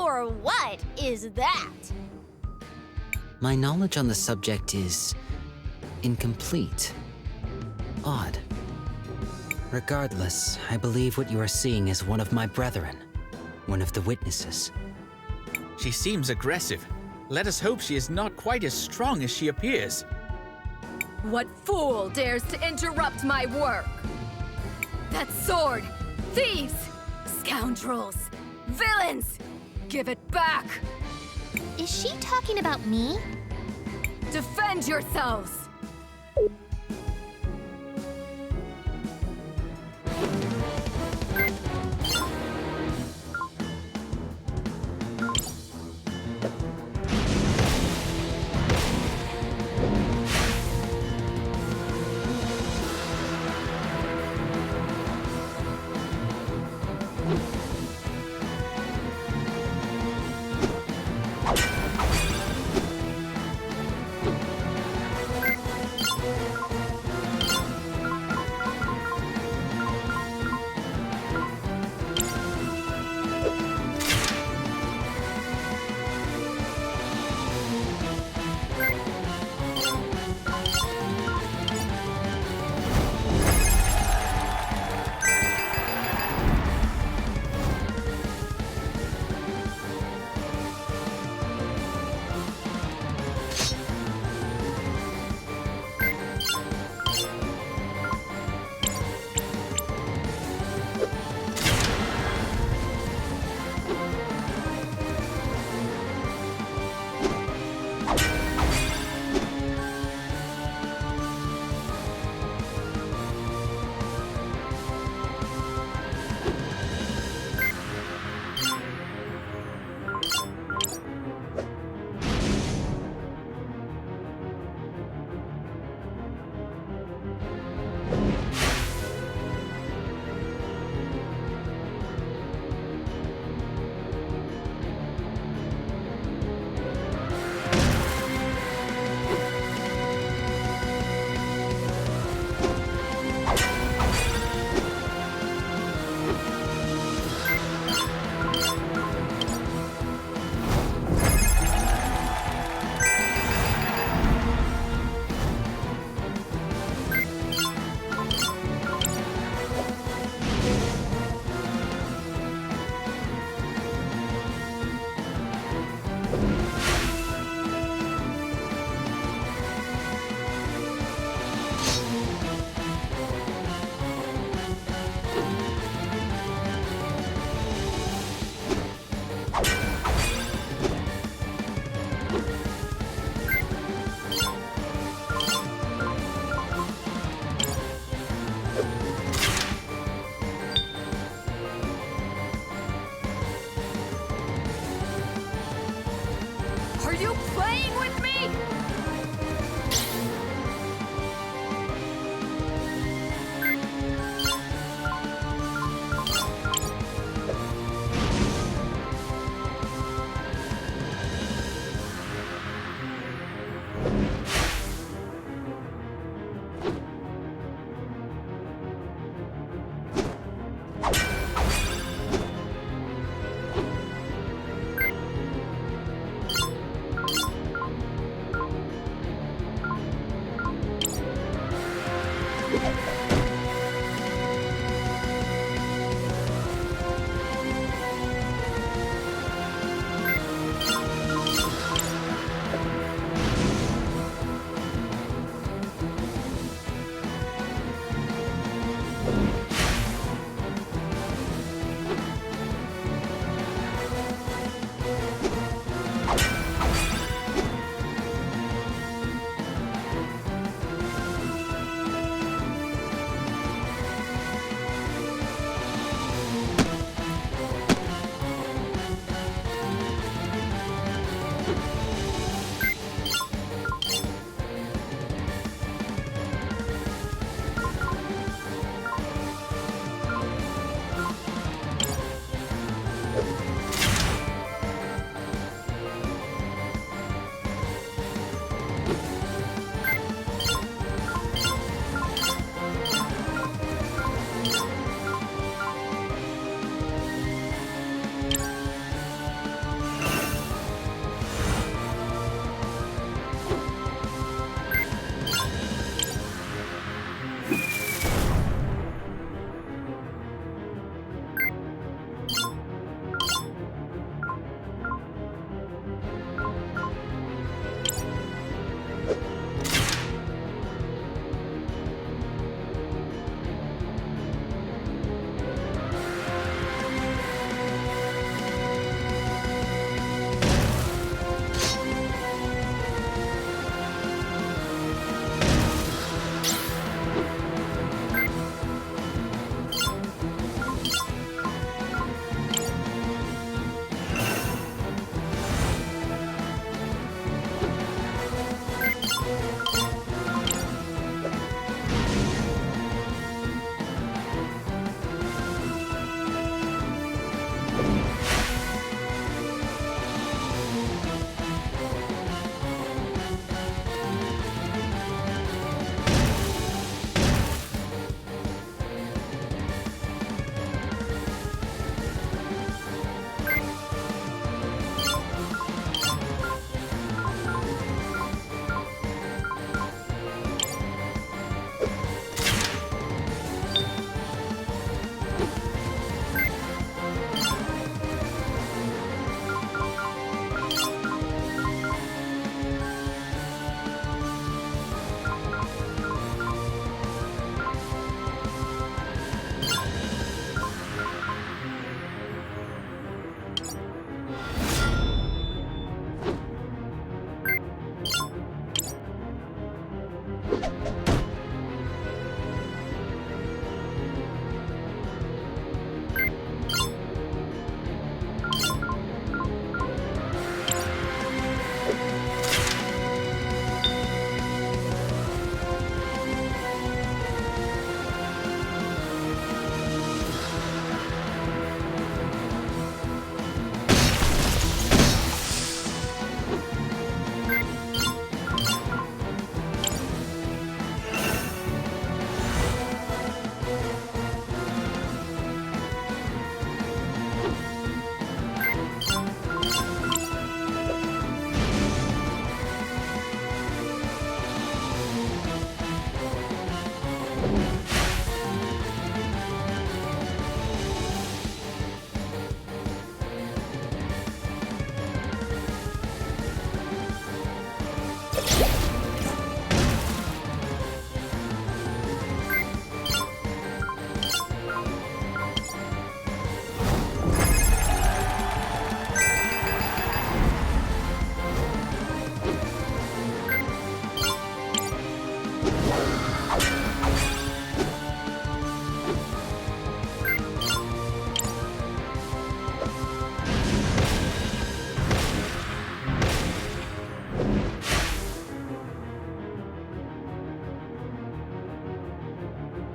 Or what is that? My knowledge on the subject is incomplete. Odd. Regardless, I believe what you are seeing is one of my brethren. One of the witnesses. She seems aggressive. Let us hope she is not quite as strong as she appears. What fool dares to interrupt my work? That sword! Thieves! Scoundrels! Villains! Give it back! Is she talking about me? Defend yourselves!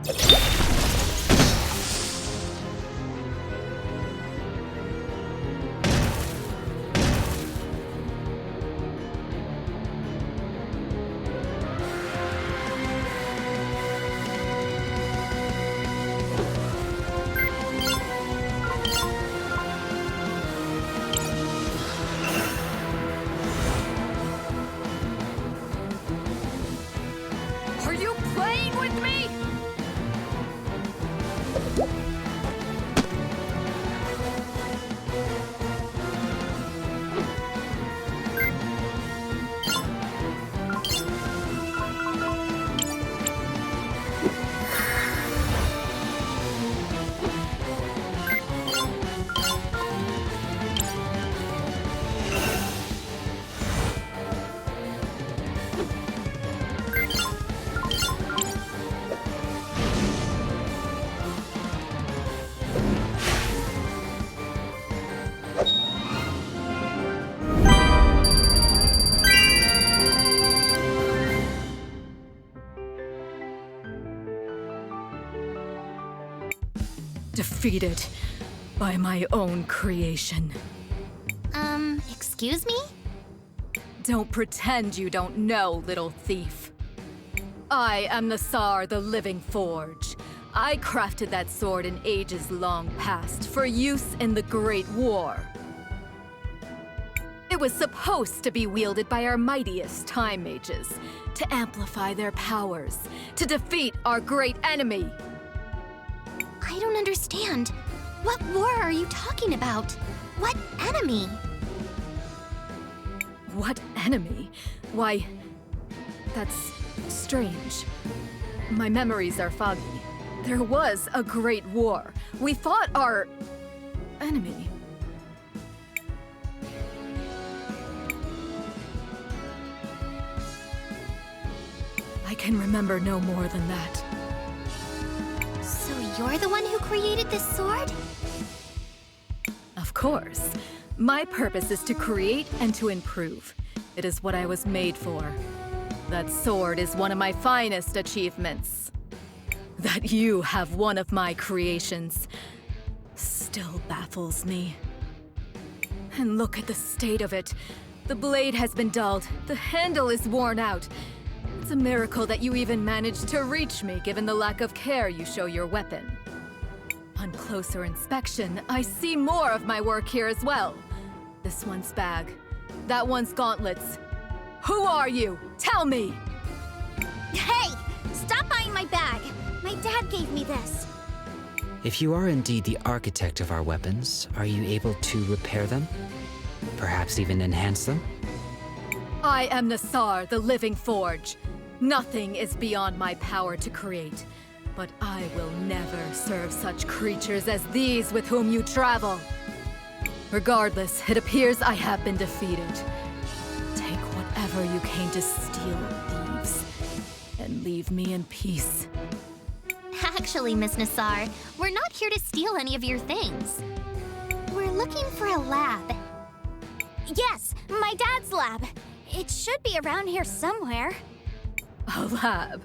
Are you playing with me? Defeated by my own creation. Excuse me? Don't pretend you don't know, little thief. I am the Tsar, the Living Forge. I crafted that sword in ages long past for use in the Great War. It was supposed to be wielded by our mightiest Time Mages, to amplify their powers, to defeat our great enemy. I don't understand. What war are you talking about? What enemy? What enemy? Why, that's strange. My memories are foggy. There was a great war. We fought our enemy. I can remember no more than that. So you're the one who created this sword? Of course. My purpose is to create and to improve. It is what I was made for. That sword is one of my finest achievements. That you have one of my creations still baffles me. And look at the state of it. The blade has been dulled. The handle is worn out. It's a miracle that you even managed to reach me, given the lack of care you show your weapon. On closer inspection, I see more of my work here as well. This one's bag. That one's gauntlets. Who are you? Tell me! Hey! Stop buying my bag! My dad gave me this. If you are indeed the architect of our weapons, are you able to repair them? Perhaps even enhance them? I am the Tsar, the Living Forge. Nothing is beyond my power to create. But I will never serve such creatures as these with whom you travel. Regardless, it appears I have been defeated. Take whatever you came to steal, thieves, and leave me in peace. Actually, Miss Nassar, we're not here to steal any of your things. We're looking for a lab. Yes, my dad's lab. It should be around here somewhere. A lab?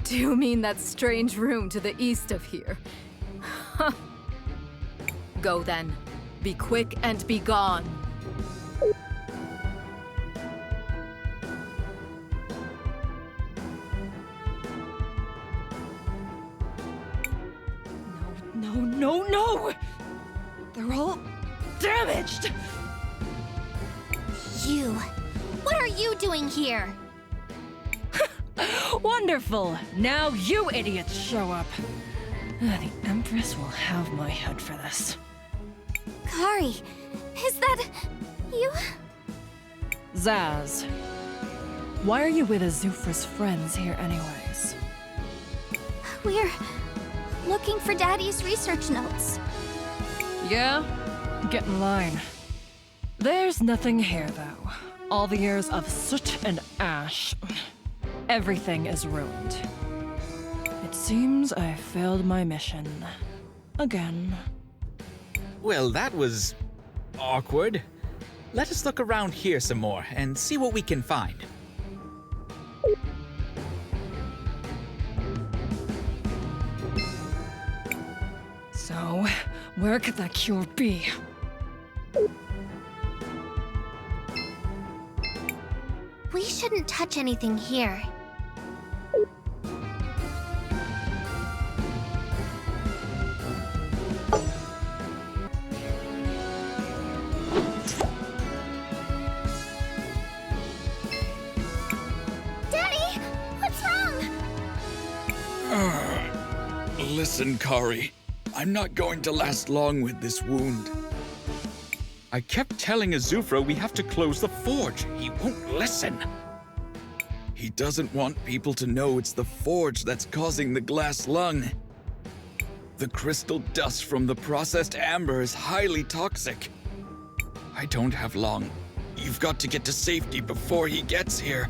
Do you mean that strange room to the east of here? Go then. Be quick and be gone. No! They're all damaged! You. What are you doing here? Wonderful! Now you idiots show up. The Empress will have my head for this. Kari, is that you? Zaz, why are you with Azufra's friends here anyways? We're looking for Daddy's research notes. Yeah? Get in line. There's nothing here, though. All the years of soot and ash. Everything is ruined. It seems I failed my mission. Again. Well, that was awkward. Let us look around here some more and see what we can find. Where could that cure be? We shouldn't touch anything here. Daddy, what's wrong? Listen, Kari. I'm not going to last long with this wound. I kept telling Azufra we have to close the forge. He won't listen. He doesn't want people to know it's the forge that's causing the glass lung. The crystal dust from the processed amber is highly toxic. I don't have long. You've got to get to safety before he gets here.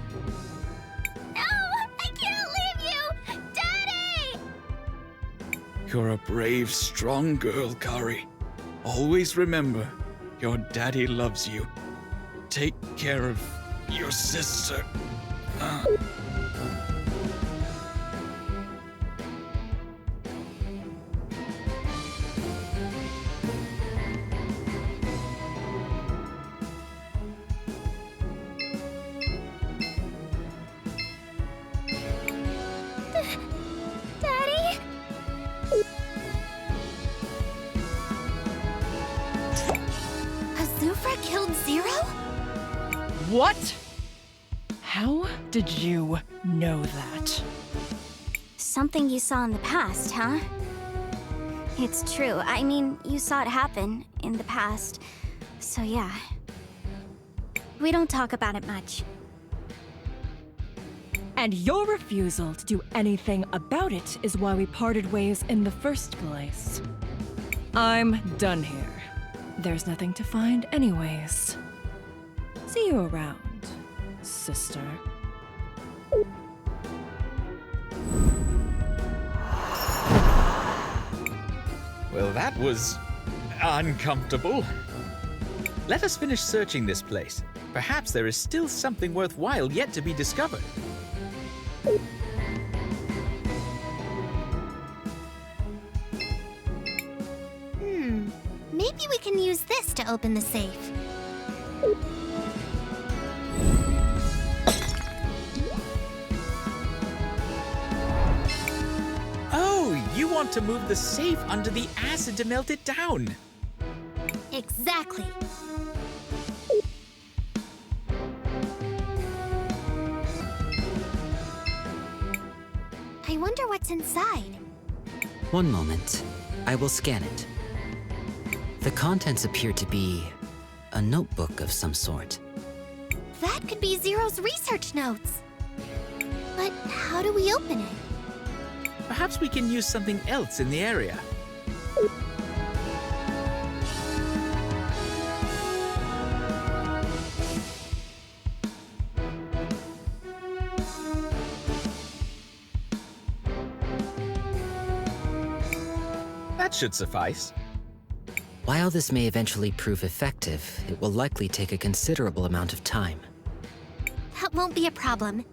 No, I can't leave you! Daddy! You're a brave, strong girl, Kari. Always remember, your daddy loves you. Take care of your sister. Daddy? Azufra killed Zero? What? How did you know that? Something you saw in the past, huh? It's true. I mean, you saw it happen in the past. So yeah. We don't talk about it much. And your refusal to do anything about it is why we parted ways in the first place. I'm done here. There's nothing to find anyways. See you around, sister. Well, that was uncomfortable. Let us finish searching this place. Perhaps there is still something worthwhile yet to be discovered. Maybe we can use this to open the safe. Oh, you want to move the safe under the acid to melt it down. Exactly. I wonder what's inside. One moment. I will scan it. The contents appear to be a notebook of some sort. That could be Zero's research notes. But how do we open it? Perhaps we can use something else in the area. That should suffice. While this may eventually prove effective, it will likely take a considerable amount of time. That won't be a problem.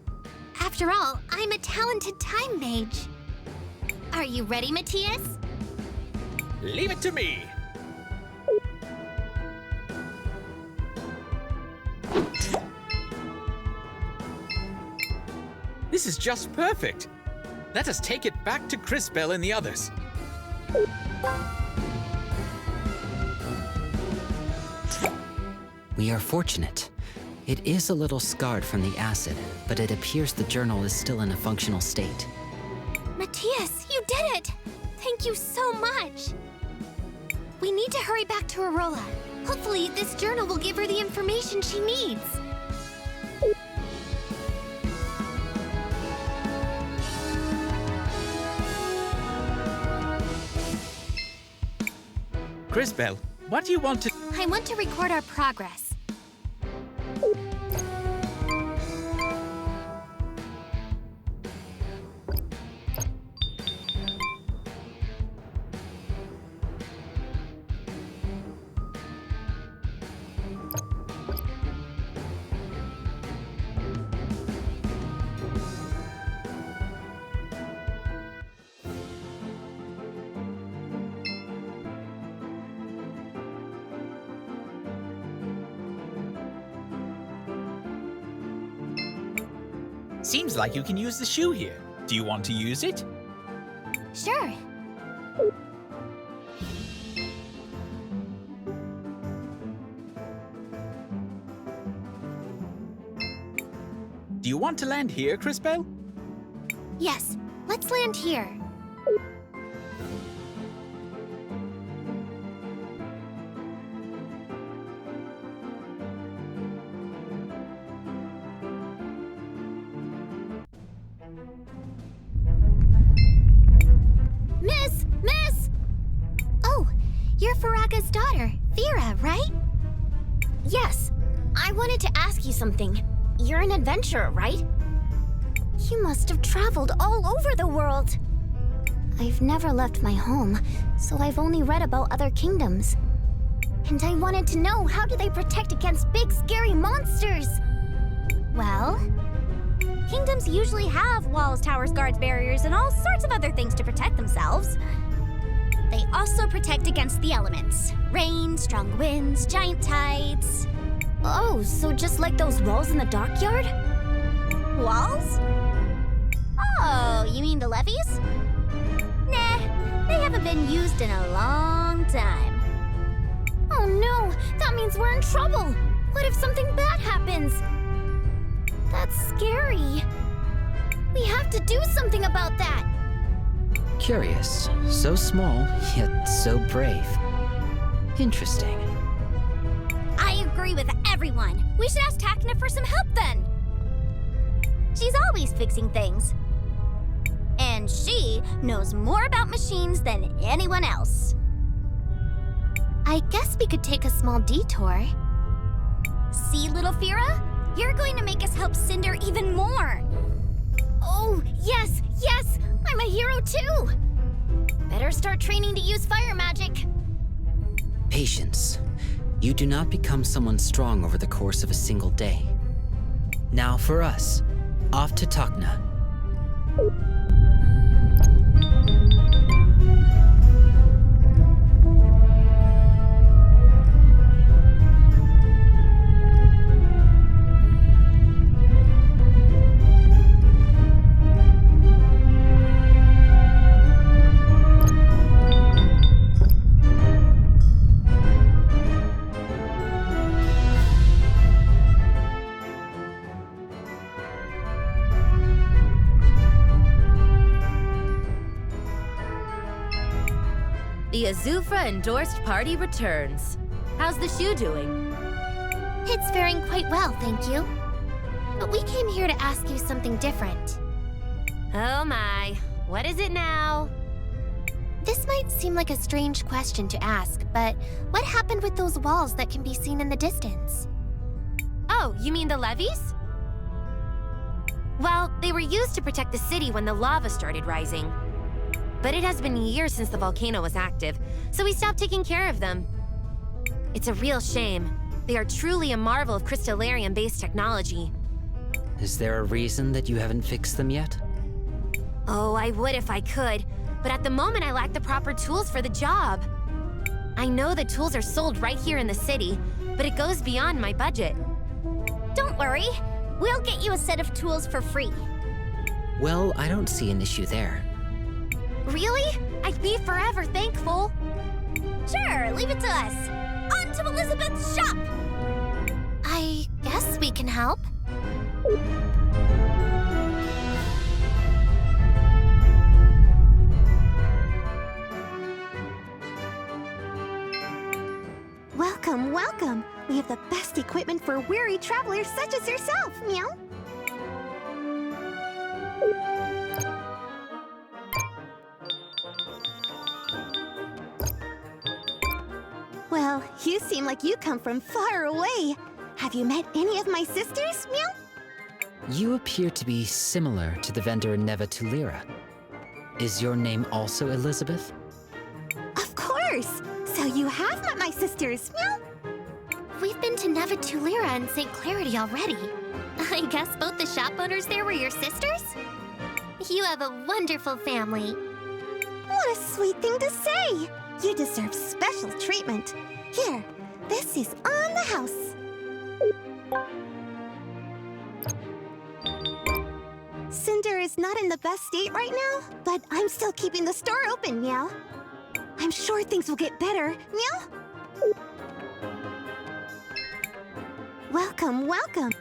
After all, I'm a talented time mage. Are you ready, Matias? Leave it to me. This is just perfect. Let us take it back to Crisbell and the others. We are fortunate. It is a little scarred from the acid, but it appears the journal is still in a functional state. Matias, you did it! Thank you so much! We need to hurry back to Arola. Hopefully, this journal will give her the information she needs. Crisbell, what do you want to... I want to record our progress. seems like you can use the shoe here. Do you want to use it? Sure. Do you want to land here, Crisbell? Yes, let's land here. Miss! Oh, you're Faraga's daughter, Vera, right? Yes, I wanted to ask you something. You're an adventurer, right? You must have traveled all over the world. I've never left my home, so I've only read about other kingdoms. And I wanted to know, how do they protect against big, scary monsters? Well, kingdoms usually have walls, towers, guards, barriers, and all sorts of other things to protect themselves. They also protect against the elements. Rain, strong winds, giant tides. Oh, so just like those walls in the dockyard? Walls? Oh, you mean the levees? Nah, they haven't been used in a long time. Oh no, that means we're in trouble. What if something bad happens? That's scary. We have to do something about that. Curious. So small, yet so brave. Interesting. I agree with everyone. We should ask Takna for some help then. She's always fixing things. And she knows more about machines than anyone else. I guess we could take a small detour. See, little Fira? You're going to make us help Cinder even more. Oh, yes! I'm a hero too! Better start training to use fire magic. Patience. You do not become someone strong over the course of a single day. Now for us, off to Takna. The Azufra-endorsed party returns. How's the shoe doing? It's faring quite well, thank you. But we came here to ask you something different. Oh my, what is it now? This might seem like a strange question to ask, but what happened with those walls that can be seen in the distance? Oh, you mean the levees? Well, they were used to protect the city when the lava started rising. But it has been years since the volcano was active, so we stopped taking care of them. It's a real shame. They are truly a marvel of Crystallarium-based technology. Is there a reason that you haven't fixed them yet? Oh, I would if I could, but at the moment I lack the proper tools for the job. I know the tools are sold right here in the city, but it goes beyond my budget. Don't worry, we'll get you a set of tools for free. Well, I don't see an issue there. Really? I'd be forever thankful. Sure, leave it to us. On to Elizabeth's shop! I guess we can help. Welcome, welcome. We have the best equipment for weary travelers such as yourself, meow. Well, you seem like you come from far away. Have you met any of my sisters, meow? You appear to be similar to the vendor in Neva Tulira. Is your name also Elizabeth? Of course! So you have met my sisters, meow? We've been to Neva Tulira and St. Clarity already. I guess both the shop owners there were your sisters? You have a wonderful family. What a sweet thing to say! You deserve special treatment. Here, this is on the house. Cinder is not in the best state right now, but I'm still keeping the store open, Meow. I'm sure things will get better, Meow? Welcome, welcome.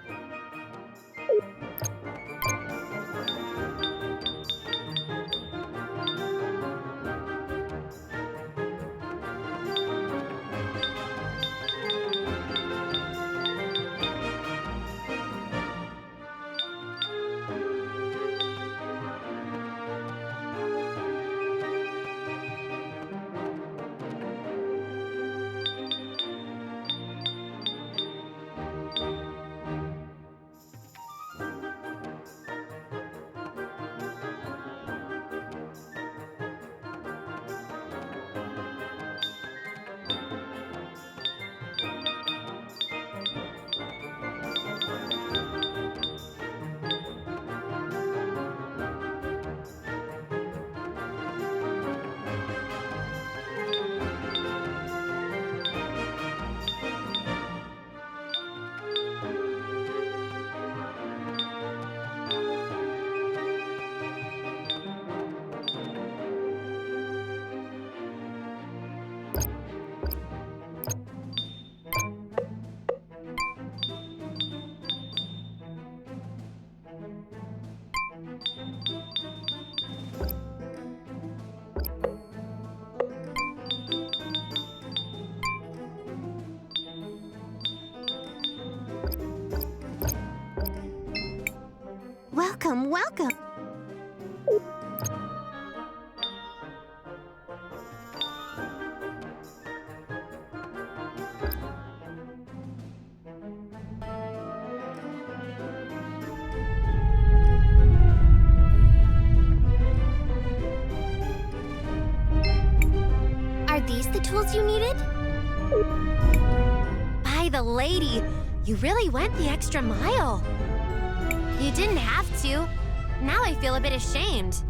Welcome, welcome. Are these the tools you needed? By the lady, you really went the extra mile. You didn't have to. Now I feel a bit ashamed.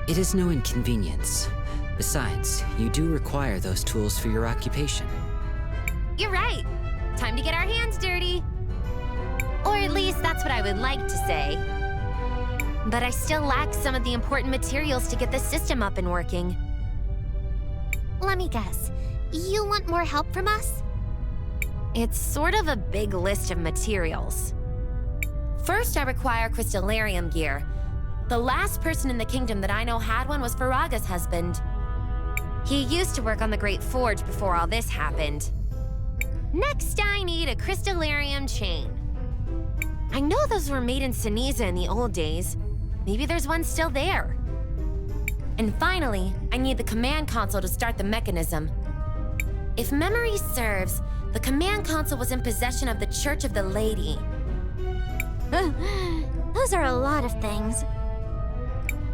It is no inconvenience. Besides, you do require those tools for your occupation. You're right. Time to get our hands dirty. Or at least that's what I would like to say. But I still lack some of the important materials to get the system up and working. Let me guess. You want more help from us? It's sort of a big list of materials. First, I require crystallarium gear. The last person in the kingdom that I know had one was Faraga's husband. He used to work on the Great Forge before all this happened. Next, I need a crystallarium chain. I know those were made in Seniza in the old days. Maybe there's one still there. And finally, I need the command console to start the mechanism. If memory serves, the command console was in possession of the Church of the Lady. Those are a lot of things.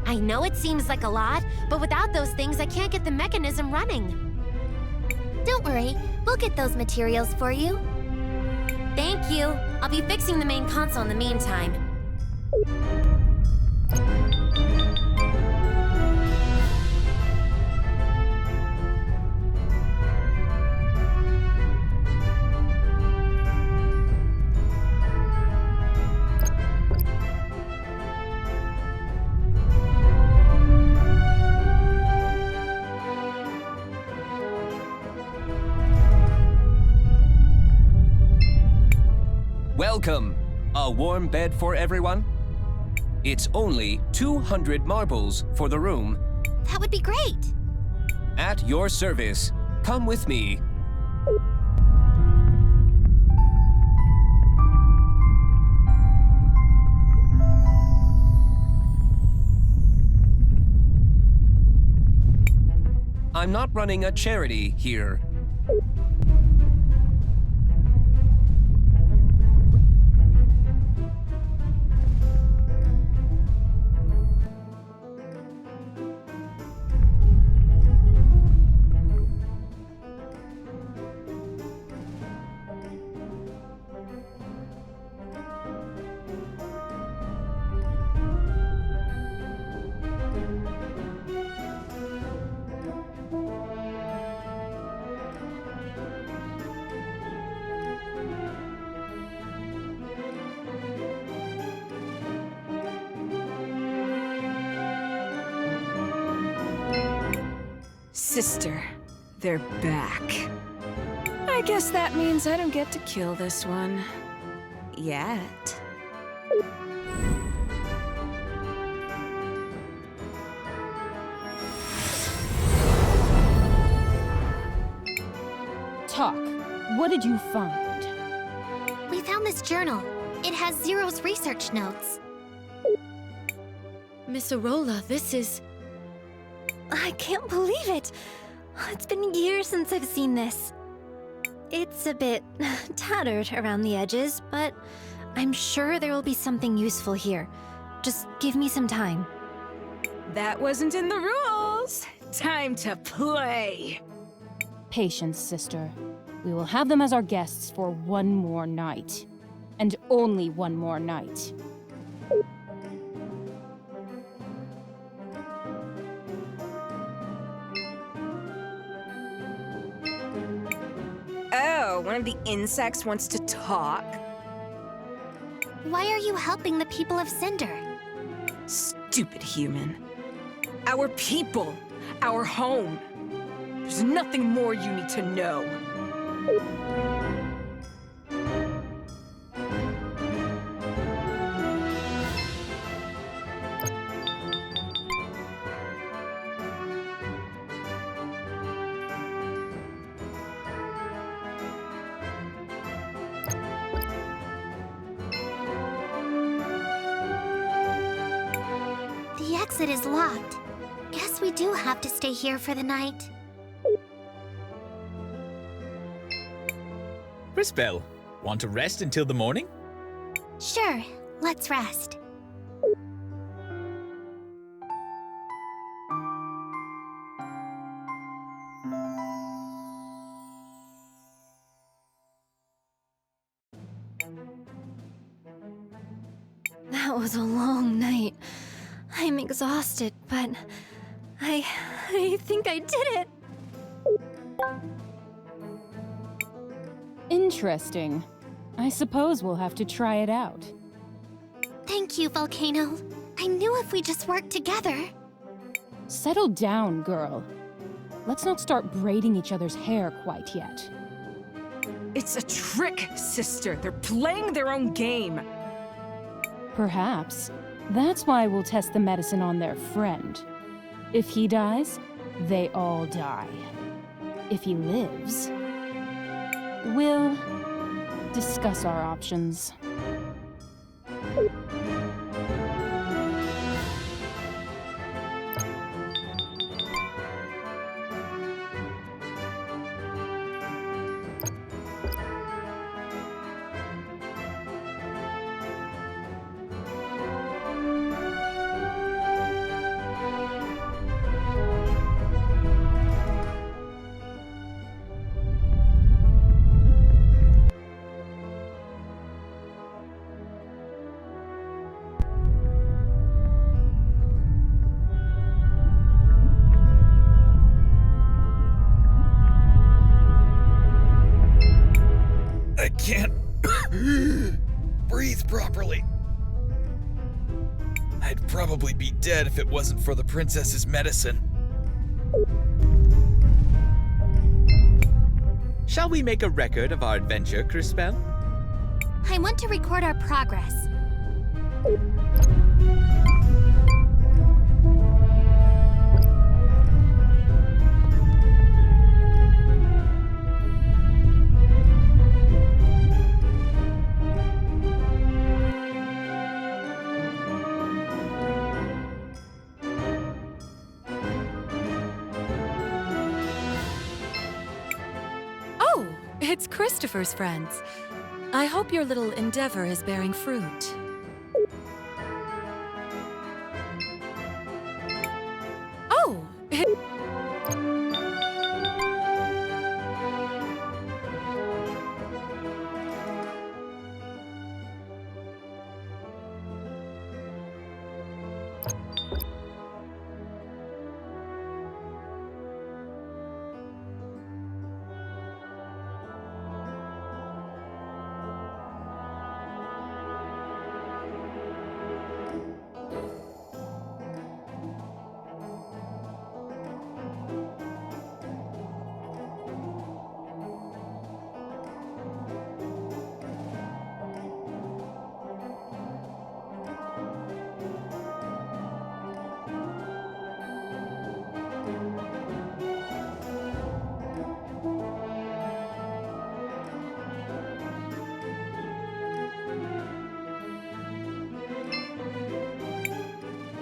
I know it seems like a lot, but without those things, I can't get the mechanism running. Don't worry, we'll get those materials for you. Thank you. I'll be fixing the main console in the meantime. Welcome. A warm bed for everyone? It's only 200 marbles for the room. That would be great. At your service. Come with me. I'm not running a charity here. Sister, they're back. I guess that means I don't get to kill this one. Yet. Talk. What did you find? We found this journal. It has Zero's research notes. Miss Arola, this is... I can't believe it! It's been years since I've seen this. It's a bit tattered around the edges, but I'm sure there will be something useful here. Just give me some time. That wasn't in the rules! Time to play! Patience, sister. We will have them as our guests for one more night. And only one more night. Oh, one of the insects wants to talk? Why are you helping the people of Cinder? Stupid human. Our people! Our home! There's nothing more you need to know. The exit is locked. Guess we do have to stay here for the night. Crisbell, want to rest until the morning? Sure, let's rest. That was a long night. I'm exhausted, but I think I did it. Interesting. I suppose we'll have to try it out. Thank you, Volcano. I knew if we just worked together. Settle down, girl. Let's not start braiding each other's hair quite yet. It's a trick, sister. They're playing their own game. Perhaps. That's why we'll test the medicine on their friend. If he dies, they all die. If he lives, we'll discuss our options. I can't breathe properly. I'd probably be dead if it wasn't for the princess's medicine. Shall we make a record of our adventure, Crisbell? I want to record our progress. It's Christopher's friends. I hope your little endeavor is bearing fruit. Oh!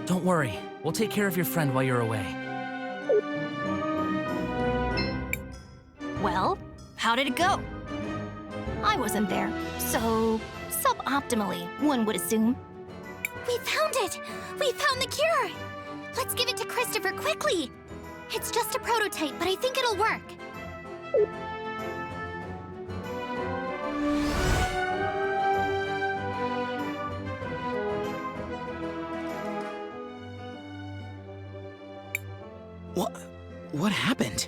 Don't worry, we'll take care of your friend while you're away. Well, how did it go? I wasn't there, so suboptimally, one would assume. We found it! We found the cure! Let's give it to Christopher quickly! It's just a prototype, but I think it'll work. What happened?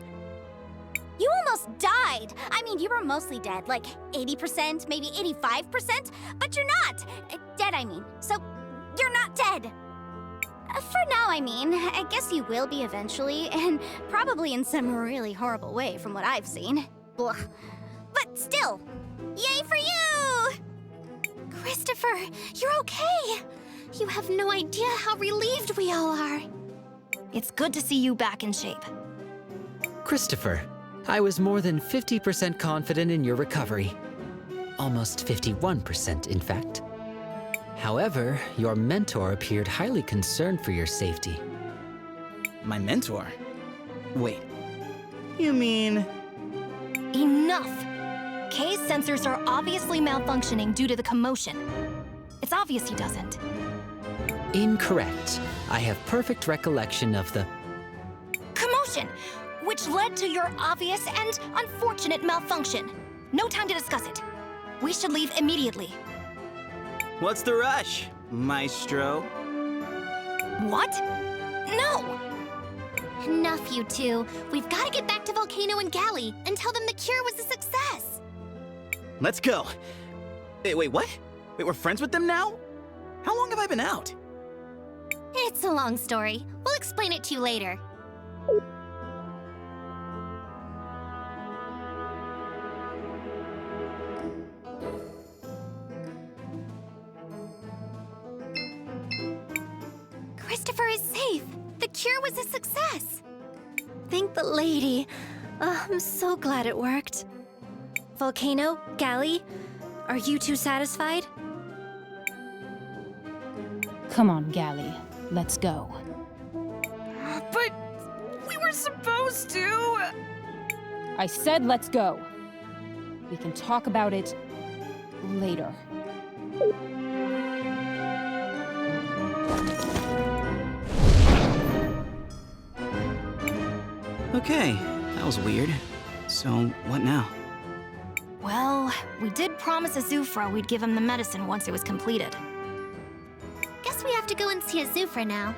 You almost died! I mean, you were mostly dead, like 80%, maybe 85%, but you're not! Dead, I mean. So, you're not dead! For now, I mean. I guess you will be eventually, and probably in some really horrible way from what I've seen. Blah. But still, yay for you! Christopher, you're okay! You have no idea how relieved we all are. It's good to see you back in shape. Christopher, I was more than 50% confident in your recovery. Almost 51%, in fact. However, your mentor appeared highly concerned for your safety. My mentor? Wait, you mean... Enough! Kay's sensors are obviously malfunctioning due to the commotion. It's obvious he doesn't. Incorrect. I have perfect recollection of the... Commotion! Which led to your obvious and unfortunate malfunction. No time to discuss it. We should leave immediately. What's the rush, Maestro? What? No! Enough, you two. We've got to get back to Volcano and Galley and tell them the cure was a success. Let's go. Wait, what? Wait, we're friends with them now? How long have I been out? It's a long story. We'll explain it to you later. Christopher is safe. The cure was a success. Thank the lady. I'm so glad it worked. Volcano, Galley, are you two satisfied? Come on, Galley. Let's go. But we were supposed to. I said let's go. We can talk about it later. Okay, that was weird. So, what now? Well, we did promise Azufra we'd give him the medicine once it was completed. Guess we have to go and see Azufra now.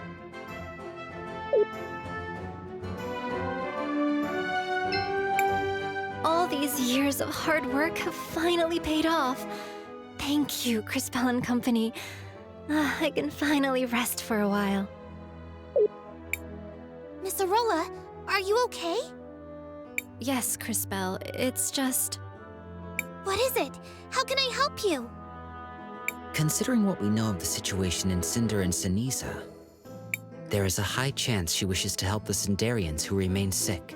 All these years of hard work have finally paid off. Thank you, Crisbell and Company. I can finally rest for a while. Miss Arola, are you okay? Yes, Crisbell. It's just... What is it? How can I help you? Considering what we know of the situation in Cinder and Sinisa, there is a high chance she wishes to help the Cinderians who remain sick.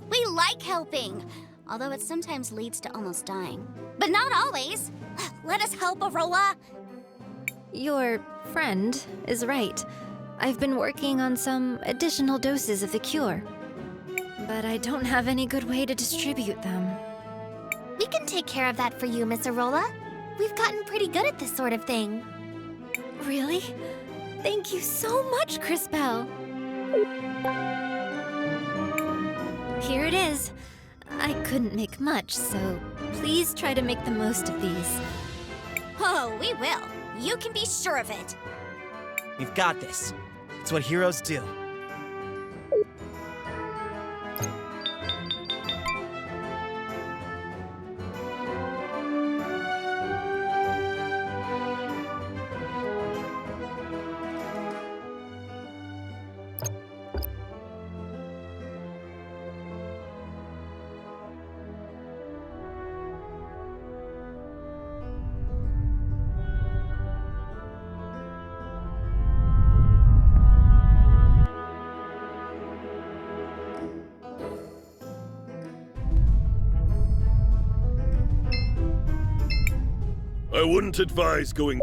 We like helping, although it sometimes leads to almost dying. But not always. Let us help, Arola. Your friend is right. I've been working on some additional doses of the cure. But I don't have any good way to distribute them. We can take care of that for you, Miss Arola. We've gotten pretty good at this sort of thing. Really? Thank you so much, Crisbell. Here it is. I couldn't make much, so please try to make the most of these. Oh, we will. You can be sure of it. We've got this. It's what heroes do. I wouldn't advise going...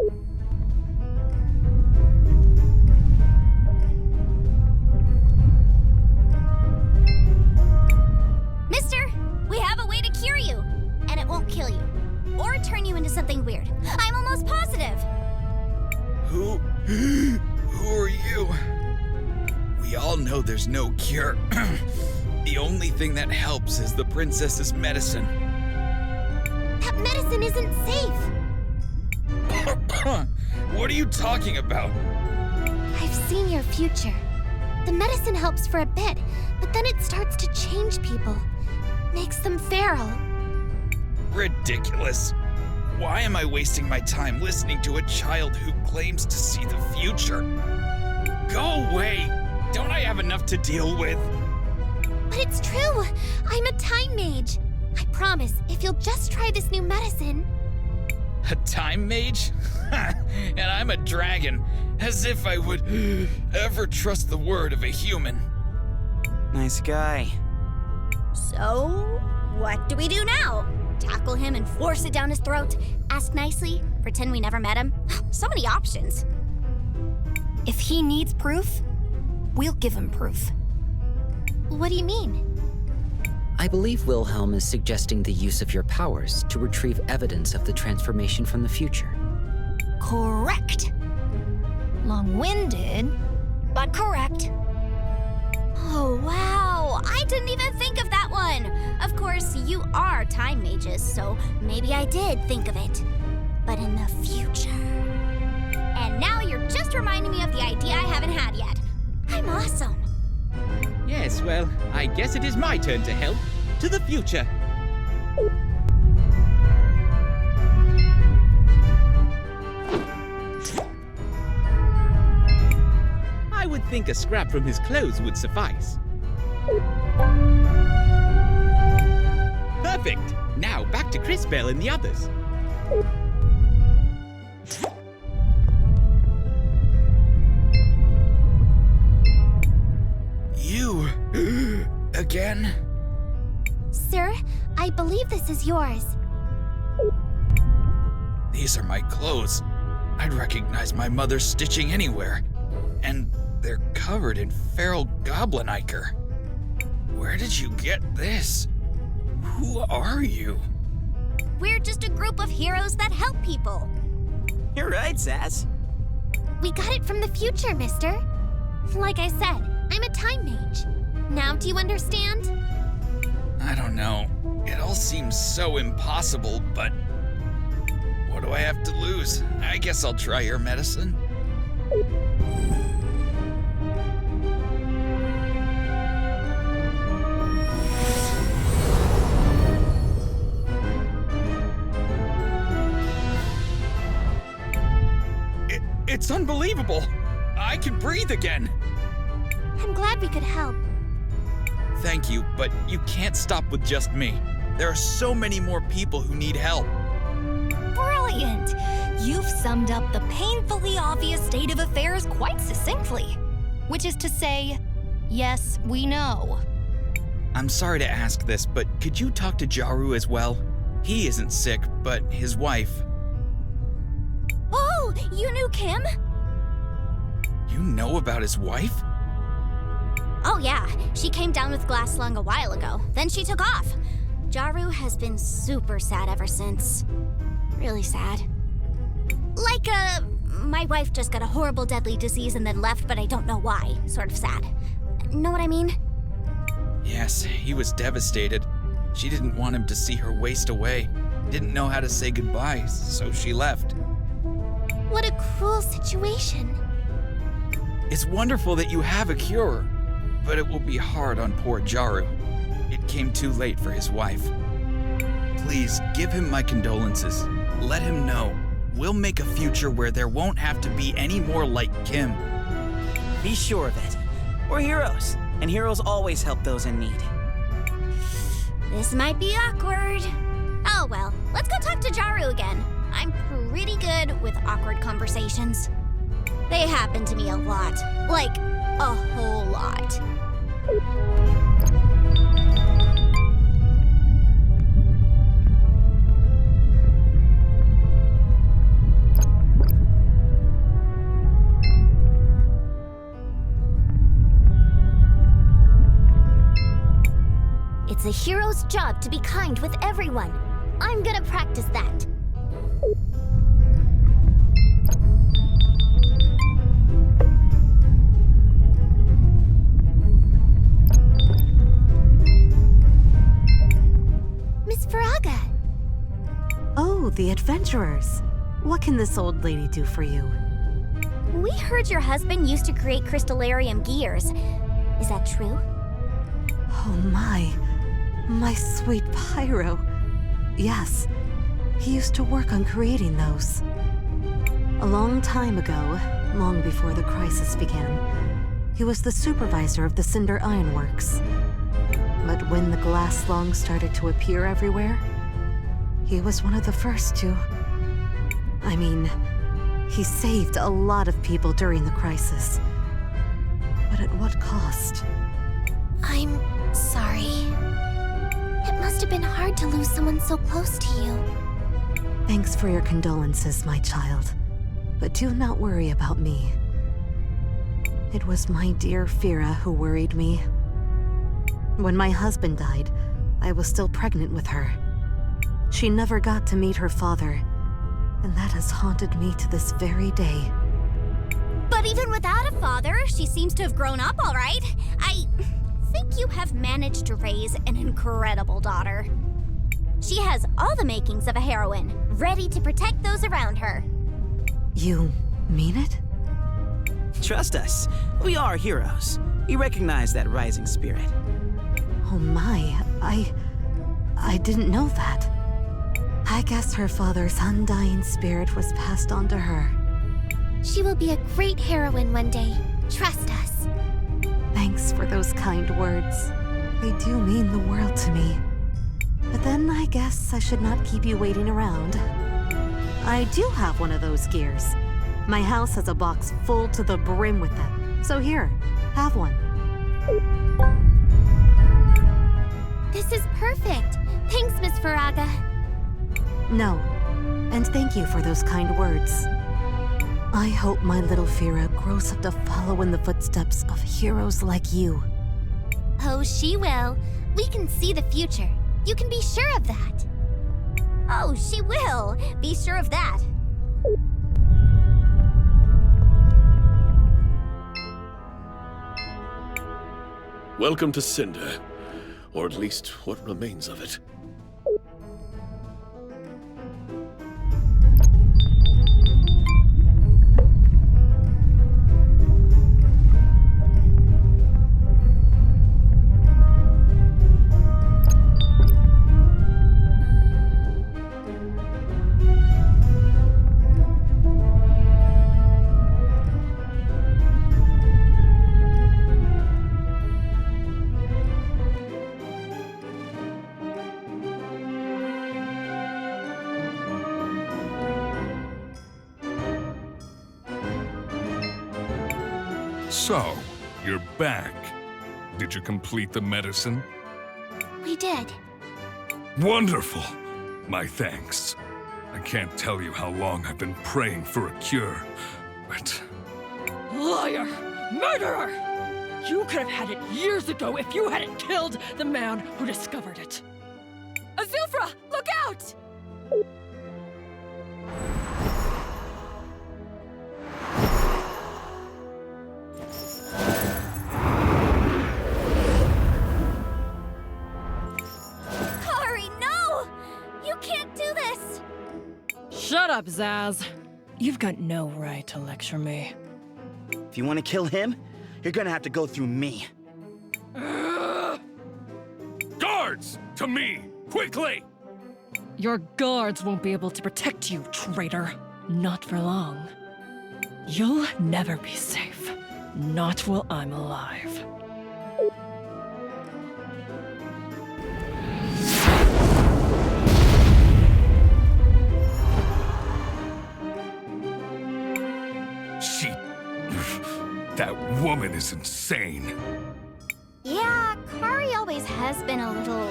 all know there's no cure. The only thing that helps is the princess's medicine. That medicine isn't safe. What are you talking about? I've seen your future. The medicine helps for a bit, but then it starts to change people. Makes them feral. Ridiculous. Why am I wasting my time listening to a child who claims to see the future? Go away! Don't I have enough to deal with? But it's true! I'm a time mage. I promise, if you'll just try this new medicine... A time mage? And I'm a dragon. As if I would ever trust the word of a human. Nice guy. So, what do we do now? Tackle him and force it down his throat? Ask nicely? Pretend we never met him? So many options. If he needs proof, we'll give him proof. What do you mean? I believe Willhelm is suggesting the use of your powers to retrieve evidence of the transformation from the future. Correct. Long-winded, but correct. Oh, wow! I didn't even think of that one! Of course, you are time mages, so maybe I did think of it. But in the future... And now you're just reminding me of the idea I haven't had yet. I'm awesome. Yes, well, I guess it is my turn to help. To the future. I would think a scrap from his clothes would suffice. Perfect! Now back to Crisbell and the others. You... again? Sir, I believe this is yours. These are my clothes. I'd recognize my mother's stitching anywhere. And they're covered in feral goblin ichor. Where did you get this? Who are you? We're just a group of heroes that help people. You're right, Sass. We got it from the future, mister. Like I said, I'm a time mage. Now do you understand? I don't know. It all seems so impossible, but... what do I have to lose? I guess I'll try your medicine. It's unbelievable! I can breathe again! I'm glad we could help. Thank you, but you can't stop with just me. There are so many more people who need help. Brilliant! You've summed up the painfully obvious state of affairs quite succinctly. Which is to say, yes, we know. I'm sorry to ask this, but could you talk to Jaru as well? He isn't sick, but his wife. Oh, you knew Kim? You know about his wife? Oh yeah, she came down with glass lung a while ago. Then she took off. Jaru has been super sad ever since. Really sad. Like, my wife just got a horrible deadly disease and then left, but I don't know why. Sort of sad. Know what I mean? Yes, he was devastated. She didn't want him to see her waste away. Didn't know how to say goodbye, so she left. What a cruel situation. It's wonderful that you have a cure, but it will be hard on poor Jaru. It came too late for his wife. Please, give him my condolences. Let him know. We'll make a future where there won't have to be any more like Kim. Be sure of it. We're heroes, and heroes always help those in need. This might be awkward. Oh well, let's go talk to Jaru again. I'm pretty good with awkward conversations. They happen to me a lot. Like, a whole lot. It's a hero's job to be kind with everyone. I'm gonna practice that. the adventurers. What can this old lady do for you? We heard your husband used to create crystallarium gears. Is that true? Oh my sweet Pyro. Yes, he used to work on creating those. A long time ago, long before the crisis began, he was the supervisor of the Cinder Ironworks. But when the glass lungs started to appear everywhere, he was one of the first to... I mean, he saved a lot of people during the crisis. But at what cost? I'm sorry. It must have been hard to lose someone so close to you. Thanks for your condolences, my child. But do not worry about me. It was my dear Fira who worried me. When my husband died, I was still pregnant with her. She never got to meet her father, and that has haunted me to this very day. But even without a father, she seems to have grown up all right. I think you have managed to raise an incredible daughter. She has all the makings of a heroine, ready to protect those around her. You mean it? Trust us, we are heroes. We recognize that rising spirit. Oh my, I didn't know that. I guess her father's undying spirit was passed on to her. She will be a great heroine one day. Trust us. Thanks for those kind words. They do mean the world to me. But then I guess I should not keep you waiting around. I do have one of those gears. My house has a box full to the brim with them. So here, have one. This is perfect. Thanks, Miss Faraga. No, and thank you for those kind words. I hope my little Fira grows up to follow in the footsteps of heroes like you. Oh, she will. We can see the future. You can be sure of that. Oh, she will. Be sure of that. Welcome to Cinder, or at least what remains of it. So, you're back. Did you complete the medicine? We did. Wonderful! My thanks. I can't tell you how long I've been praying for a cure, but... Liar! Murderer! You could have had it years ago if you hadn't killed the man who discovered it. Azufra, look out! Shut up, Zaz. You've got no right to lecture me. If you want to kill him, you're gonna have to go through me. Guards! To me! Quickly! Your guards won't be able to protect you, traitor. Not for long. You'll never be safe. Not while I'm alive. That woman is insane. Yeah, Kari always has been a little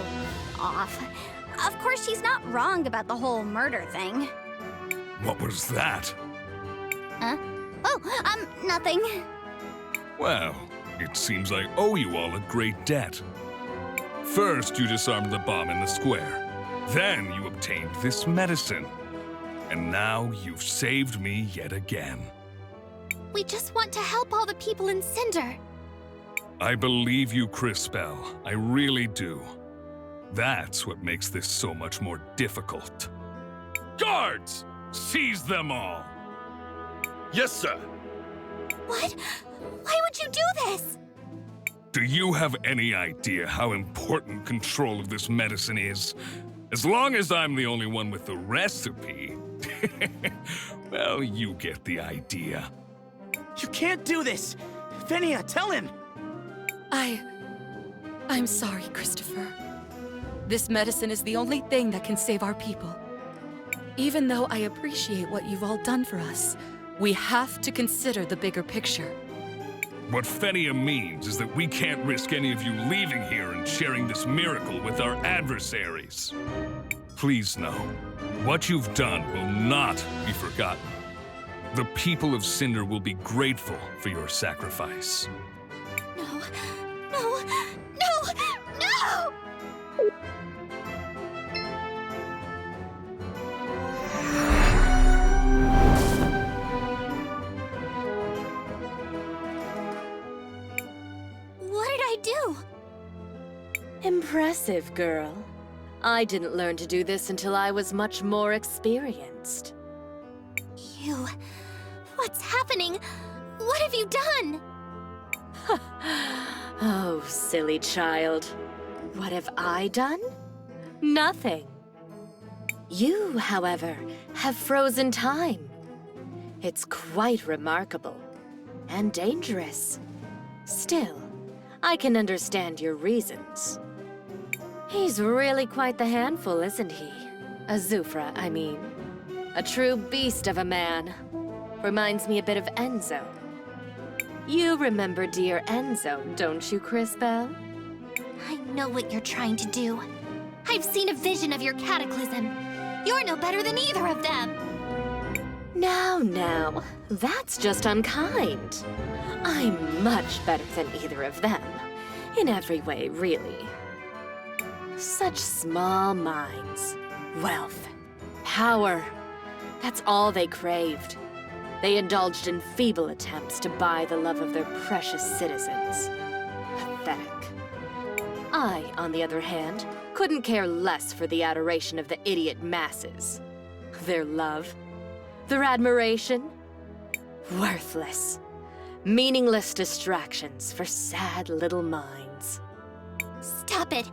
off. Of course, she's not wrong about the whole murder thing. What was that? Huh? Oh, nothing. Well, it seems I owe you all a great debt. First, you disarmed the bomb in the square. Then you obtained this medicine. And now you've saved me yet again. We just want to help all the people in Cinder. I believe you, Crisbell. I really do. That's what makes this so much more difficult. Guards! Seize them all! Yes, sir. What? Why would you do this? Do you have any idea how important control of this medicine is? As long as I'm the only one with the recipe, well, you get the idea. You can't do this! Fenia, tell him! I'm sorry, Christopher. This medicine is the only thing that can save our people. Even though I appreciate what you've all done for us, we have to consider the bigger picture. What Fenia means is that we can't risk any of you leaving here and sharing this miracle with our adversaries. Please know, what you've done will not be forgotten. The people of Cinder will be grateful for your sacrifice. No, no, no, no! What did I do? Impressive, girl. I didn't learn to do this until I was much more experienced. You... What's happening? What have you done? Oh, silly child. What have I done? Nothing. You, however, have frozen time. It's quite remarkable. And dangerous. Still, I can understand your reasons. He's really quite the handful, isn't he? Azufra, I mean. A true beast of a man. Reminds me a bit of Enzo. You remember dear Enzo, don't you, Crisbell? I know what you're trying to do. I've seen a vision of your cataclysm. You're no better than either of them. Now, that's just unkind. I'm much better than either of them. In every way, really. Such small minds. Wealth. Power. That's all they craved. They indulged in feeble attempts to buy the love of their precious citizens. Pathetic. I, on the other hand, couldn't care less for the adoration of the idiot masses. Their love. Their admiration. Worthless. Meaningless distractions for sad little minds. Stop it!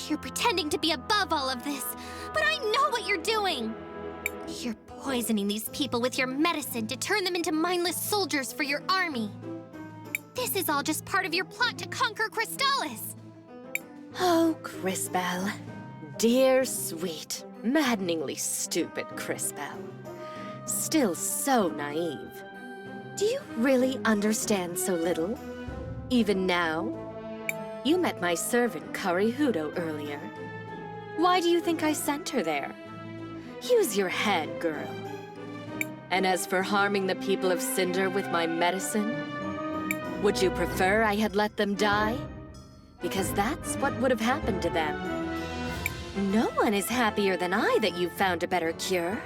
You're pretending to be above all of this, but I know what you're doing! You're poisoning these people with your medicine to turn them into mindless soldiers for your army. This is all just part of your plot to conquer Crystallis. Oh, Crisbell. Dear, sweet, maddeningly stupid Crisbell. Still so naive. Do you really understand so little? Even now? You met my servant, Karihudo, earlier. Why do you think I sent her there? Use your head, girl. And as for harming the people of Cinder with my medicine, would you prefer I had let them die? Because that's what would have happened to them. No one is happier than I that you've found a better cure.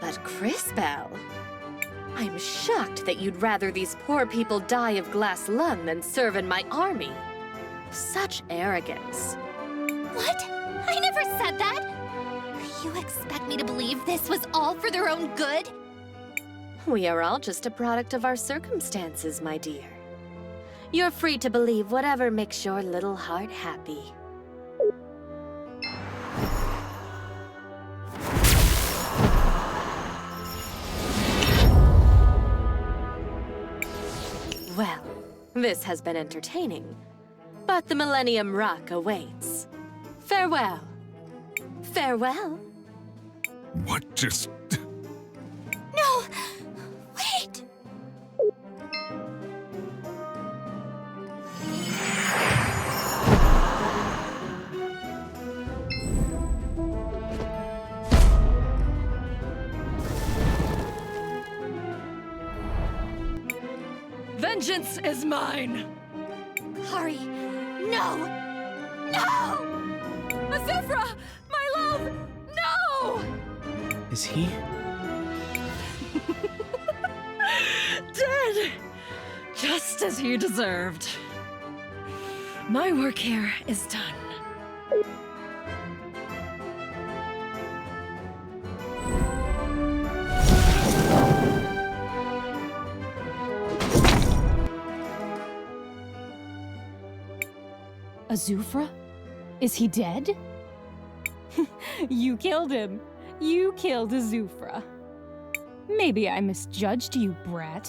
But Crisbell, I'm shocked that you'd rather these poor people die of glass lung than serve in my army. Such arrogance. What? I never said that! You expect me to believe this was all for their own good? We are all just a product of our circumstances, my dear. You're free to believe whatever makes your little heart happy. Well, this has been entertaining, but the Millennium Rock awaits. Farewell. Farewell. What just... No! Wait! Vengeance is mine! Kari, no! No! Azufra! My love! No! Is he? Dead! Just as you deserved. My work here is done. Azufra? Is he dead? You killed him. You killed Azufra. Maybe I misjudged you, brat.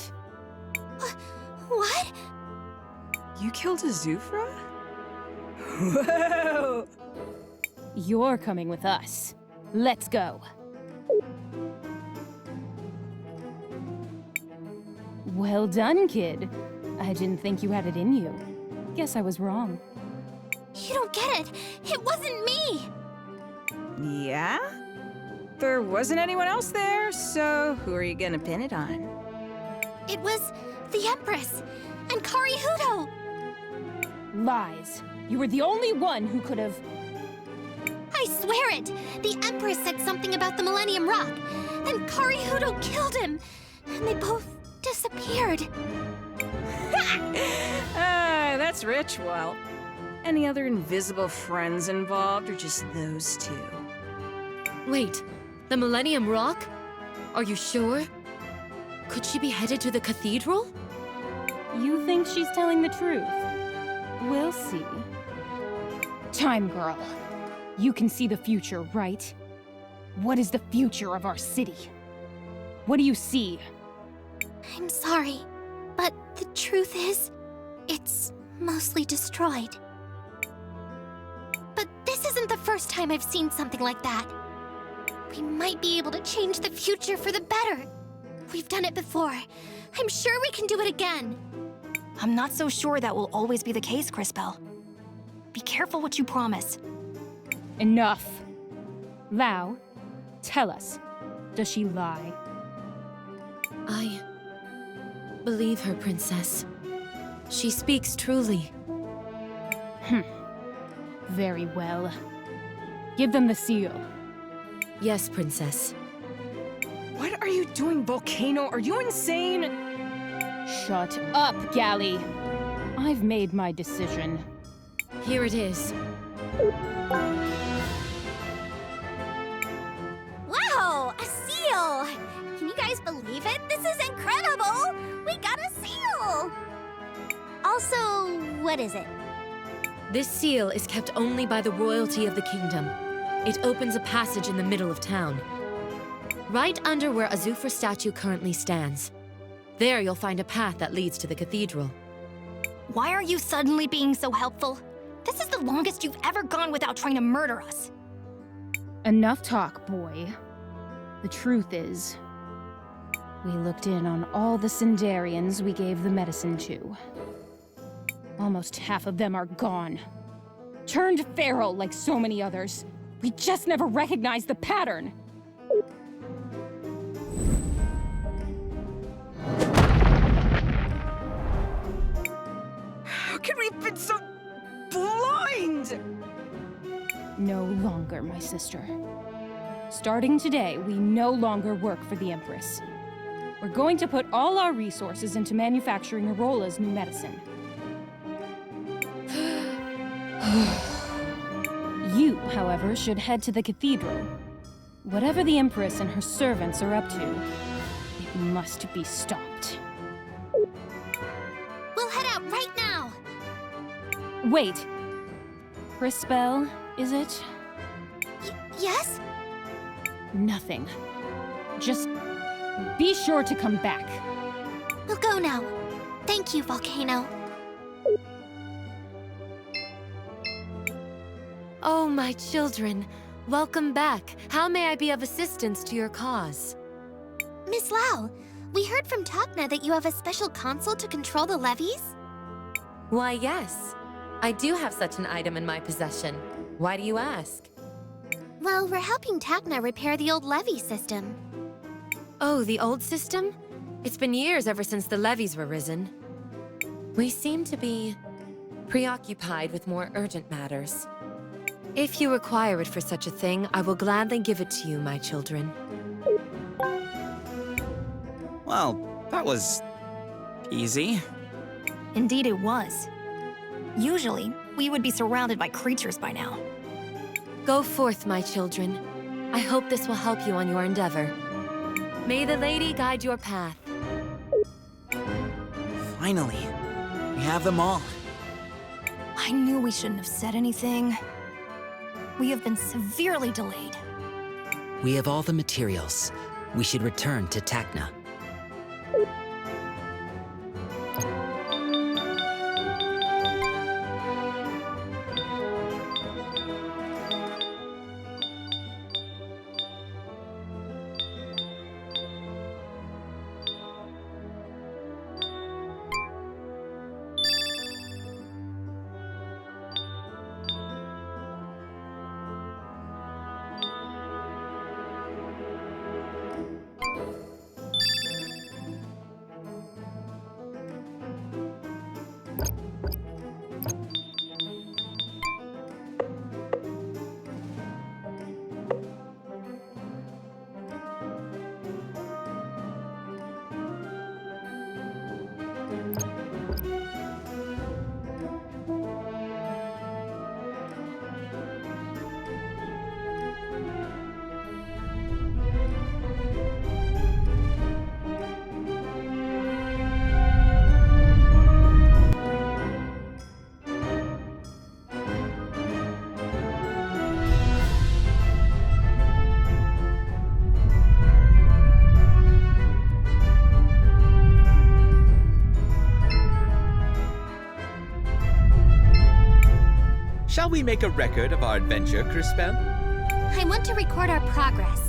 What? You killed Azufra? Whoa! You're coming with us. Let's go. Well done, kid. I didn't think you had it in you. Guess I was wrong. You don't get it. It wasn't me. Yeah? There wasn't anyone else there, so who are you gonna pin it on? It was the Empress and Kari Hudo. Lies. You were the only one who could have... I swear it. The Empress said something about the Millennium Rock. Then Kari Hudo killed him. And they both disappeared. That's rich. Well, any other invisible friends involved, or just those two? Wait, the Millennium Rock? Are you sure? Could she be headed to the cathedral? You think she's telling the truth? We'll see. Time Girl, you can see the future, right? What is the future of our city? What do you see? I'm sorry, but the truth is, it's mostly destroyed. But this isn't the first time I've seen something like that. We might be able to change the future for the better. We've done it before. I'm sure we can do it again. I'm not so sure that will always be the case, Crisbell. Be careful what you promise. Enough. Lau, tell us, does she lie? I believe her, Princess. She speaks truly. Very well. Give them the seal. Yes, Princess. What are you doing, Volcano? Are you insane? Shut up, Galley. I've made my decision. Here it is. Wow, a seal! Can you guys believe it? This is incredible! We got a seal! Also, what is it? This seal is kept only by the royalty of the kingdom. It opens a passage in the middle of town, right under where Azufra's statue currently stands. There you'll find a path that leads to the cathedral. Why are you suddenly being so helpful? This is the longest you've ever gone without trying to murder us. Enough talk, boy. The truth is, we looked in on all the Sindarians we gave the medicine to. Almost half of them are gone. Turned feral like so many others. We just never recognized the pattern. How can we have been so blind? No longer, my sister. Starting today, we no longer work for the Empress. We're going to put all our resources into manufacturing Arola's new medicine. You, however, should head to the cathedral. Whatever the Empress and her servants are up to, it must be stopped. We'll head out right now! Wait. Crisbell, is it? Yes? Nothing. Just be sure to come back. We'll go now. Thank you, Volcano. Oh, my children. Welcome back. How may I be of assistance to your cause? Miss Lau, we heard from Takna that you have a special console to control the levies? Why, yes. I do have such an item in my possession. Why do you ask? Well, we're helping Takna repair the old levy system. Oh, the old system? It's been years ever since the levies were risen. We seem to be preoccupied with more urgent matters. If you require it for such a thing, I will gladly give it to you, my children. Well, that was easy. Indeed it was. Usually, we would be surrounded by creatures by now. Go forth, my children. I hope this will help you on your endeavor. May the lady guide your path. Finally, we have them all. I knew we shouldn't have said anything. We have been severely delayed. We have all the materials. We should return to Tacna. Shall we make a record of our adventure, Crisbell? I want to record our progress.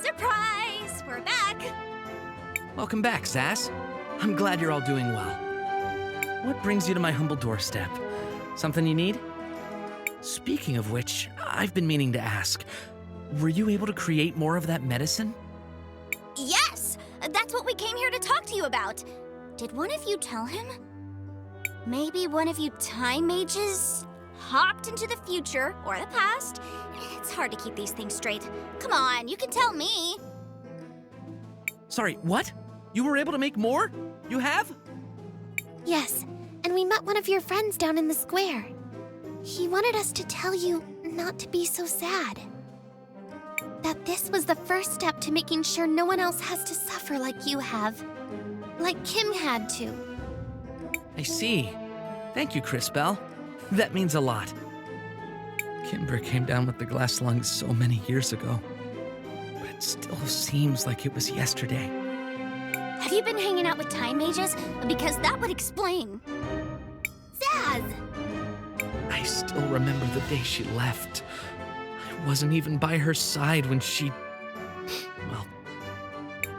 Surprise! We're back! Welcome back, Sass. I'm glad you're all doing well. What brings you to my humble doorstep? Something you need? Speaking of which, I've been meaning to ask, were you able to create more of that medicine? Yes! That's what we came here to talk to you about. Did one of you tell him? Maybe one of you time mages hopped into the future or the past? It's hard to keep these things straight. Come on, you can tell me. Sorry, what? You were able to make more? You have? Yes, and we met one of your friends down in the square. He wanted us to tell you not to be so sad. That this was the first step to making sure no one else has to suffer like you have. Like Kim had to. I see. Thank you, Crisbell. That means a lot. Kimber came down with the glass lungs so many years ago, but it still seems like it was yesterday. Have you been hanging out with time mages? Because that would explain. Zaz! I still remember the day she left. I wasn't even by her side when she... Well,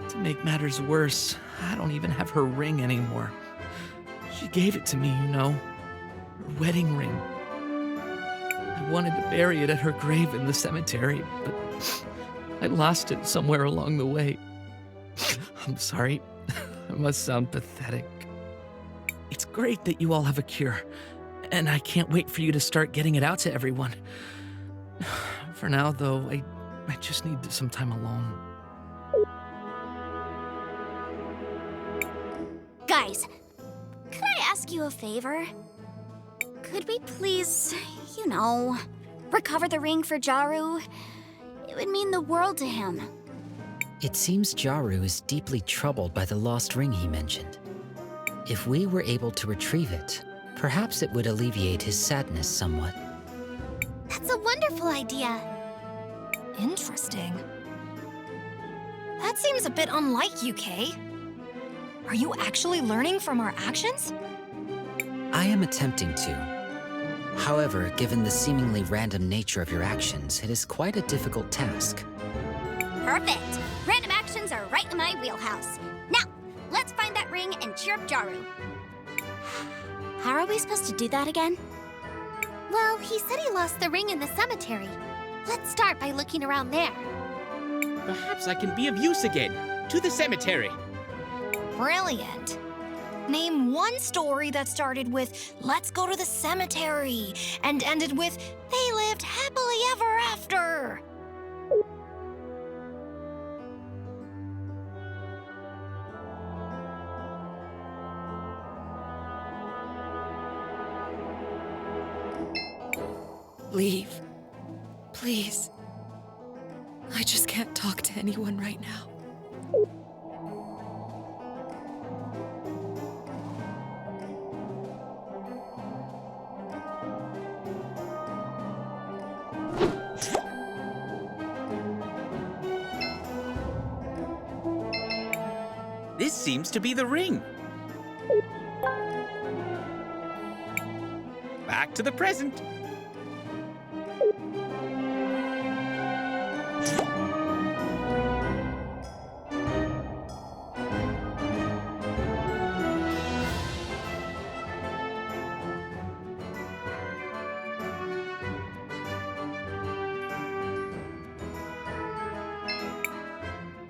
to make matters worse, I don't even have her ring anymore. She gave it to me, you know. Her wedding ring. I wanted to bury it at her grave in the cemetery, but I lost it somewhere along the way. I'm sorry. I must sound pathetic. It's great that you all have a cure, and I can't wait for you to start getting it out to everyone. For now, though, I just need some time alone. Guys, could I ask you a favor? Could we please, you know, recover the ring for Jaru? It would mean the world to him. It seems Jaru is deeply troubled by the lost ring he mentioned. If we were able to retrieve it, perhaps it would alleviate his sadness somewhat. That's a wonderful idea. Interesting. That seems a bit unlike you, Kay. Are you actually learning from our actions? I am attempting to. However, given the seemingly random nature of your actions, it is quite a difficult task. Perfect. Random actions are right in my wheelhouse. Now, Let's find that ring and cheer up Jaru. How are we supposed to do that again? Well, he said he lost the ring in the cemetery. Let's start by looking around there. Perhaps I can be of use again. To the cemetery. Brilliant. Name one story that started with, let's go to the cemetery, and ended with, they lived happily ever after. Leave. Please. I just can't talk to anyone right now. This seems to be the ring. Back to the present.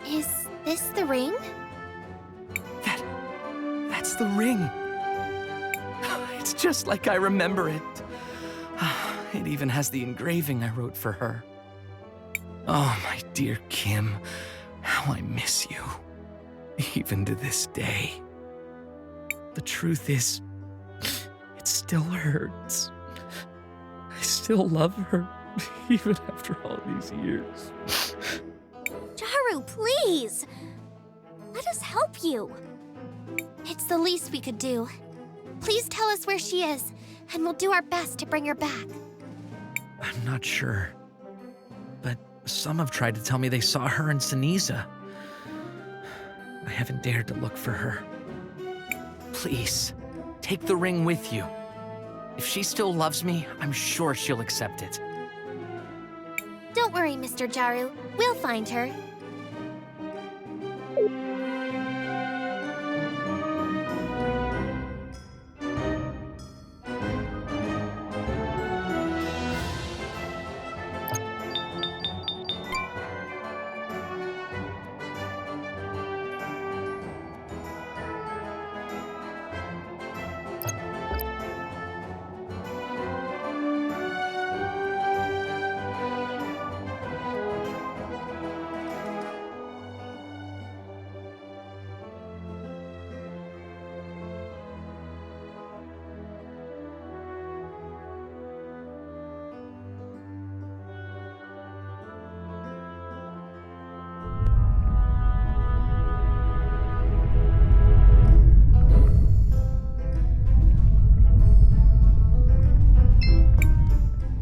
Is this the ring? That's the ring. It's just like I remember it. It even has the engraving I wrote for her. Oh, my dear Kim, how I miss you. Even to this day. The truth is, it still hurts. I still love her, even after all these years. Jaru, please! Let us help you. It's the least we could do. Please tell us where she is, and we'll do our best to bring her back. I'm not sure, but some have tried to tell me they saw her in Seniza. I haven't dared to look for her. Please, take the ring with you. If she still loves me, I'm sure she'll accept it. Don't worry, Mr. Jaru. We'll find her.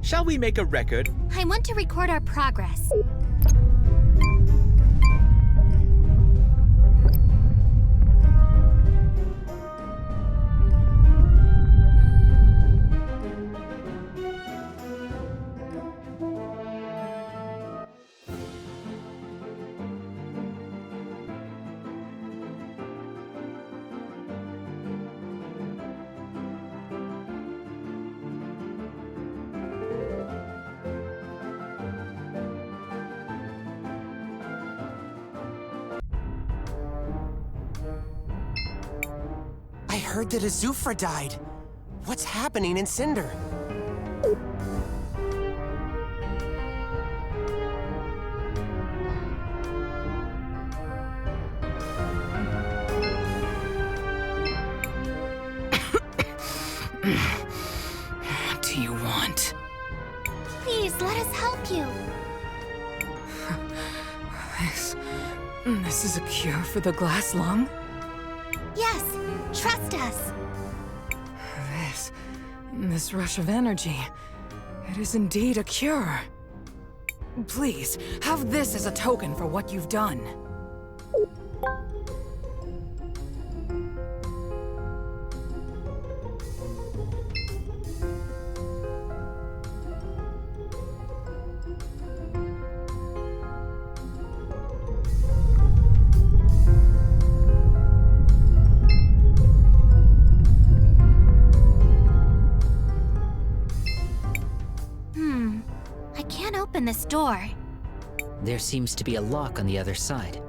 Shall we make a record? I want to record our progress. I heard that Azufra died. What's happening in Cinder? What do you want? Please, let us help you. This is a cure for the glass lung? Yes, trust us. This rush of energy, it is indeed a cure. Please, have this as a token for what you've done. open this door. There seems to be a lock on the other side.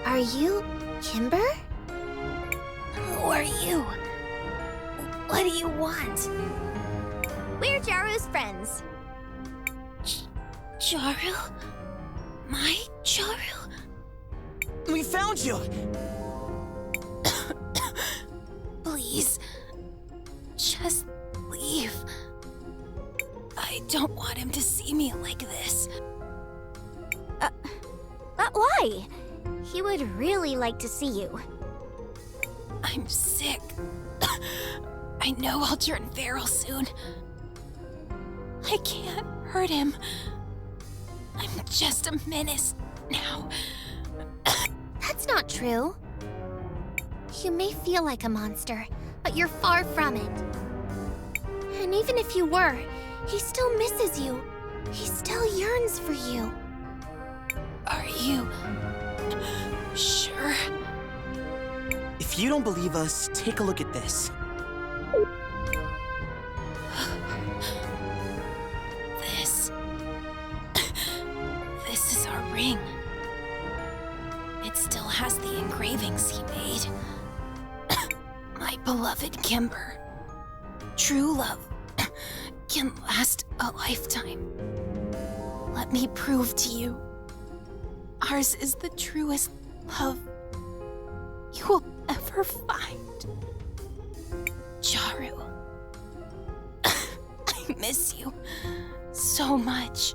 Are you Kimber? Who are you? What do you want? We're Jaru's friends. Jaru? My Jaru? We found you! Please, just leave. I don't want him to see me like this. Why? He would really like to see you. I'm sick. I know I'll turn feral soon. I can't hurt him. I'm just a menace now. That's not true. You may feel like a monster, but you're far from it. And even if you were, he still misses you. He still yearns for you. Are you sure? If you don't believe us, take a look at this. This is our ring. It still has the engravings he made. My beloved Kimber. True love can last a lifetime. Let me prove to you, ours is the truest love you will ever find. Jaru, I miss you so much.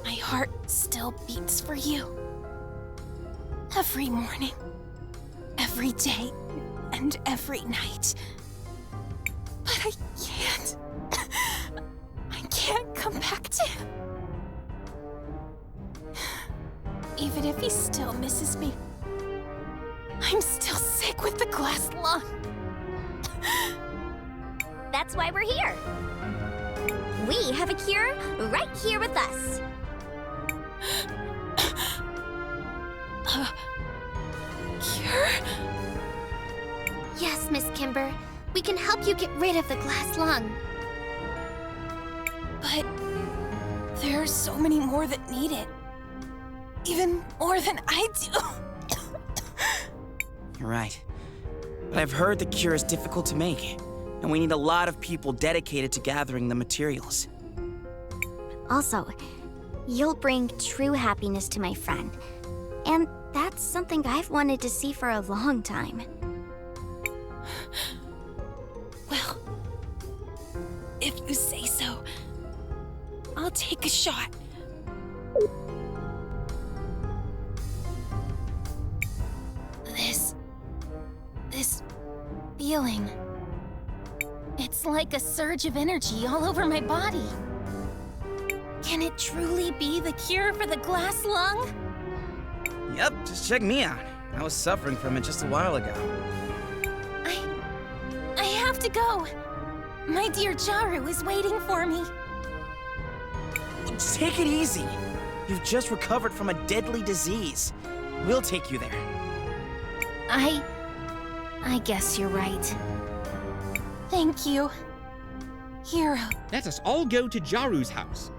My heart still beats for you. Every morning, every day, and every night. But I can't come back to him. Even if he still misses me, I'm still sick with the glass lung. That's why we're here. We have a cure right here with us. Cure? Yes, Miss Kimber. We can help you get rid of the glass lung. But there are so many more that need it. Even more than I do. You're right. But I've heard the cure is difficult to make, and we need a lot of people dedicated to gathering the materials. Also, you'll bring true happiness to my friend. And that's something I've wanted to see for a long time. Well, if you say so, I'll take a shot. This feeling. It's like a surge of energy all over my body. Can it truly be the cure for the glass lung? Yep, just check me out. I was suffering from it just a while ago. I have to go. My dear Jaru is waiting for me. Take it easy. You've just recovered from a deadly disease. We'll take you there. I guess you're right. Thank you, Hero. Let us all go to Jaru's house.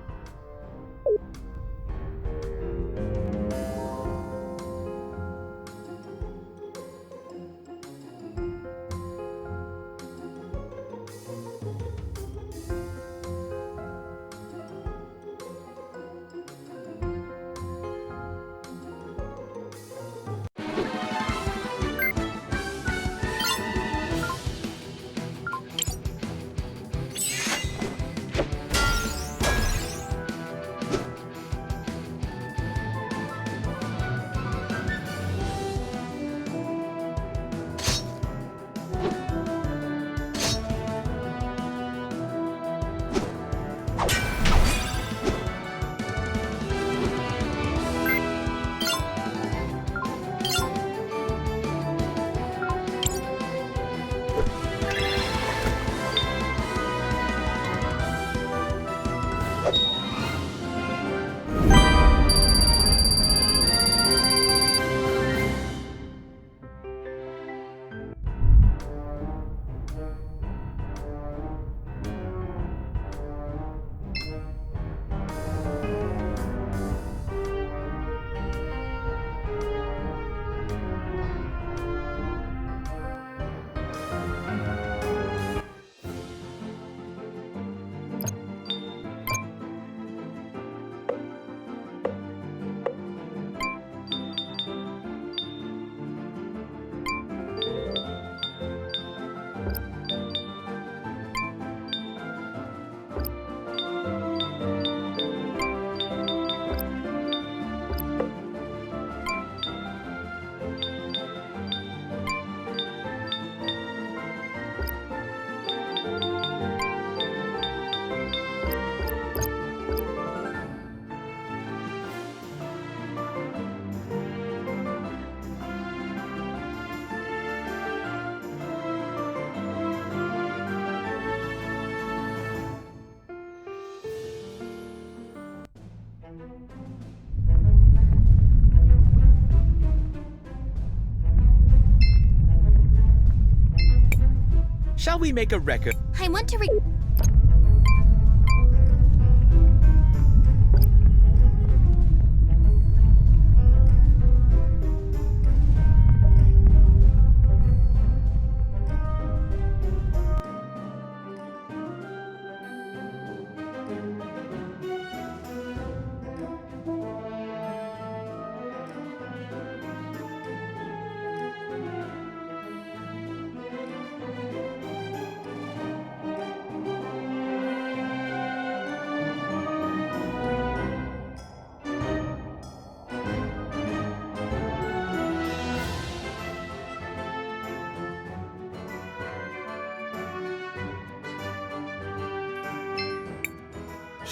Shall we make a record? I want to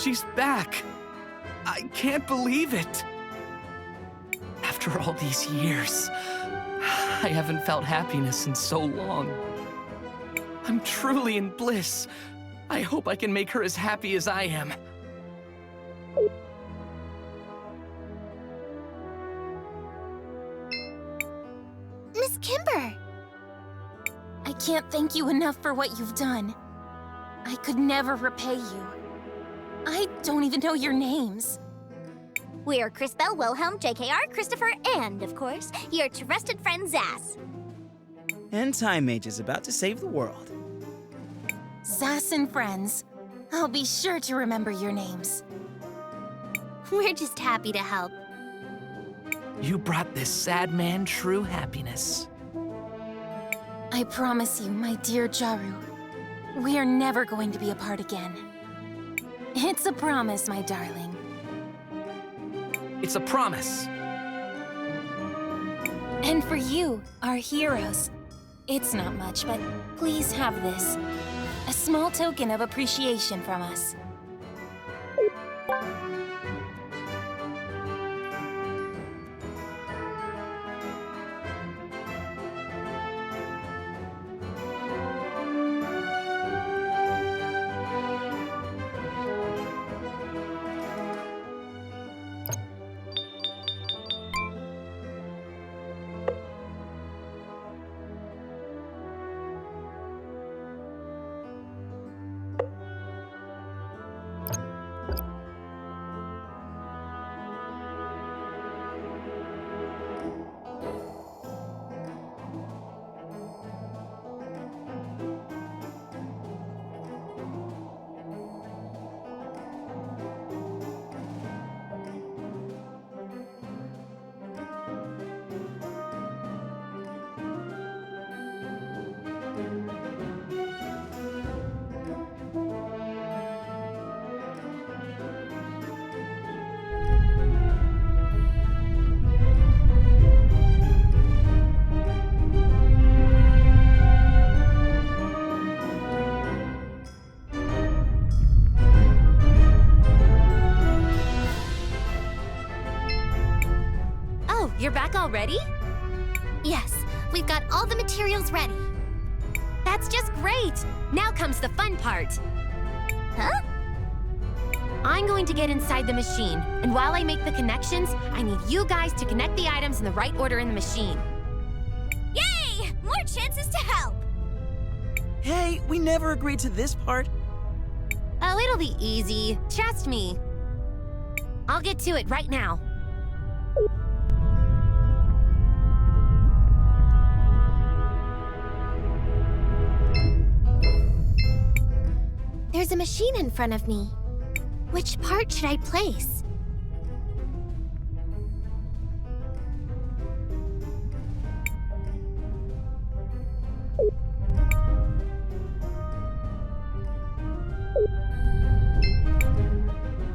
She's back! I can't believe it! After all these years, I haven't felt happiness in so long. I'm truly in bliss. I hope I can make her as happy as I am. Miss Kimber! I can't thank you enough for what you've done. I could never repay you. I don't even know your names. We're Crisbell, Willhelm, JKR, Christopher, and, of course, your trusted friend Zaz. And Time Mage is about to save the world. Zaz and friends. I'll be sure to remember your names. We're just happy to help. You brought this sad man true happiness. I promise you, my dear Jaru, we are never going to be apart again. It's a promise, my darling. It's a promise. And for you, our heroes, it's not much, but please have this. A small token of appreciation from us. You're back already? Yes, we've got all the materials ready. That's just great! Now comes the fun part. Huh? I'm going to get inside the machine, and while I make the connections, I need you guys to connect the items in the right order in the machine. Yay! More chances to help! Hey, we never agreed to this part. Oh, it'll be easy. Trust me. I'll get to it right now. There's a machine in front of me. Which part should I place?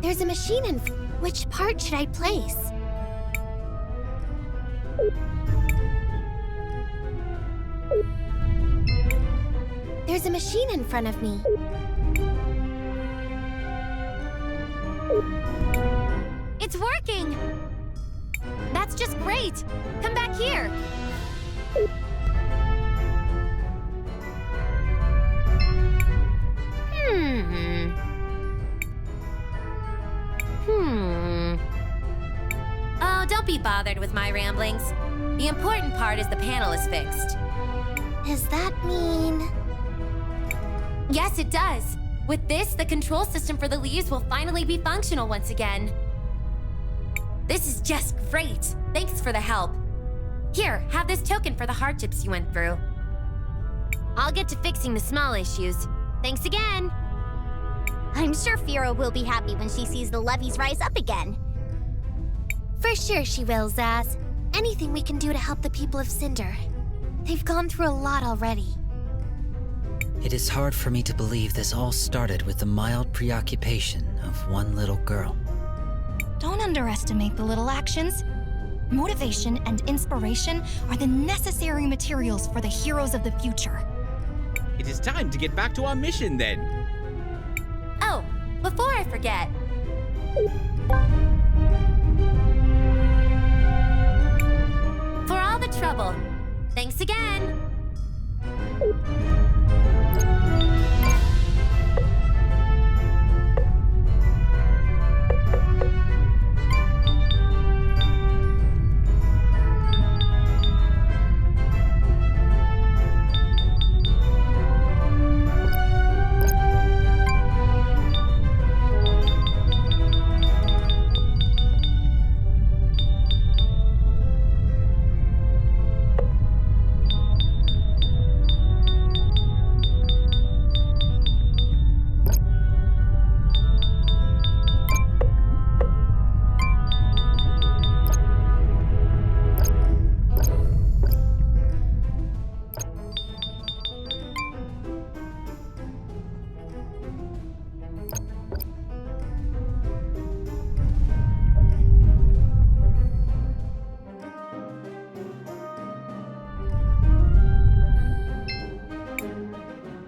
There's a machine in... Which part should I place? There's a machine in front of me. It's working! That's just great! Come back here! Oh, don't be bothered with my ramblings. The important part is the panel is fixed. Does that mean... Yes, it does. With this, the control system for the leaves will finally be functional once again. This is just great. Thanks for the help. Here, have this token for the hardships you went through. I'll get to fixing the small issues. Thanks again. I'm sure Fira will be happy when she sees the levees rise up again. For sure she will, Zaz. Anything we can do to help the people of Cinder. They've gone through a lot already. It is hard for me to believe this all started with the mild preoccupation of one little girl. Don't underestimate the little actions. Motivation and inspiration are the necessary materials for the heroes of the future. It is time to get back to our mission then. Oh, before I forget. For all the trouble, thanks again.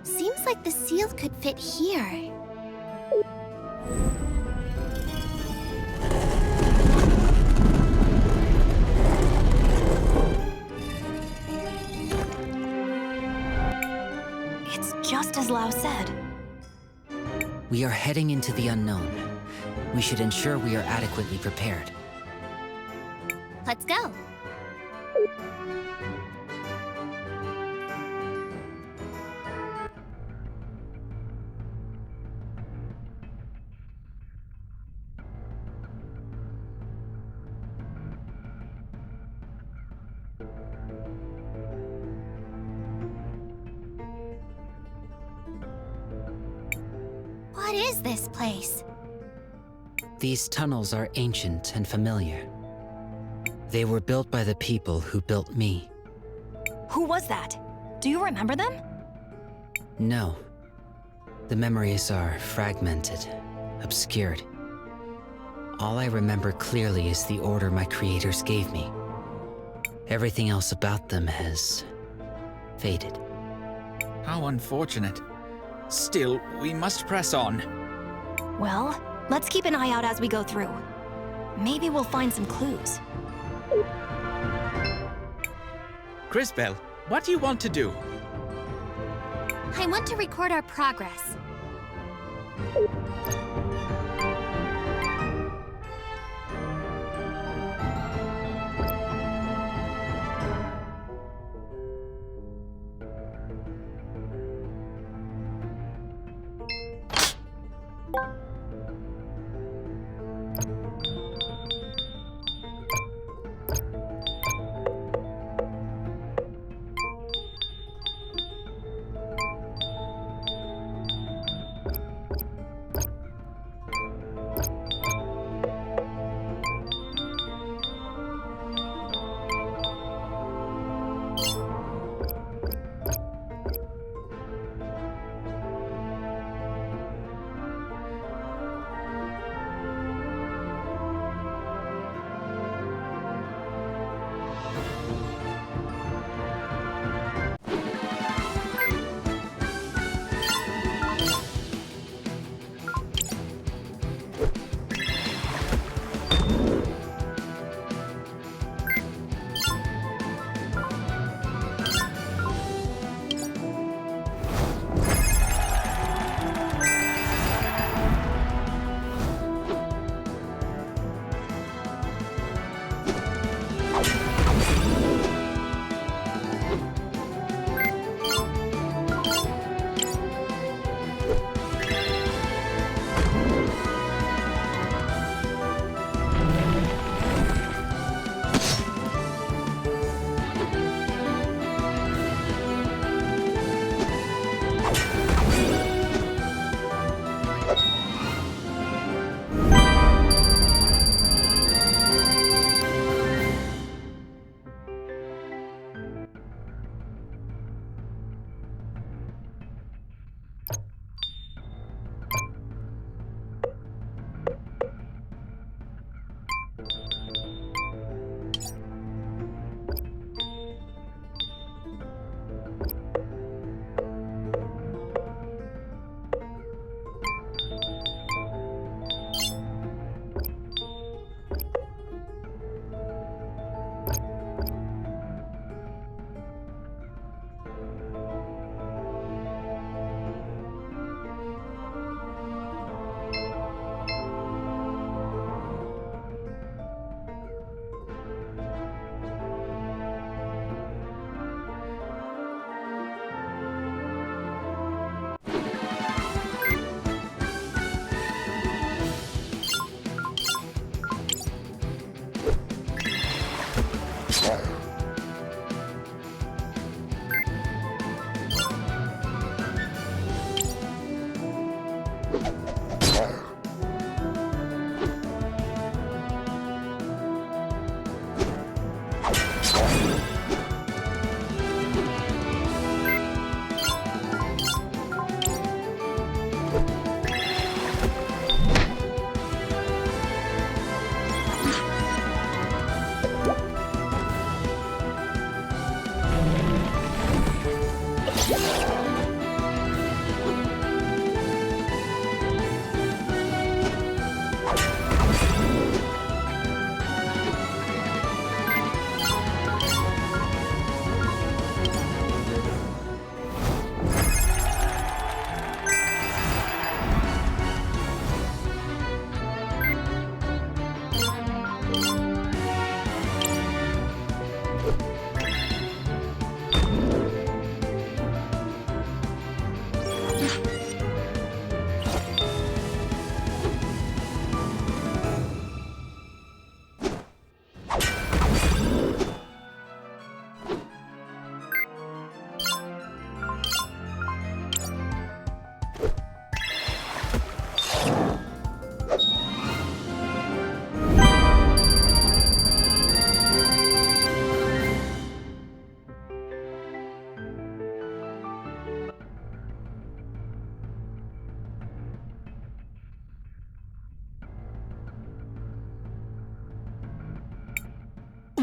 Seems like the seal could fit here. It's just as Lao said. We are heading into the unknown. We should ensure we are adequately prepared. Let's go. What is this place? These tunnels are ancient and familiar. They were built by the people who built me. Who was that? Do you remember them? No. The memories are fragmented, obscured. All I remember clearly is the order my creators gave me. Everything else about them has faded. How unfortunate. Still, we must press on. Well, let's keep an eye out as we go through. Maybe we'll find some clues. Crisbell, what do you want to do? I want to record our progress.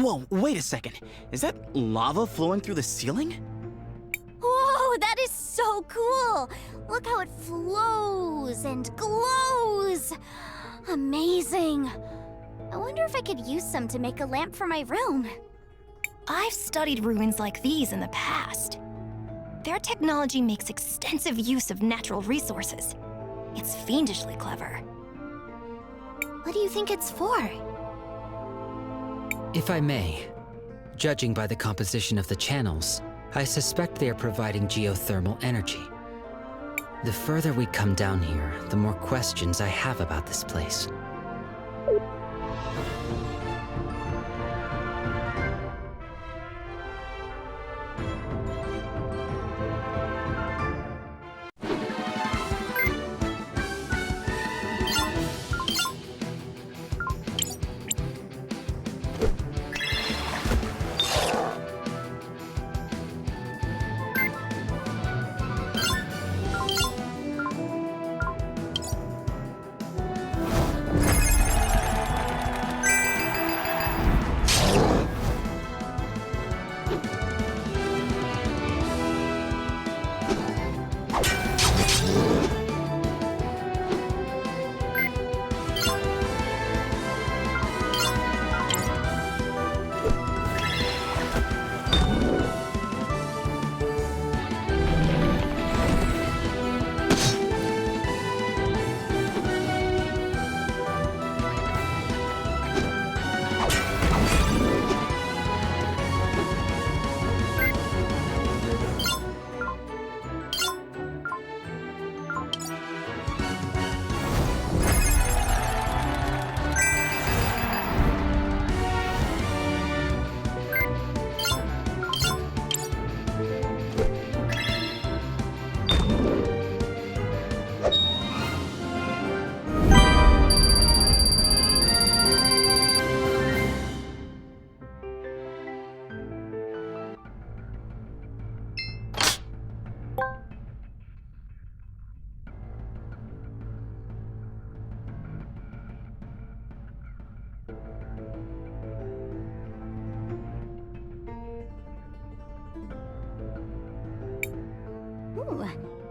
Whoa, wait a second. Is that lava flowing through the ceiling? Whoa, that is so cool! Look how it flows and glows! Amazing! I wonder if I could use some to make a lamp for my room. I've studied ruins like these in the past. Their technology makes extensive use of natural resources. It's fiendishly clever. What do you think it's for? If I may, judging by the composition of the channels, I suspect they are providing geothermal energy. The further we come down here, the more questions I have about this place.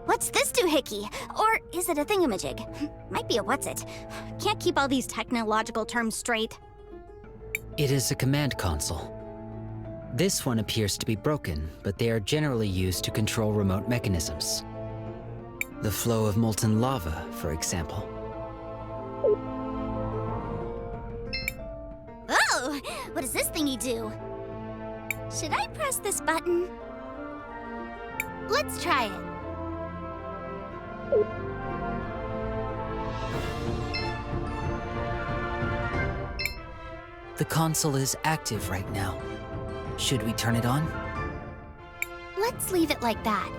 What's this doohickey? Or is it a thingamajig? Might be a what's-it. Can't keep all these technological terms straight. It is a command console. This one appears to be broken, but they are generally used to control remote mechanisms. The flow of molten lava, for example. Oh! What does this thingy do? Should I press this button? Let's try it. The console is active right now. Should we turn it on? Let's leave it like that.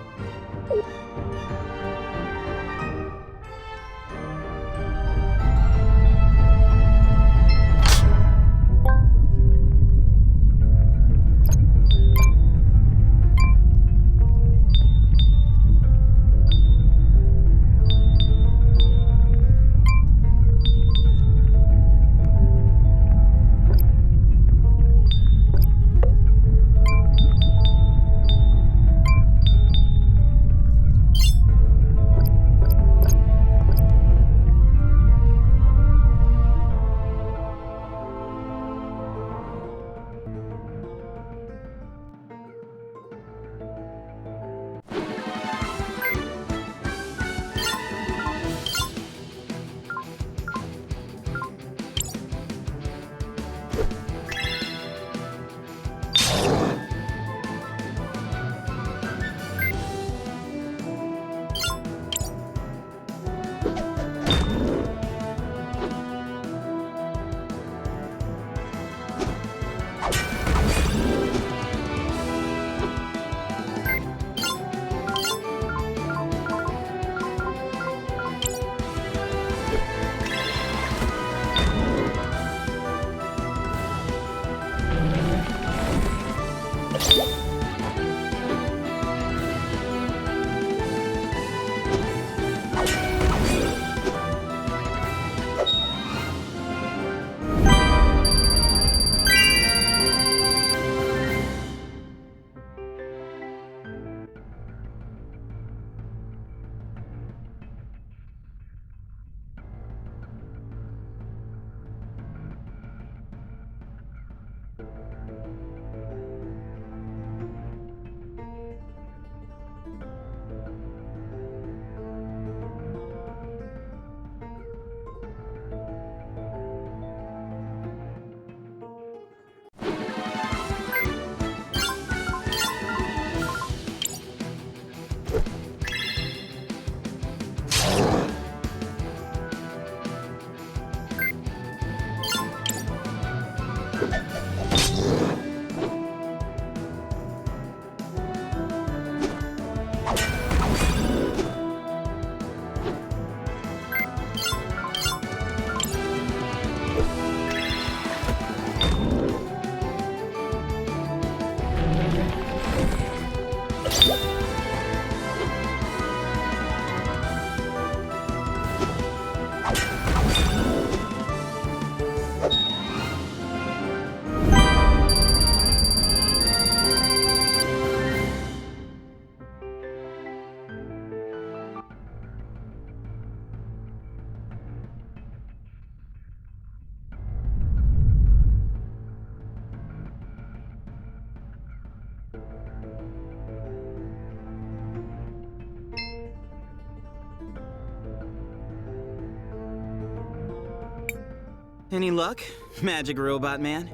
Any luck, magic robot man?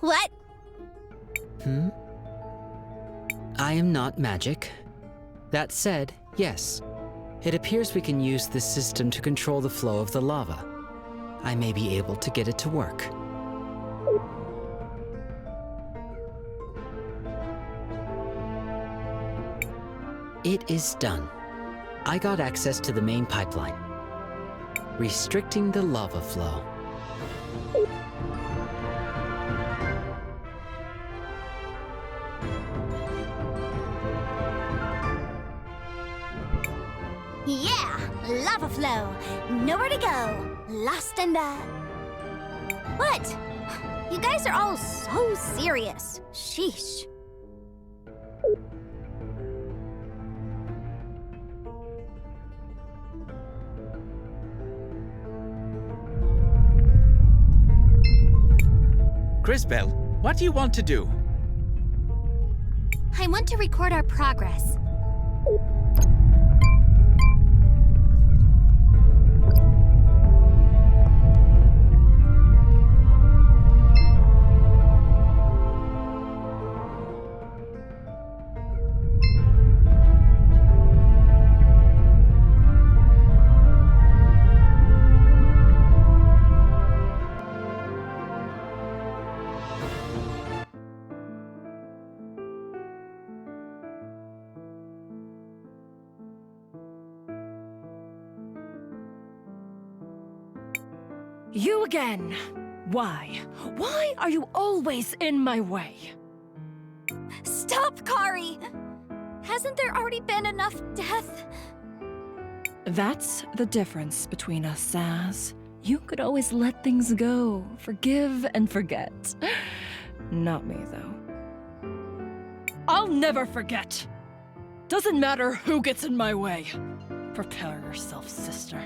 What? I am not magic. That said, yes. It appears we can use this system to control the flow of the lava. I may be able to get it to work. It is done. I got access to the main pipeline, restricting the lava flow. Yeah, lava flow. Nowhere to go. Lost in the... What? You guys are all so serious. Sheesh. Crisbell, what do you want to do? I want to record our progress. You again! Why? Why are you always in my way? Stop, Kari! Hasn't there already been enough death? That's the difference between us, Saz. You could always let things go, forgive and forget. Not me, though. I'll never forget! Doesn't matter who gets in my way. Prepare yourself, sister.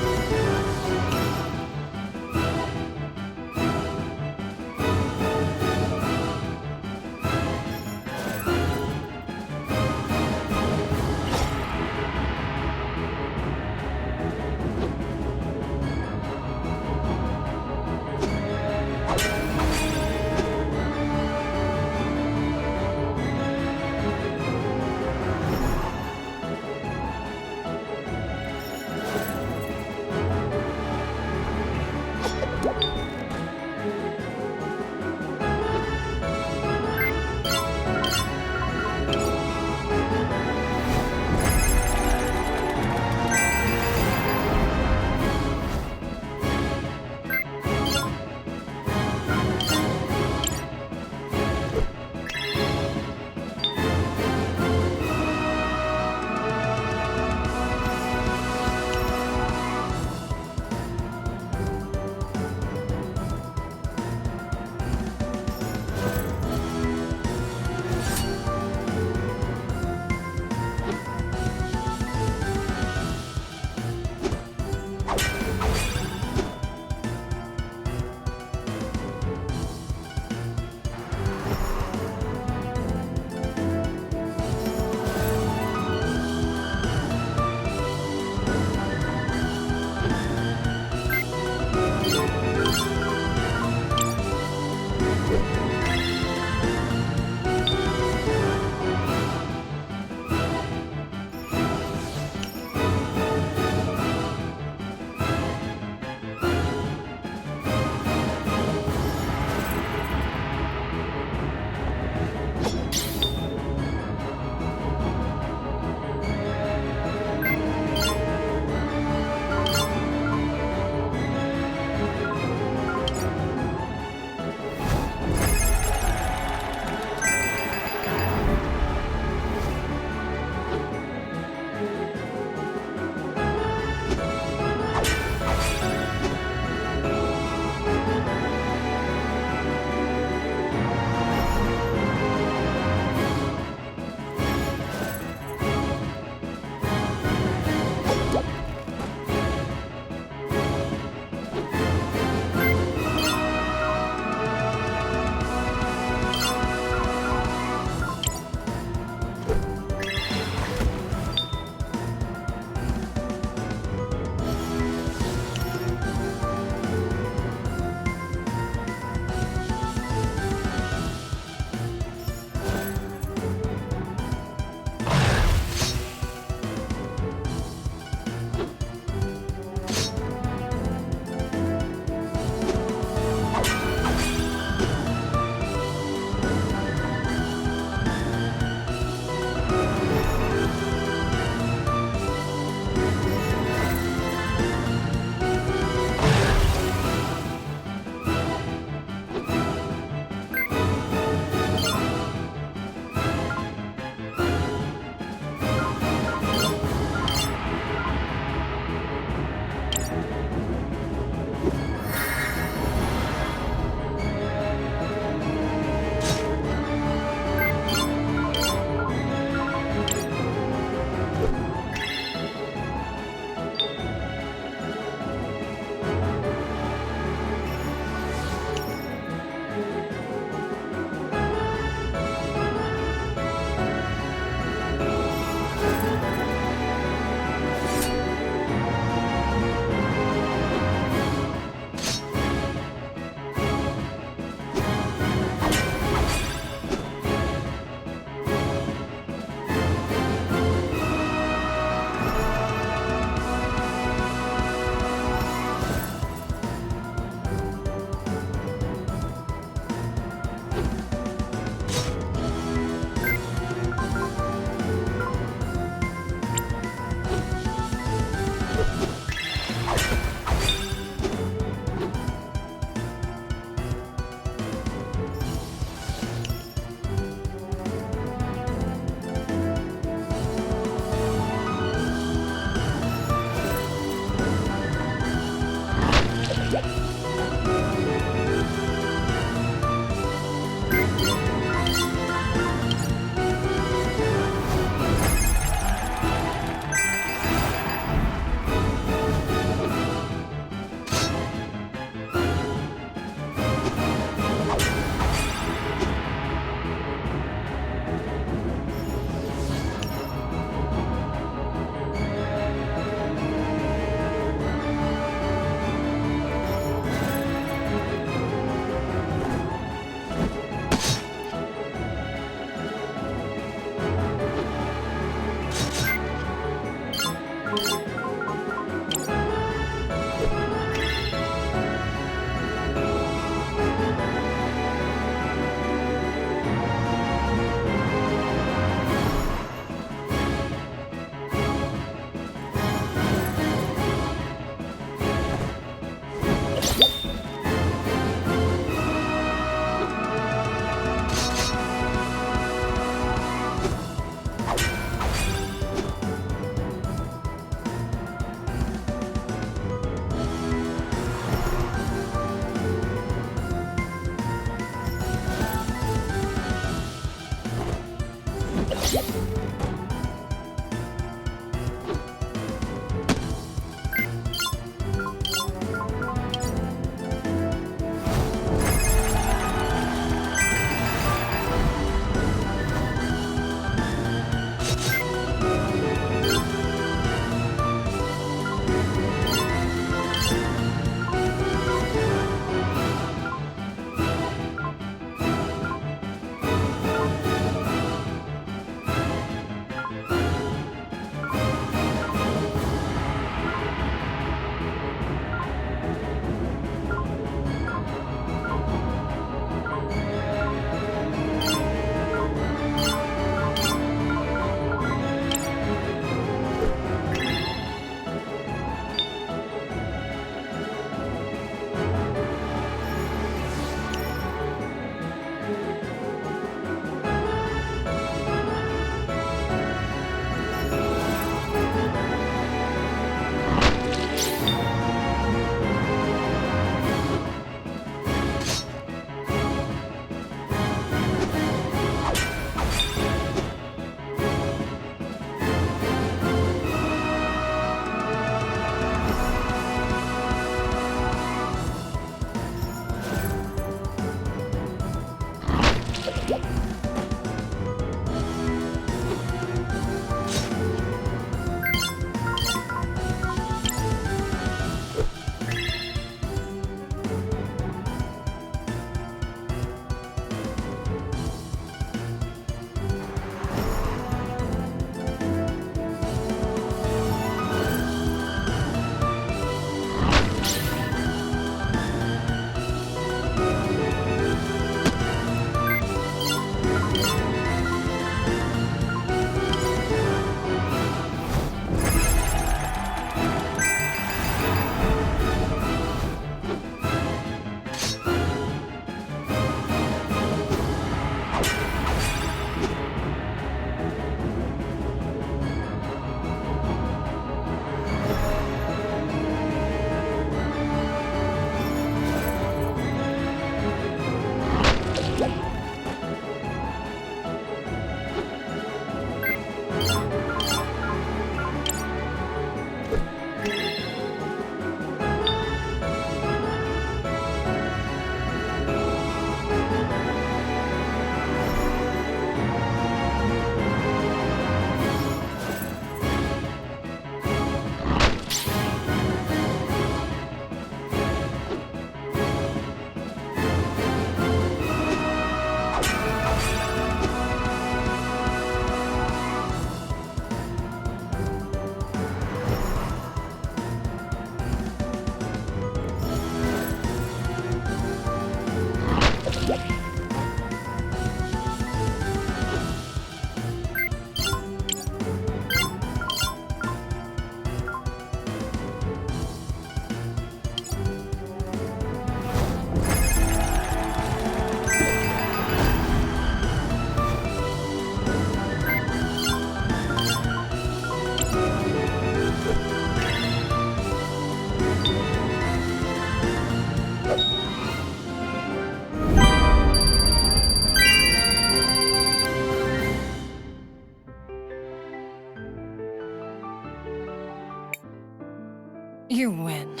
You win.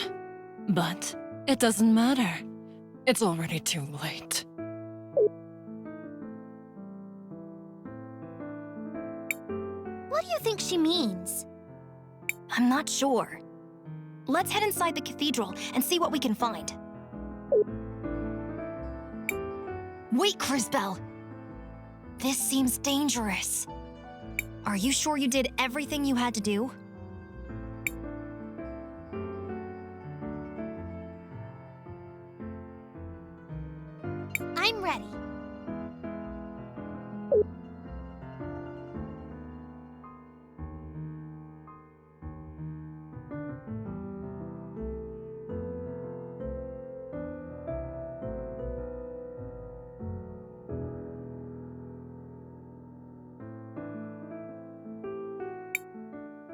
But it doesn't matter. It's already too late. What do you think she means? I'm not sure. Let's head inside the cathedral and see what we can find. Wait, Crisbell! This seems dangerous. Are you sure you did everything you had to do? I'm ready.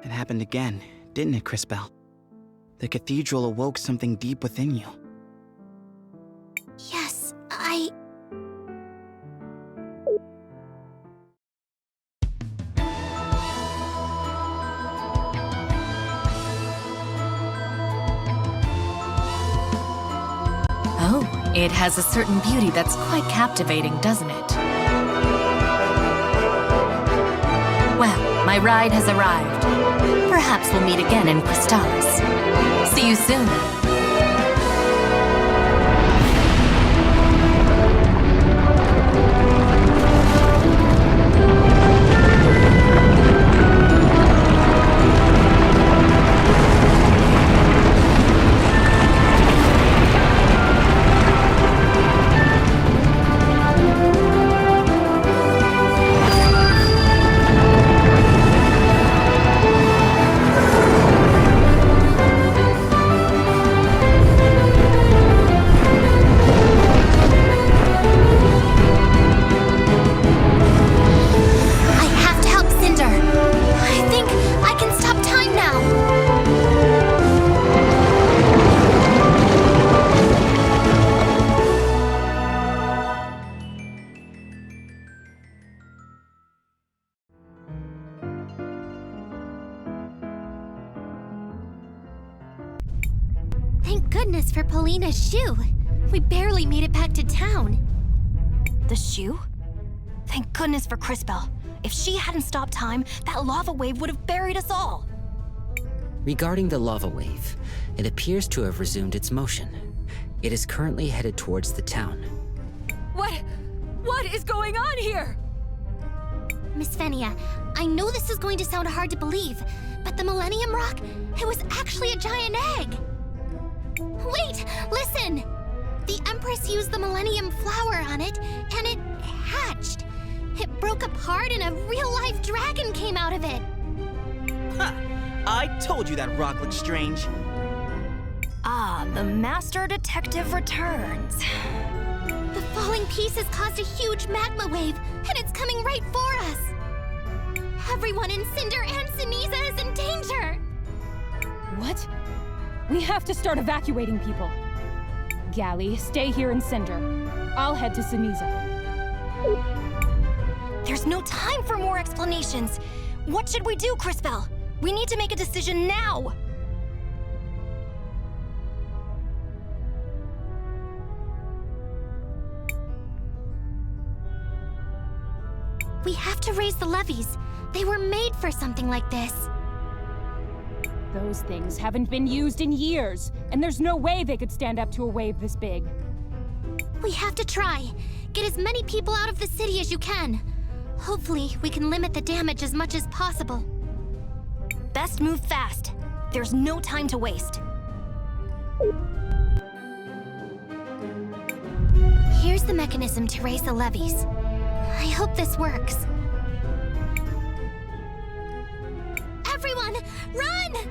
It happened again, didn't it, Crisbell? The cathedral awoke something deep within you. Yes, It has a certain beauty that's quite captivating, doesn't it? Well, my ride has arrived. Perhaps we'll meet again in Crystallis. See you soon. Thank goodness for Polina's shoe. We barely made it back to town. The shoe? Thank goodness for Crisbell. If she hadn't stopped time, that lava wave would have buried us all. Regarding the lava wave, it appears to have resumed its motion. It is currently headed towards the town. What is going on here? Miss Fenia, I know this is going to sound hard to believe, but the Millennium Rock, it was actually a giant egg. Wait, listen! The Empress used the Millennium Flower on it, and it hatched. It broke apart and a real-life dragon came out of it. Ha! I told you that rock looked strange. Ah, the Master Detective returns. The falling pieces caused a huge magma wave, and it's coming right for us. Everyone in Cinder and Ceniza is in danger. What? We have to start evacuating people. Gally, stay here in Cinder. I'll head to Ceniza. There's no time for more explanations. What should we do, Crisbell? We need to make a decision now. We have to raise the levees. They were made for something like this. Those things haven't been used in years, and there's no way they could stand up to a wave this big. We have to try. Get as many people out of the city as you can. Hopefully, we can limit the damage as much as possible. Best move fast. There's no time to waste. Here's the mechanism to raise the levees. I hope this works. Everyone, run!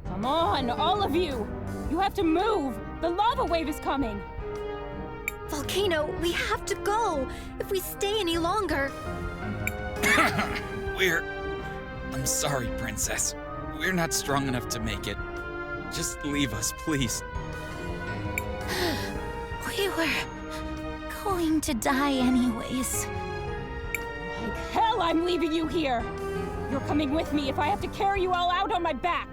Come on, all of you! You have to move! The lava wave is coming! Volcano, we have to go. If we stay any longer... I'm sorry, Princess. We're not strong enough to make it. Just leave us, please. We were going to die anyways. Like hell, I'm leaving you here! You're coming with me if I have to carry you all out on my back!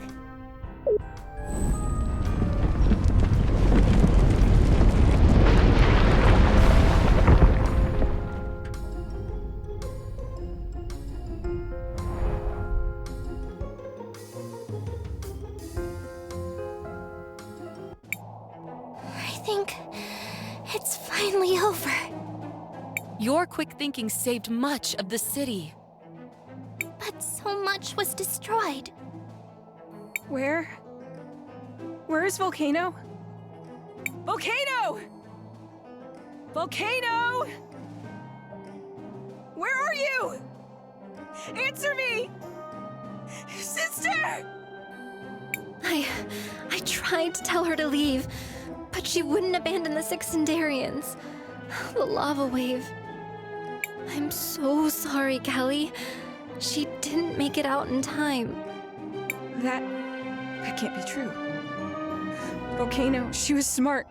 I think it's finally over. Your quick thinking saved much of the city. But so much was destroyed. Where is Volcano? Volcano! Volcano! Where are you? Answer me! Sister! I tried to tell her to leave, but she wouldn't abandon the Six Sindarians. The lava wave. I'm so sorry, Callie. She didn't make it out in time. That can't be true. Volcano, she was smart.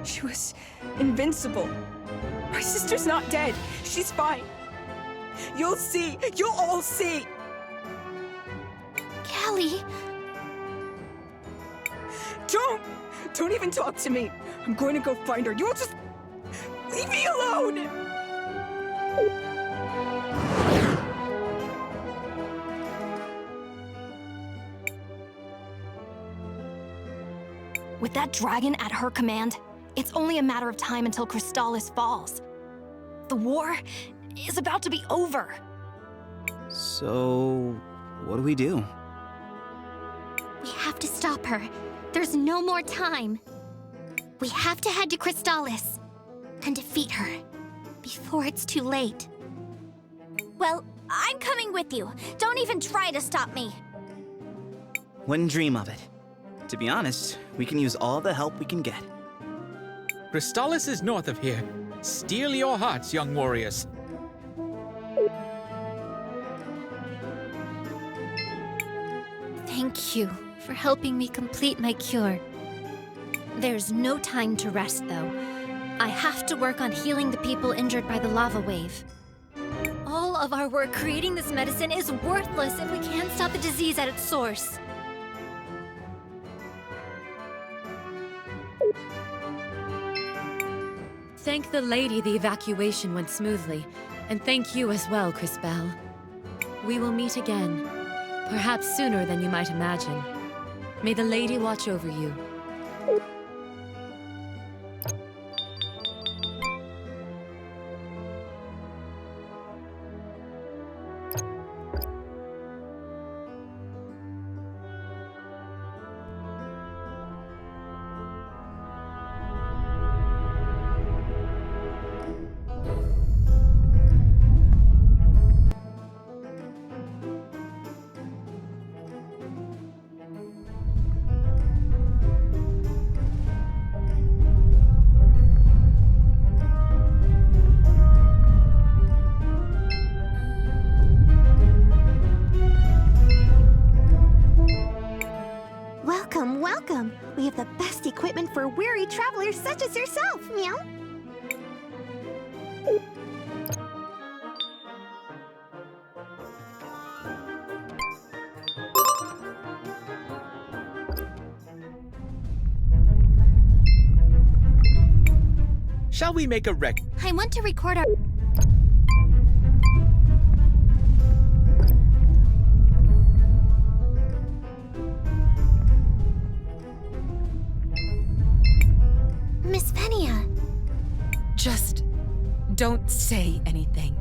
She was invincible. My sister's not dead. She's fine. You'll see. You'll all see. Callie! Don't even talk to me. I'm going to go find her. You'll just leave me alone. With that dragon at her command, it's only a matter of time until Crystallis falls. The war is about to be over. So, what do we do? We have to stop her. There's no more time. We have to head to Crystallis and defeat her before it's too late. Well, I'm coming with you. Don't even try to stop me. Wouldn't dream of it. To be honest, we can use all the help we can get. Crystallis is north of here. Steel your hearts, young warriors. Thank you for helping me complete my cure. There's no time to rest, though. I have to work on healing the people injured by the lava wave. All of our work creating this medicine is worthless if we can't stop the disease at its source. Thank the lady the evacuation went smoothly, and thank you as well, Crisbell. We will meet again, perhaps sooner than you might imagine. May the lady watch over you. Welcome. We have the best equipment for weary travelers such as yourself, meow. Shall we make a rec? I want to record our... Miss Venia. Just don't say anything.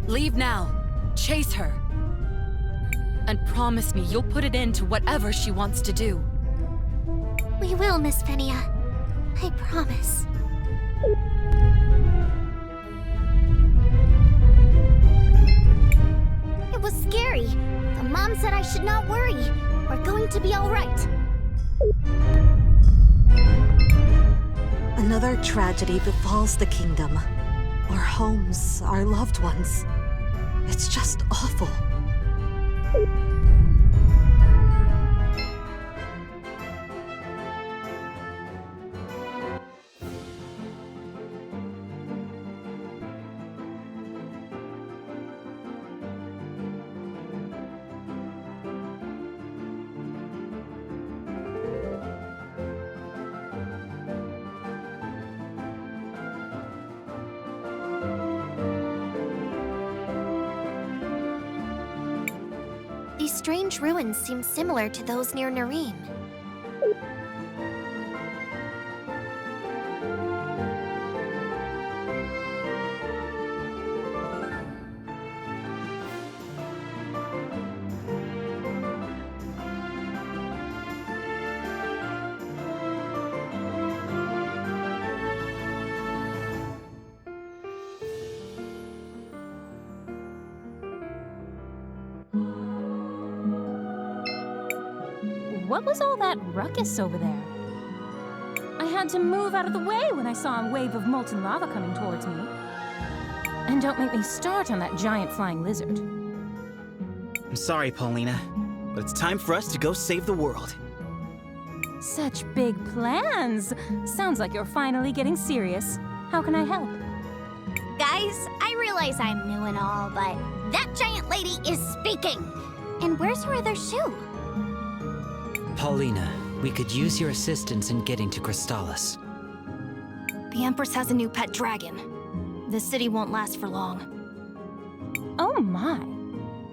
Leave now. Chase her. And promise me you'll put it into whatever she wants to do. We will, Miss Venia. I promise. It was scary. The mom said I should not worry. We're going to be all right. Another tragedy befalls the kingdom. Our homes, our loved ones. It's just awful. These strange ruins seem similar to those near Nareem. What was all that ruckus over there? I had to move out of the way when I saw a wave of molten lava coming towards me. And don't make me start on that giant flying lizard. I'm sorry, Paulina, but it's time for us to go save the world. Such big plans. Sounds like you're finally getting serious. How can I help? Guys, I realize I'm new and all, but that giant lady is speaking. And where's her other shoe? Paulina, we could use your assistance in getting to Crystallis. The Empress has a new pet dragon. The city won't last for long. Oh my.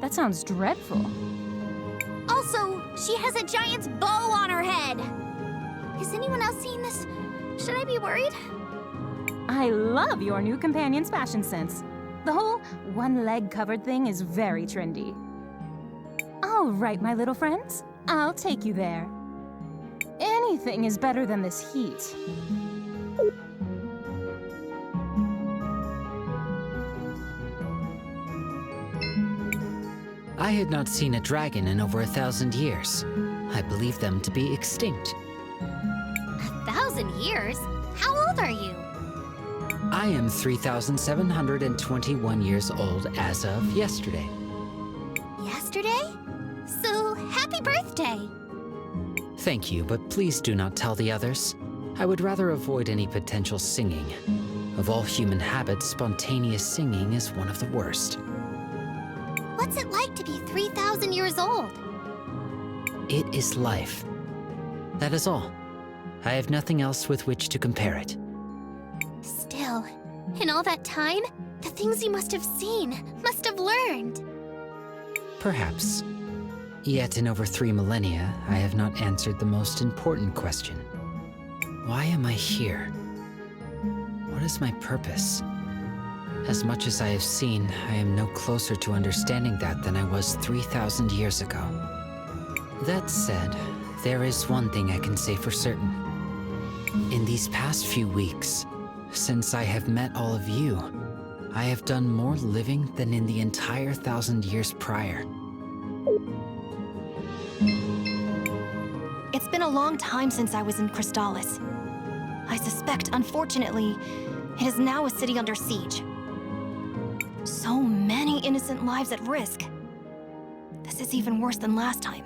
That sounds dreadful. Also, she has a giant's bow on her head. Has anyone else seen this? Should I be worried? I love your new companion's fashion sense. The whole one-leg covered thing is very trendy. All right, my little friends. I'll take you there. Anything is better than this heat. I had not seen a dragon in over 1,000 years. I believe them to be extinct. 1,000 years? How old are you? I am 3,721 years old as of yesterday. Yesterday? So, happy birthday! Thank you, but please do not tell the others. I would rather avoid any potential singing. Of all human habits, spontaneous singing is one of the worst. What's it like to be 3,000 years old? It is life. That is all. I have nothing else with which to compare it. Still, in all that time, the things you must have seen, must have learned. Perhaps. Yet in over 3 millennia, I have not answered the most important question. Why am I here? What is my purpose? As much as I have seen, I am no closer to understanding that than I was 3,000 years ago. That said, there is one thing I can say for certain. In these past few weeks, since I have met all of you, I have done more living than in the entire 1,000 years prior. It's been a long time since I was in Crystallis. I suspect, unfortunately, it is now a city under siege. So many innocent lives at risk. This is even worse than last time.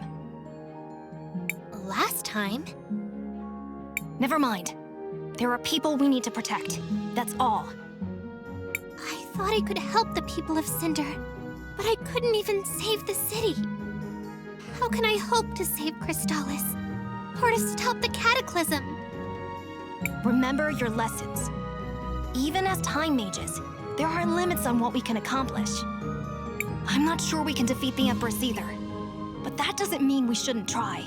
Last time? Never mind. There are people we need to protect. That's all. I thought I could help the people of Cinder, but I couldn't even save the city. How can I hope to save Crystallis? Or to stop the cataclysm? Remember your lessons. Even as time mages, there are limits on what we can accomplish. I'm not sure we can defeat the Empress either, but that doesn't mean we shouldn't try.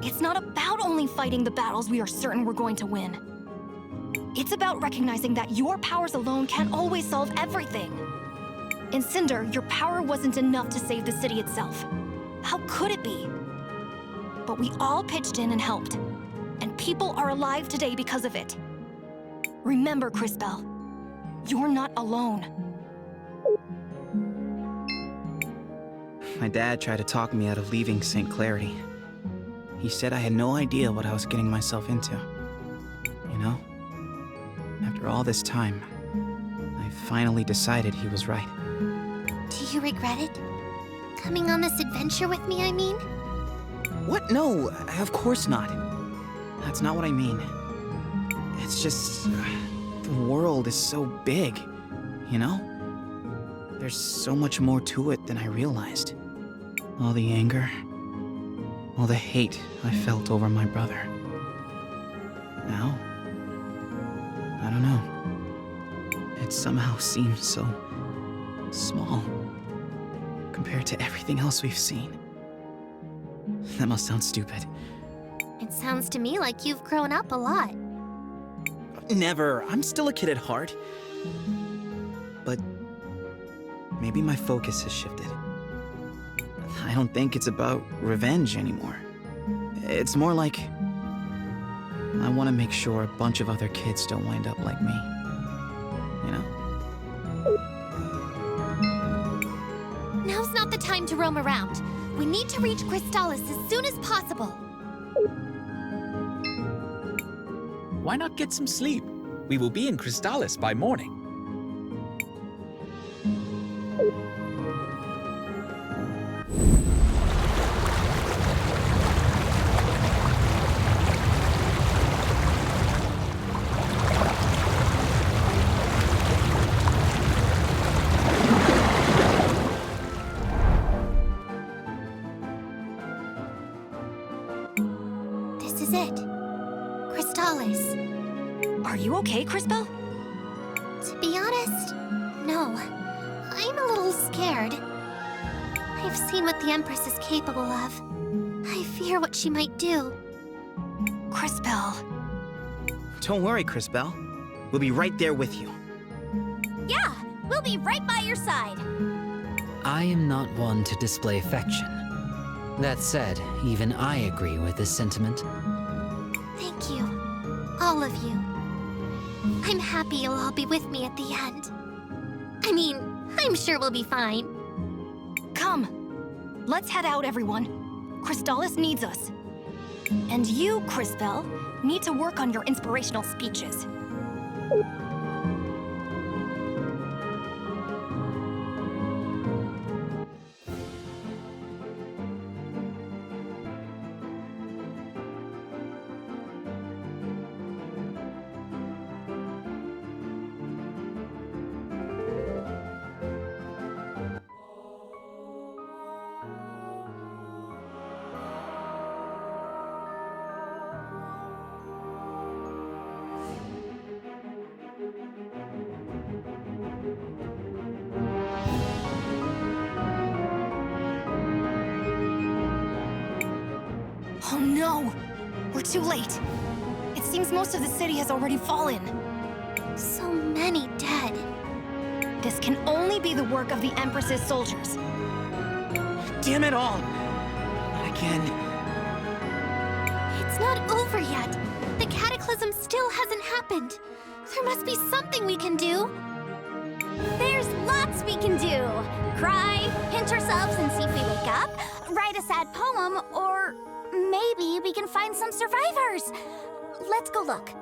It's not about only fighting the battles we are certain we're going to win. It's about recognizing that your powers alone can't always solve everything. In Cinder, your power wasn't enough to save the city itself. How could it be? But we all pitched in and helped, and people are alive today because of it. Remember, Crisbell, you're not alone. My dad tried to talk me out of leaving St. Clarity. He said I had no idea what I was getting myself into. You know? After all this time, I finally decided he was right. Do you regret it? Coming on this adventure with me, I mean? What? No, of course not. That's not what I mean. It's just... the world is so big, you know? There's so much more to it than I realized. All the anger, all the hate I felt over my brother. Now, I don't know. It somehow seems so small compared to everything else we've seen. That must sound stupid. It sounds to me like you've grown up a lot. Never. I'm still a kid at heart. But maybe my focus has shifted. I don't think it's about revenge anymore. It's more like I want to make sure a bunch of other kids don't wind up like me. You know? Now's not the time to roam around. We need to reach Crystallis as soon as possible. Why not get some sleep? We will be in Crystallis by morning. is it. Crystallis. Are you okay, Crisbell? To be honest, no. I'm a little scared. I've seen what the Empress is capable of. I fear what she might do. Crisbell. Don't worry, Crisbell. We'll be right there with you. Yeah, we'll be right by your side. I am not one to display affection. That said, even I agree with this sentiment. Thank you. All of you. I'm happy you'll all be with me at the end. I mean, I'm sure we'll be fine. Come. Let's head out, everyone. Crystallis needs us. And you, Crisbell, need to work on your inspirational speeches. Oh no! We're too late. It seems most of the city has already fallen. So many dead. This can only be the work of the Empress's soldiers. Damn it all! Not again. It's not over yet. The cataclysm still hasn't happened. There must be something we can do. There's lots we can do. Cry, pinch ourselves and see if we wake up, write a sad poem, or maybe we can find some survivors. Let's go look.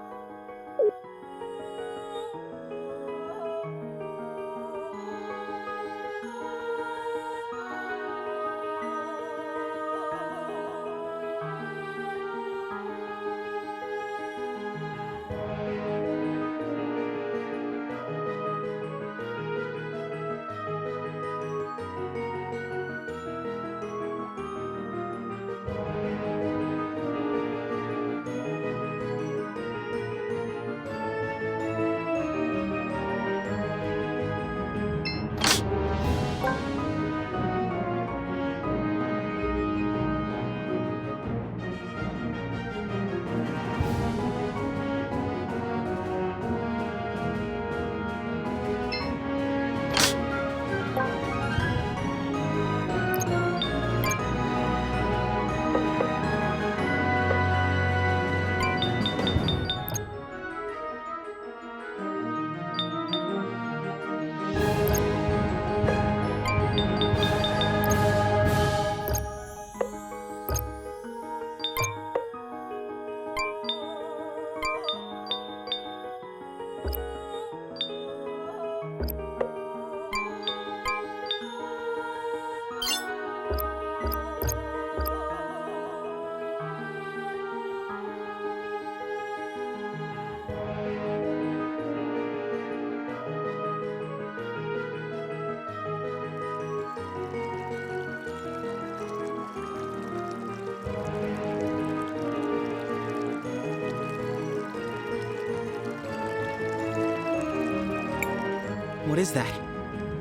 What is that?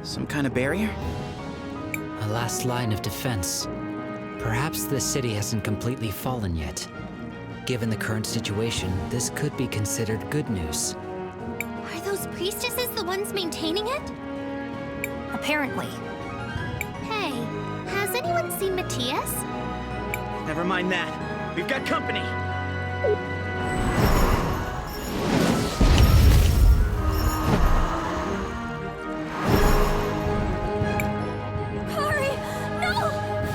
Some kind of barrier? A last line of defense. Perhaps the city hasn't completely fallen yet. Given the current situation, this could be considered good news. Are those priestesses the ones maintaining it? Apparently. Hey, has anyone seen Matias? Never mind that. We've got company. Hurry! No!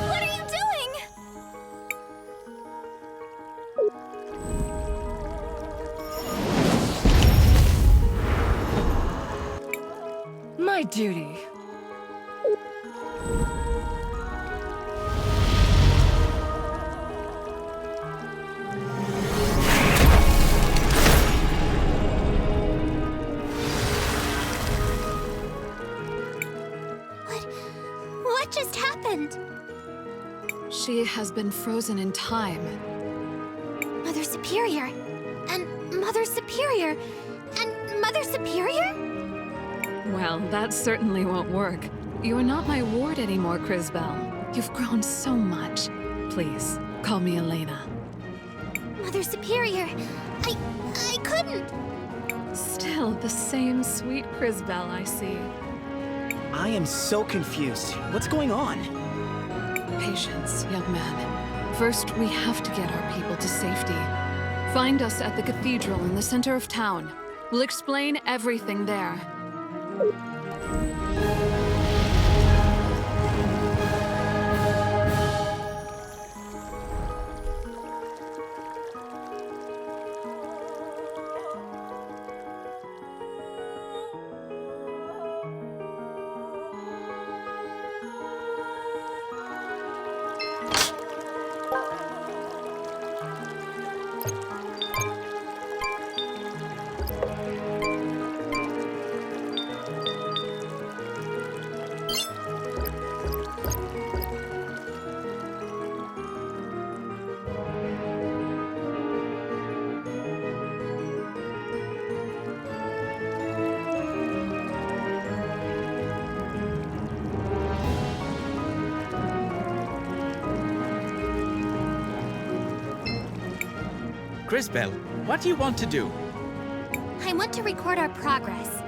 What are you doing? My duty. What just happened? She has been frozen in time. Mother Superior, and Mother Superior, and Mother Superior? Well, that certainly won't work. You're not my ward anymore, Crisbell. You've grown so much. Please, call me Elena. Mother Superior, I couldn't. Still the same sweet Crisbell, I see. I am so confused. What's going on? Patience, young man. First, we have to get our people to safety. Find us at the cathedral in the center of town. We'll explain everything there. Crisbell, what do you want to do? I want to record our progress.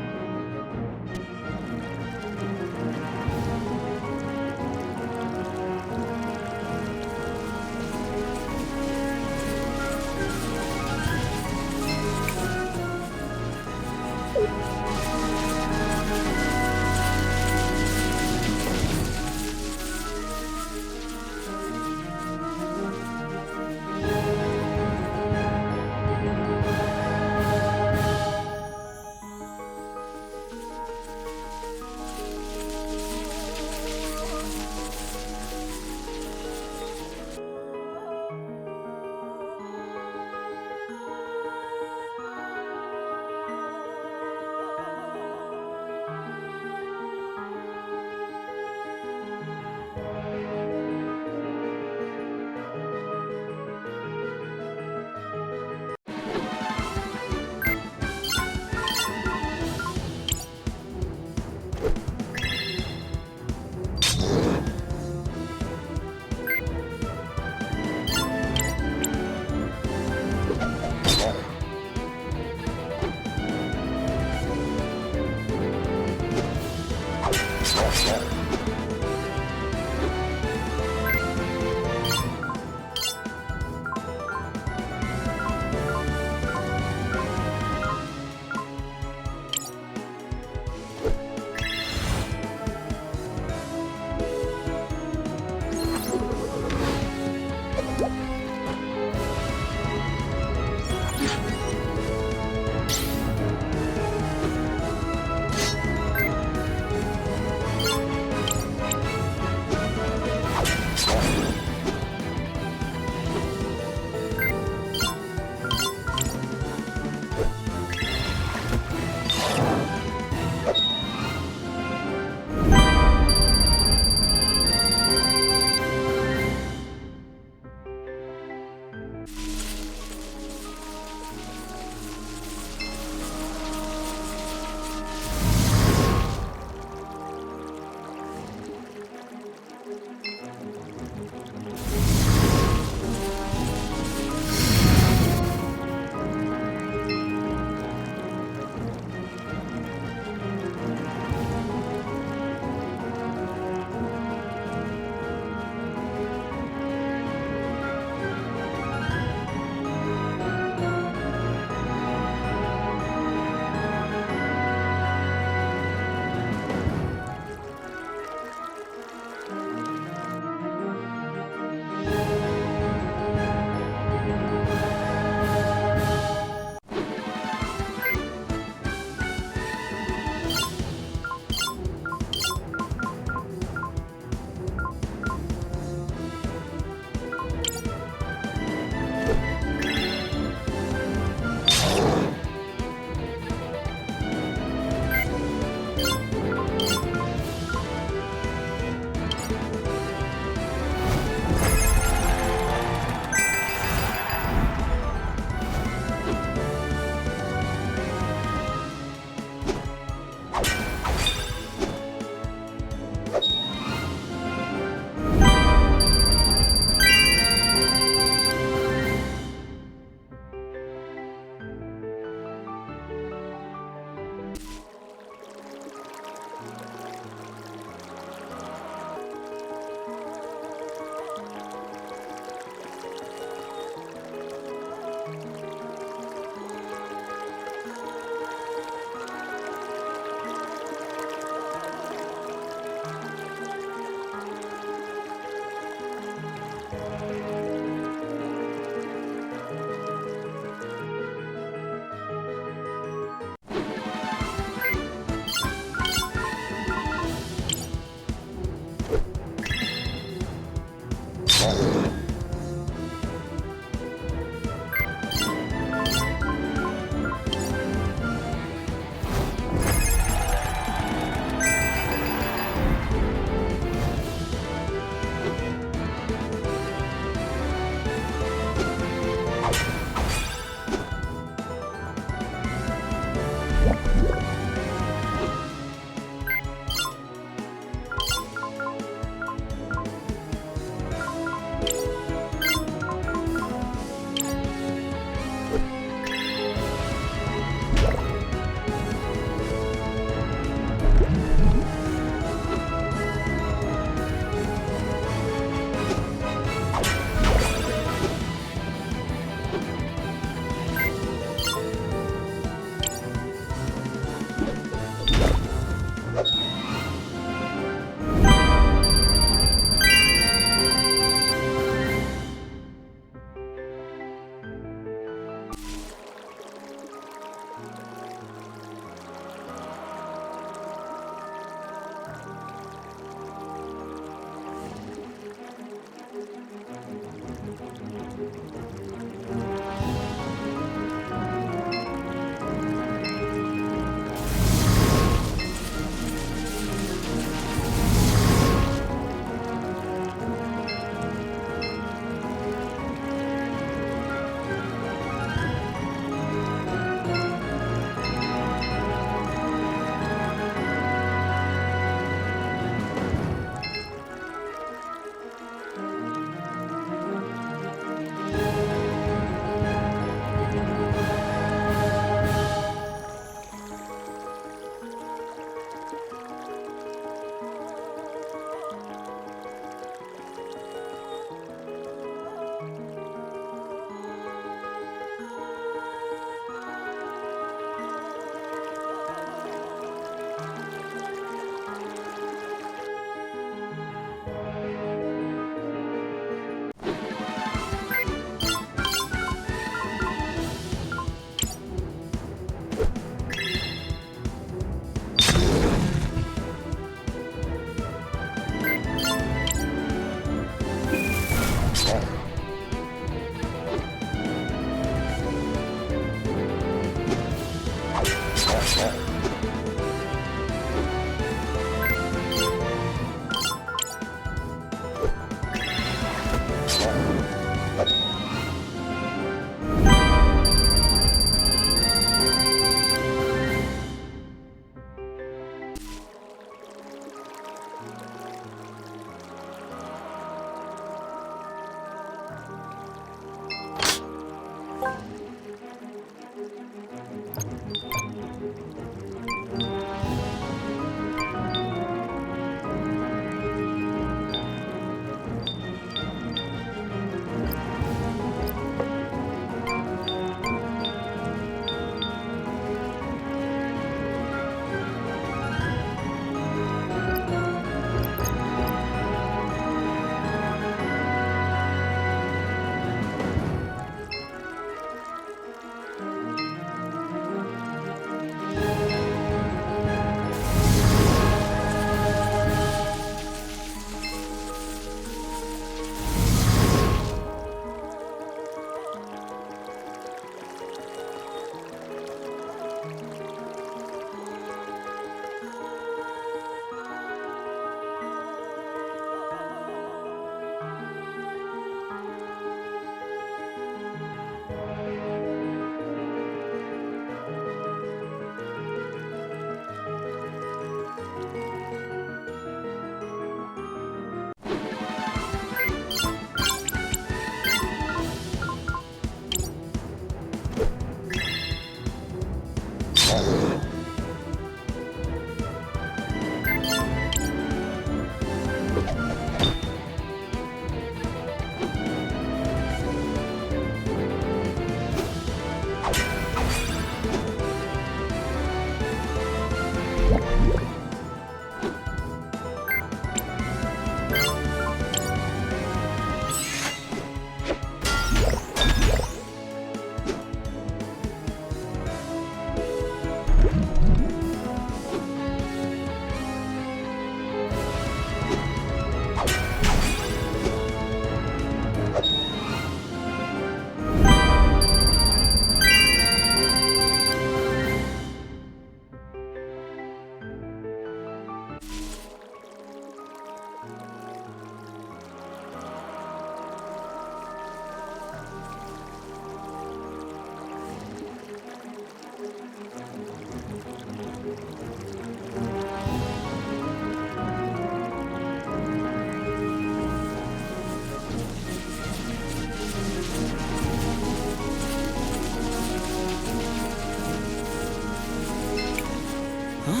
Huh?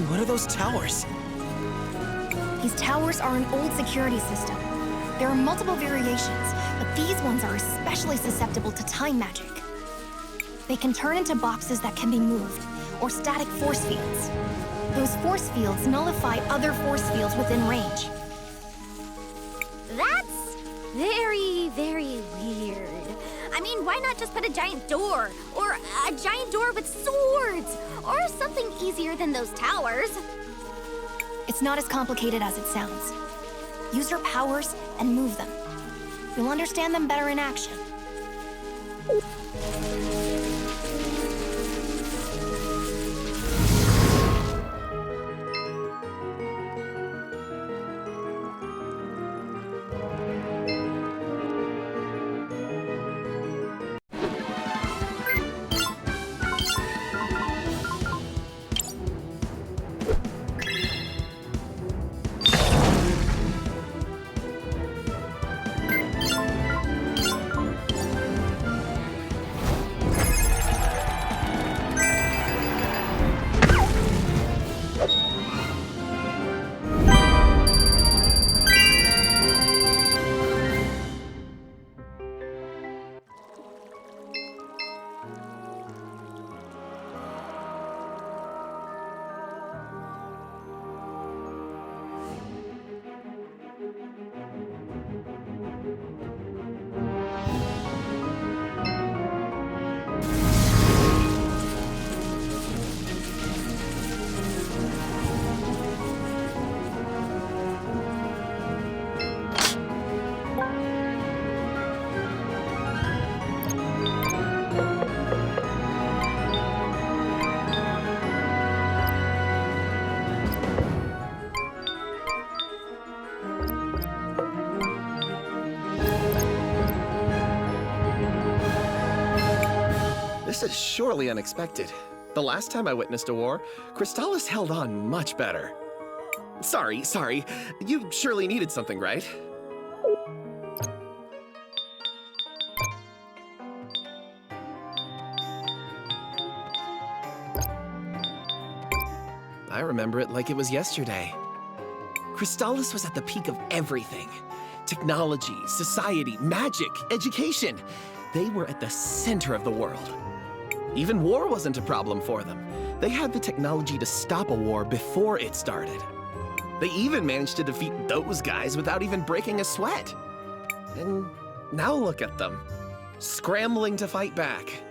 What are those towers? These towers are an old security system. There are multiple variations, but these ones are especially susceptible to time magic. They can turn into boxes that can be moved, or static force fields. Those force fields nullify other force fields within range. That's very, very weird. I mean, why not just put a giant door? Or a giant door with swords? Or something easier than those towers? It's not as complicated as it sounds. Use your powers and move them. You'll understand them better in action. This is surely unexpected. The last time I witnessed a war, Crystallis held on much better. Sorry. You surely needed something, right? I remember it like it was yesterday. Crystallis was at the peak of everything. Technology, society, magic, education. They were at the center of the world. Even war wasn't a problem for them. They had the technology to stop a war before it started. They even managed to defeat those guys without even breaking a sweat. And now look at them, scrambling to fight back.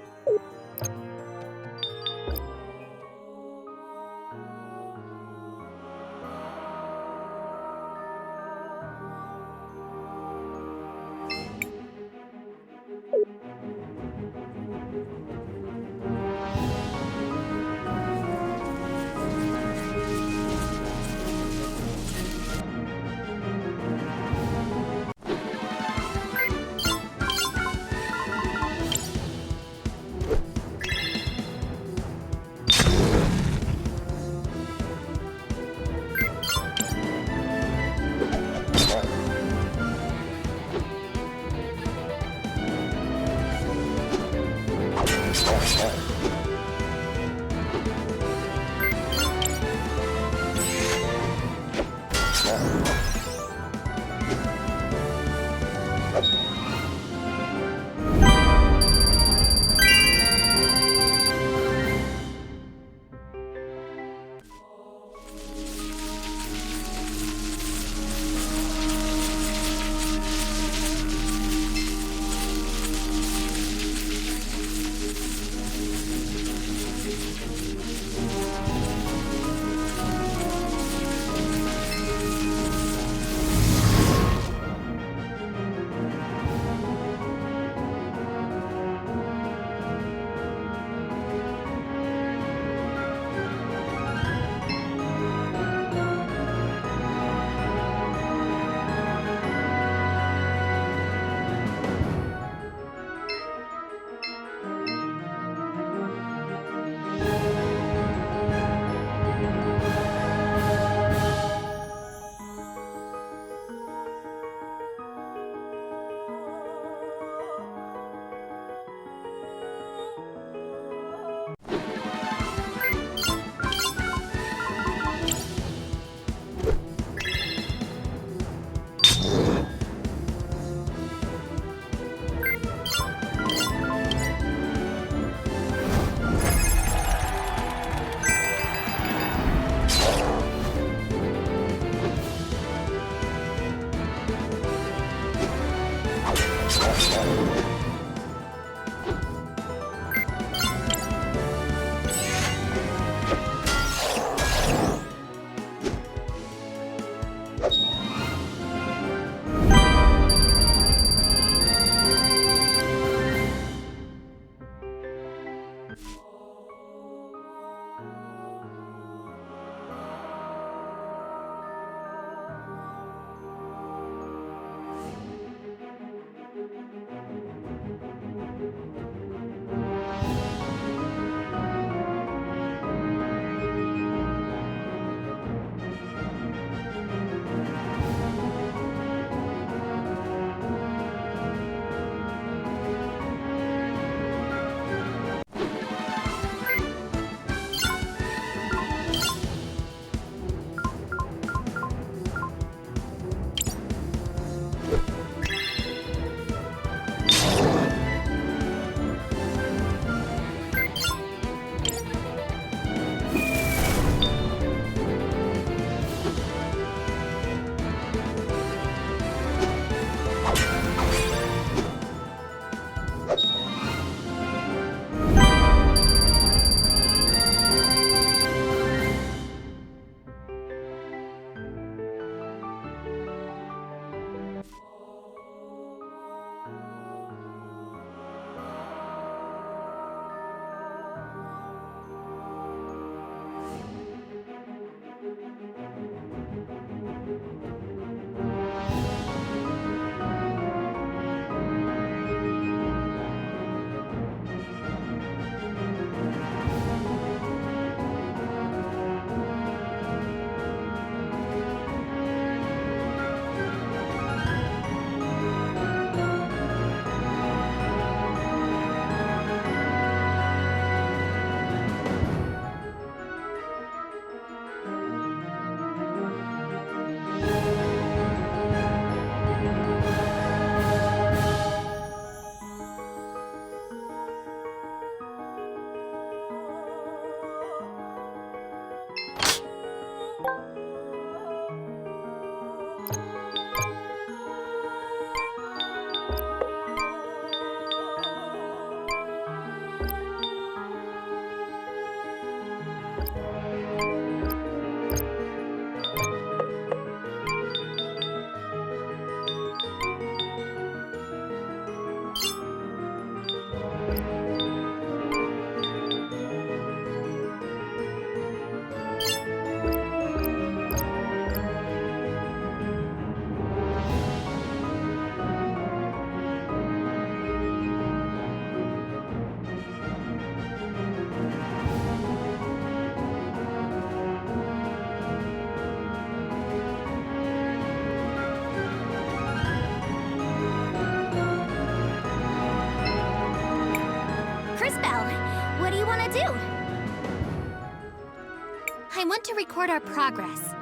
Crisbell, what do you want to do? I want to record our progress.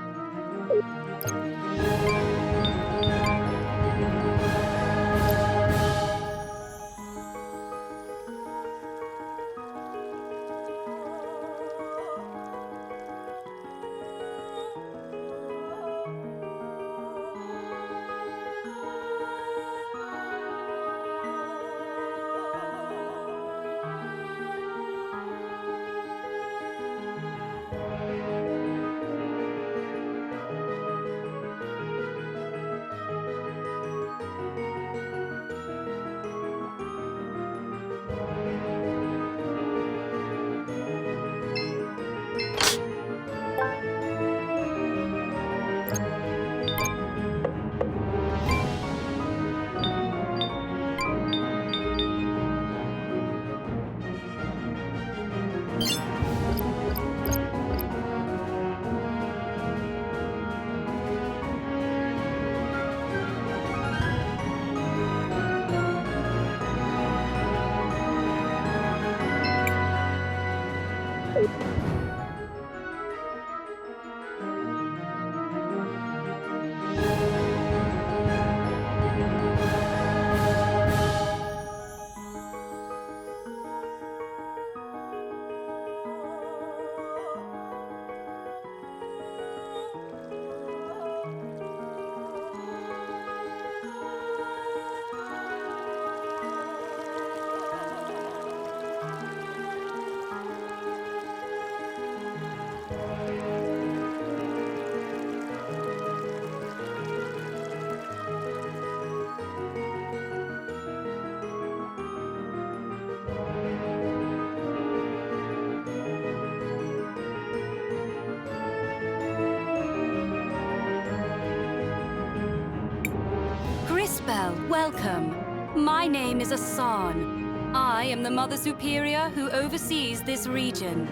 Crisbell, welcome. My name is Asan. I am the Mother Superior who oversees this region.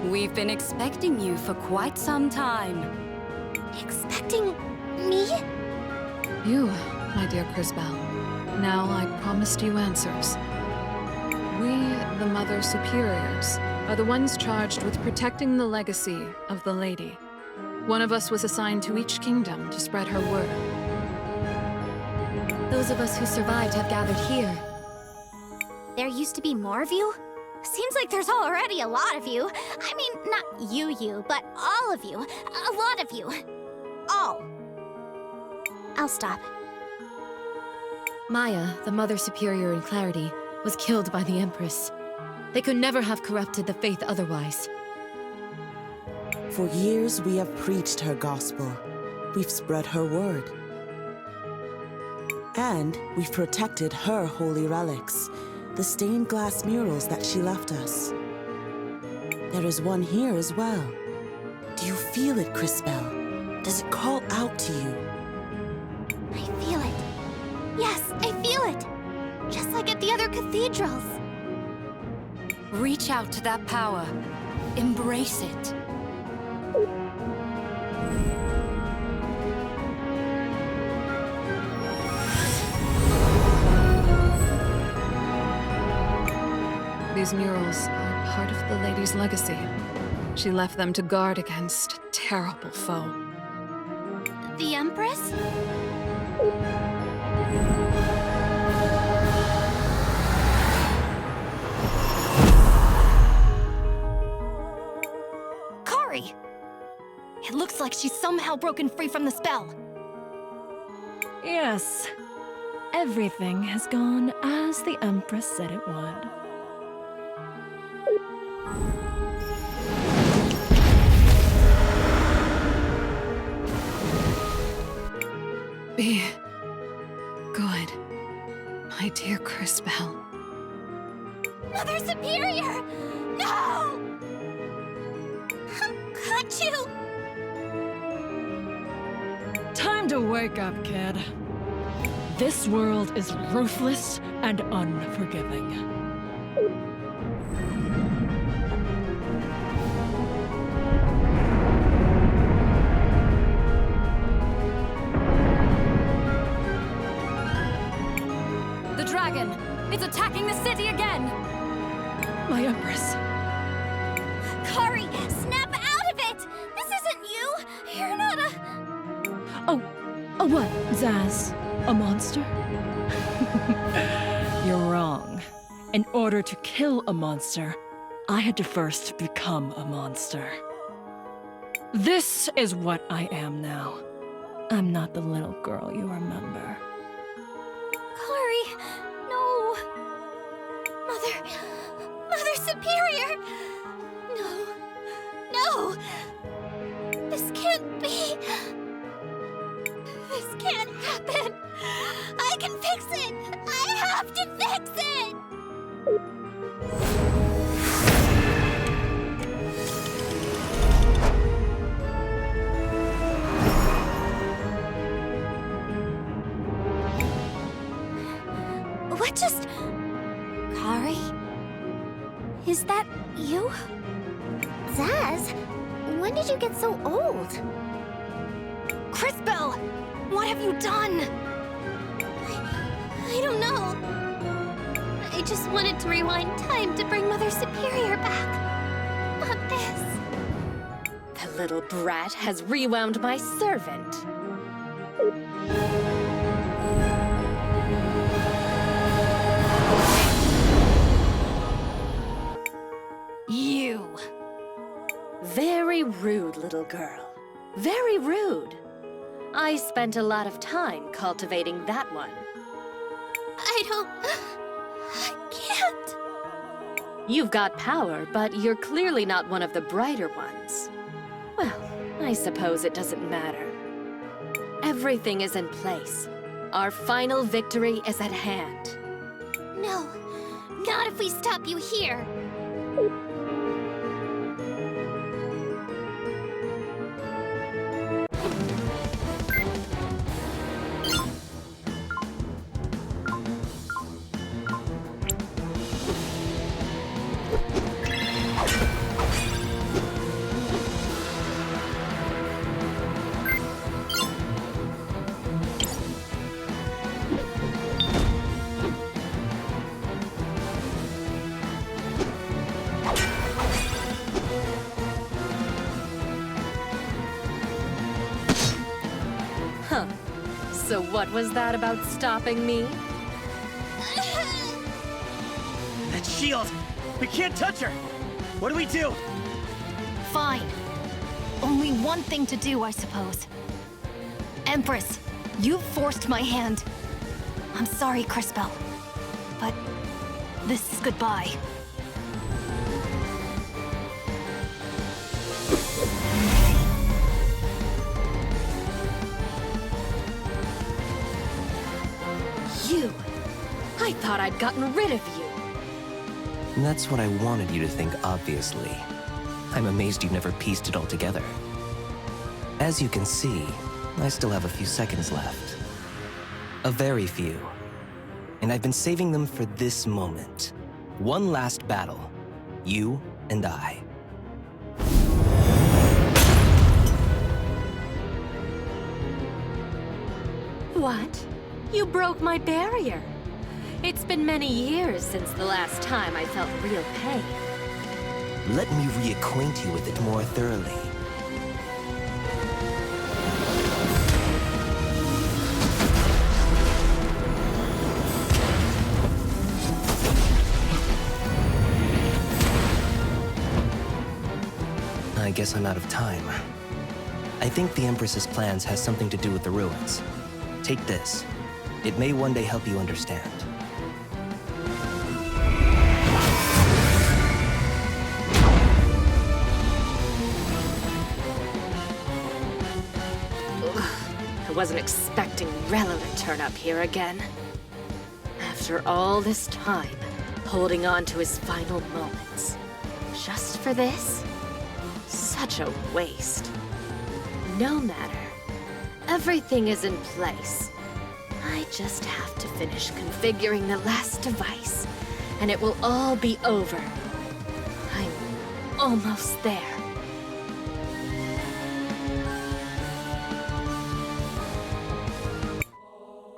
We've been expecting you for quite some time. Expecting me? You, my dear Crisbell. Now I promised you answers. We, the Mother Superiors, are the ones charged with protecting the legacy of the Lady. One of us was assigned to each kingdom to spread her word. Those of us who survived have gathered here. There used to be more of you? Seems like there's already a lot of you. I mean, not you, but all of you. A lot of you. All. I'll stop. Maya, the Mother Superior in Clarity, was killed by the Empress. They could never have corrupted the faith otherwise. For years we have preached her gospel. We've spread her word. And we've protected her holy relics, the stained glass murals that she left us. There is one here as well. Do you feel it, Crisbell? Does it call out to you? I feel it. Yes, I feel it. Just like at the other cathedrals. Reach out to that power. Embrace it. These murals are part of the Lady's legacy. She left them to guard against a terrible foe. The Empress? Kari! It looks like she's somehow broken free from the spell. Yes. Everything has gone as the Empress said it would. Be good, my dear Crisbell. Mother Superior! No! How could you? Time to wake up, kid. This world is ruthless and unforgiving. The dragon! It's attacking the city again! My Empress. Kari, snap out of it! This isn't you! You're not a... Oh, what, Zaz? A monster? You're wrong. In order to kill a monster, I had to first become a monster. This is what I am now. I'm not the little girl you remember. Kari, no. Mother Superior! No. No! This can't be. This can't happen. I can fix it. I have to fix it. What just... Kari? Is that you? Zaz, when did you get so old? Crisbell! What have you done? I don't know. I just wanted to rewind time to bring Mother Superior back. Not this. The little brat has rewound my servant. You. Very rude, little girl. Very rude. I spent a lot of time cultivating that one. I can't. You've got power, but you're clearly not one of the brighter ones. Well, I suppose it doesn't matter. Everything is in place. Our final victory is at hand. No, not if we stop you here. Huh. So what was that about stopping me? That shield! We can't touch her! What do we do? Fine. Only one thing to do, I suppose. Empress, you've forced my hand. I'm sorry, Crisbell. But this is goodbye. You! I thought I'd gotten rid of you. That's what I wanted you to think, obviously. I'm amazed you never pieced it all together. As you can see, I still have a few seconds left. A very few. And I've been saving them for this moment. One last battle. You and I. What? You broke my barrier. It's been many years since the last time I felt real pain. Let me reacquaint you with it more thoroughly. I guess I'm out of time. I think the Empress's plans has something to do with the ruins. Take this. It may one day help you understand. I wasn't expecting Rella to turn up here again. After all this time, holding on to his final moments. Just for this? Such a waste. No matter. Everything is in place. I just have to finish configuring the last device, and it will all be over. I'm almost there.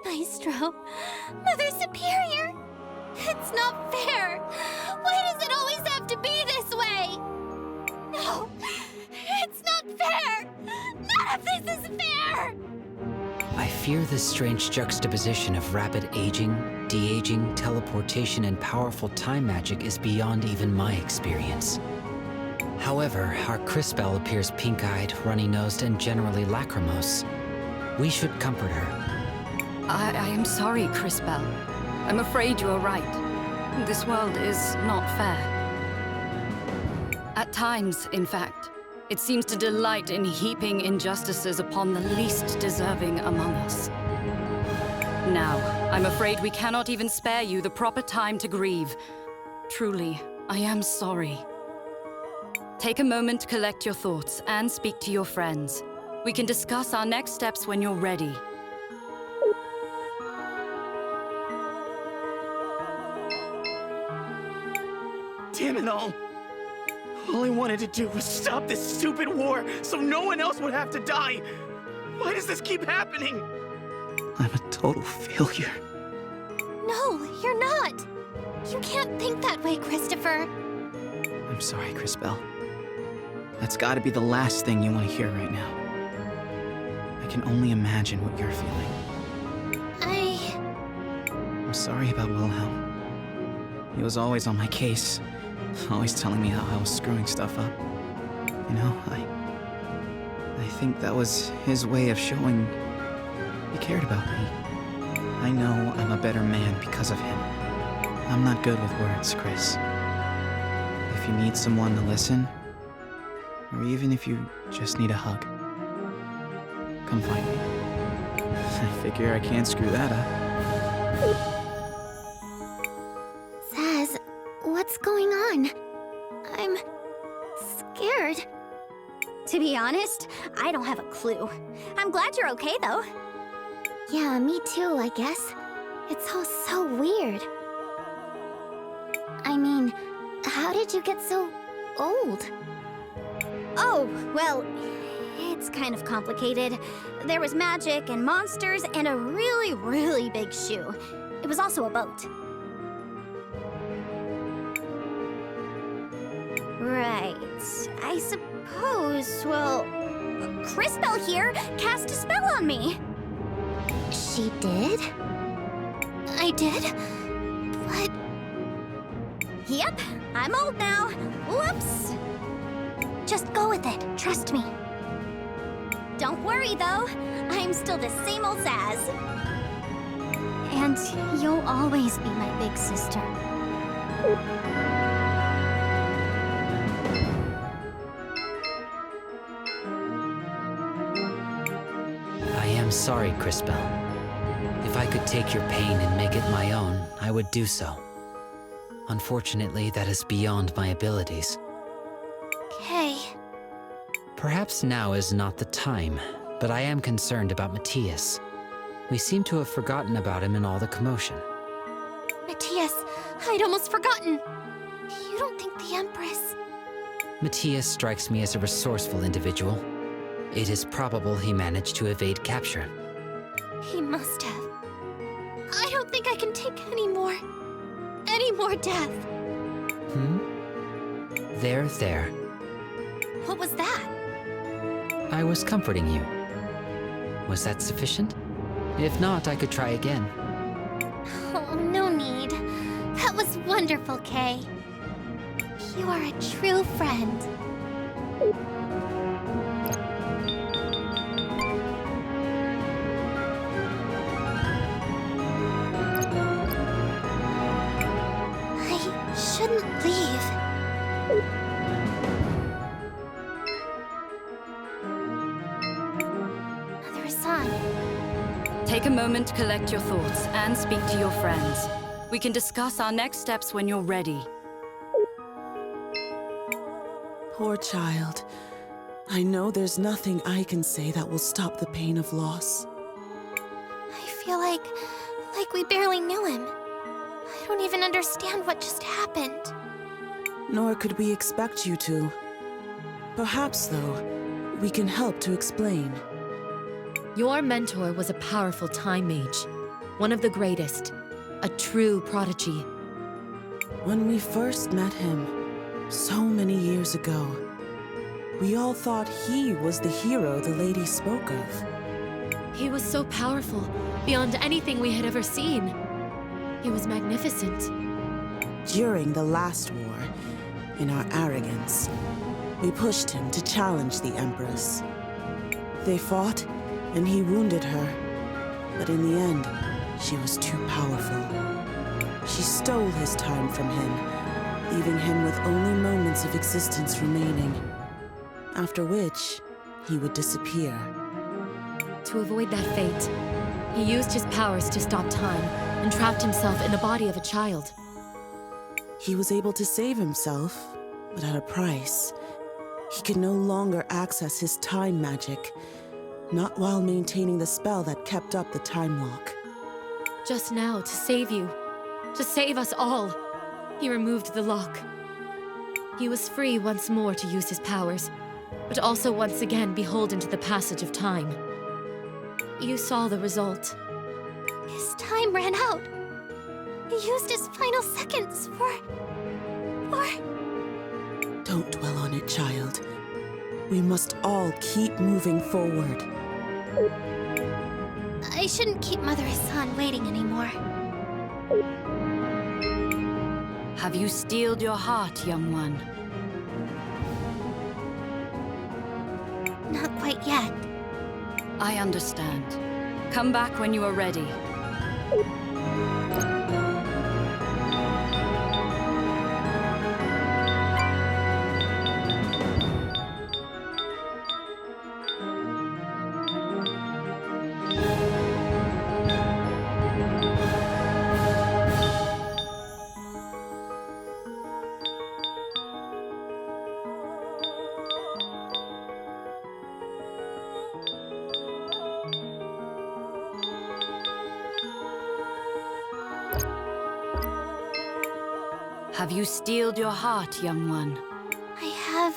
Maestro, Mother Superior, it's not fair. Why does it always have to be this way? No, it's not fair. None of this is fair. I fear this strange juxtaposition of rapid aging, de-aging, teleportation, and powerful time magic is beyond even my experience. However, our Crisbell appears pink-eyed, runny-nosed, and generally lachrymose. We should comfort her. I am sorry, Crisbell. I'm afraid you are right. This world is not fair. At times, in fact, it seems to delight in heaping injustices upon the least deserving among us. Now, I'm afraid we cannot even spare you the proper time to grieve. Truly, I am sorry. Take a moment to collect your thoughts and speak to your friends. We can discuss our next steps when you're ready. Damn it all! All I wanted to do was stop this stupid war so no one else would have to die! Why does this keep happening? I'm a total failure. No, you're not. You can't think that way, Christopher. I'm sorry, Crisbell. That's gotta be the last thing you want to hear right now. I can only imagine what you're feeling. I'm sorry about Willhelm. He was always on my case. Always telling me how I was screwing stuff up. You know, I think that was his way of showing he cared about me. I know I'm a better man because of him. I'm not good with words, Cris. If you need someone to listen, or even if you just need a hug, come find me. I figure I can't screw that up. What's going on? I'm scared. To be honest, I don't have a clue. I'm glad you're okay, though. Yeah, me too, I guess. It's all so weird. I mean, how did you get so old? Oh, well, it's kind of complicated. There was magic and monsters and a really, really big shoe. It was also a boat. Right. I suppose, well, Crisbell here cast a spell on me. She did? I did? But... Yep, I'm old now. Whoops. Just go with it, trust me. Don't worry, though. I'm still the same old Zaz. And you'll always be my big sister. I'm sorry, Crisbell. If I could take your pain and make it my own, I would do so. Unfortunately, that is beyond my abilities. Okay. Perhaps now is not the time, but I am concerned about Matias. We seem to have forgotten about him in all the commotion. Matias, I'd almost forgotten. You don't think the Empress... Matias strikes me as a resourceful individual. It is probable he managed to evade capture. He must have. I don't think I can take any more death. There. What was that? I was comforting you. Was that sufficient? If not, I could try again. Oh, no need. That was wonderful, Kay. You are a true friend. Take a moment to collect your thoughts and speak to your friends. We can discuss our next steps when you're ready. Poor child. I know there's nothing I can say that will stop the pain of loss. I feel like we barely knew him. I don't even understand what just happened. Nor could we expect you to. Perhaps, though, we can help to explain. Your mentor was a powerful time mage. One of the greatest. A true prodigy. When we first met him, so many years ago, we all thought he was the hero the lady spoke of. He was so powerful, beyond anything we had ever seen. He was magnificent. During the last war, in our arrogance, we pushed him to challenge the Empress. They fought, and he wounded her. But in the end, she was too powerful. She stole his time from him, leaving him with only moments of existence remaining. After which, he would disappear. To avoid that fate, he used his powers to stop time and trapped himself in the body of a child. He was able to save himself, but at a price. He could no longer access his time magic, not while maintaining the spell that kept up the time lock. Just now, to save you, to save us all, he removed the lock. He was free once more to use his powers, but also once again beholden to the passage of time. You saw the result. His time ran out. He used his final seconds for... Don't dwell on it, child. We must all keep moving forward. I shouldn't keep Mother-san waiting anymore. Have you steeled your heart, young one? Not quite yet. I understand. Come back when you are ready. Have you steeled your heart, young one? I have...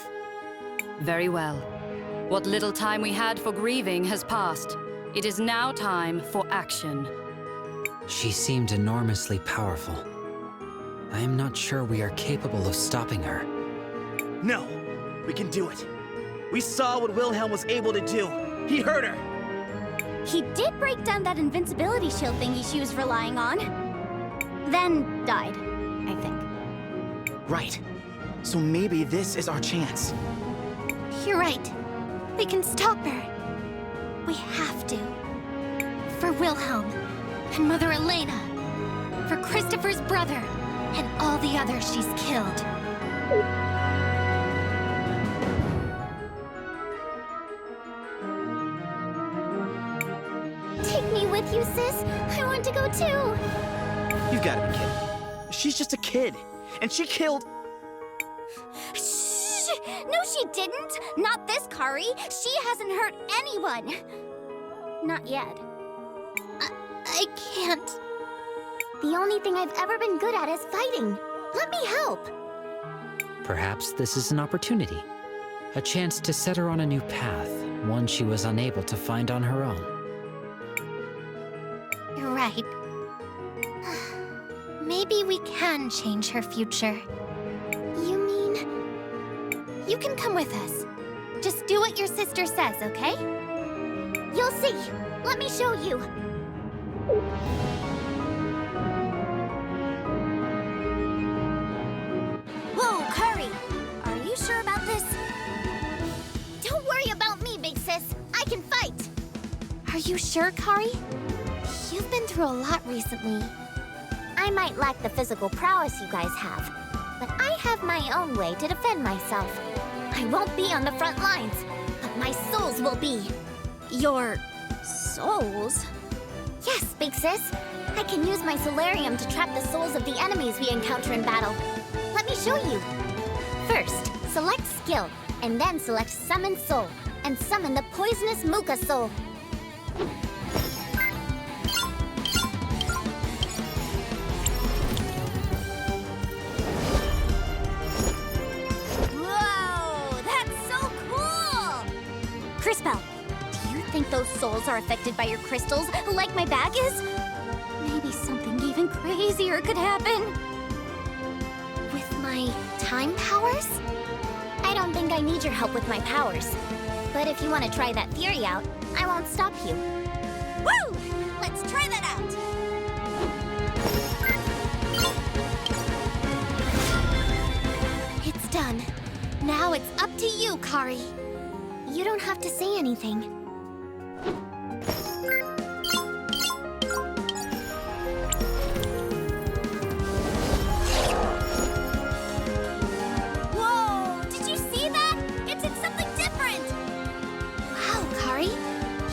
Very well. What little time we had for grieving has passed. It is now time for action. She seemed enormously powerful. I am not sure we are capable of stopping her. No, we can do it. We saw what Willhelm was able to do. He hurt her. He did break down that invincibility shield thingy she was relying on. Then died, I think. Right. So maybe this is our chance. You're right. We can stop her. We have to. For Willhelm, and Mother Elena. For Christopher's brother, and all the others she's killed. Take me with you, sis. I want to go too. You've got to be kidding. She's just a kid, and she killed... Shh! No, she didn't. Not this Kari. She hasn't hurt anyone. Not yet. I can't. The only thing I've ever been good at is fighting. Let me help. Perhaps this is an opportunity. A chance to set her on a new path, one she was unable to find on her own. You're right. Maybe we can change her future. You mean... You can come with us. Just do what your sister says, okay? You'll see. Let me show you. Whoa, Kari! Are you sure about this? Don't worry about me, big sis. I can fight. Are you sure, Kari? You've been through a lot recently. I might lack the physical prowess you guys have, but I have my own way to defend myself. I won't be on the front lines, but my souls will be. Your... souls? Yes, big sis. I can use my solarium to trap the souls of the enemies we encounter in battle. Let me show you. First, select skill, and then select summon soul, and summon the poisonous Muka soul. Whoa, that's so cool! Crisbell, do you think those souls are affected by your crystals like my bag is? Maybe something even crazier could happen. With my time powers? I don't think I need your help with my powers. But if you want to try that theory out, I won't stop you. Woo! Let's try that out! It's done. Now it's up to you, Kari. You don't have to say anything.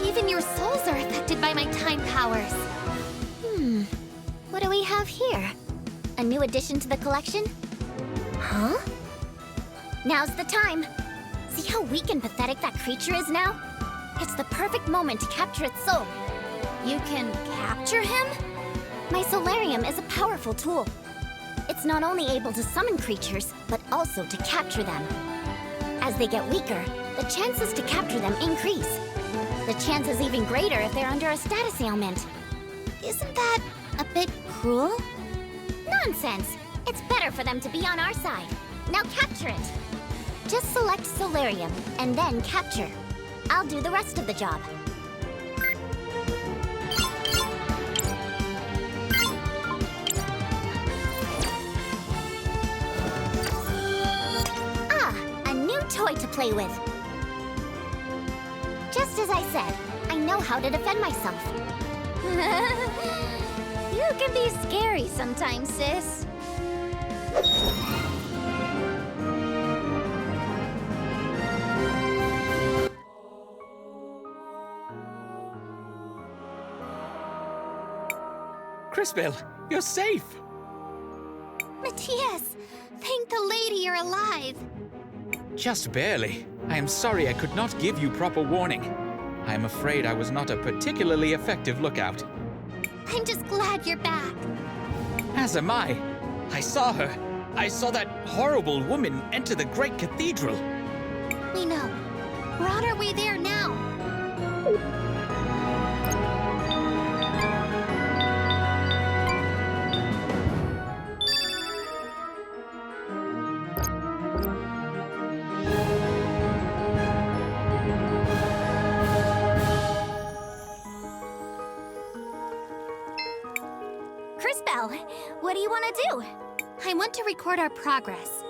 Even your souls are affected by my time powers. What do we have here? A new addition to the collection? Huh? Now's the time. See how weak and pathetic that creature is now? It's the perfect moment to capture its soul. You can capture him? My solarium is a powerful tool. It's not only able to summon creatures, but also to capture them. As they get weaker, the chances to capture them increase. The chance is even greater if they're under a status ailment. Isn't that a bit cruel? Nonsense! It's better for them to be on our side. Now capture it! Just select Solarium, and then capture. I'll do the rest of the job. Ah, a new toy to play with. Just as I said, I know how to defend myself. You can be scary sometimes, sis. Crisbell, you're safe! Matias, thank the lady you're alive. Just barely. I am sorry I could not give you proper warning. I am afraid I was not a particularly effective lookout. I'm just glad you're back. As am I. I saw her. I saw that horrible woman enter the great cathedral. We know. We're on our way there now. Crisbell, what do you want to do? I want to record our progress.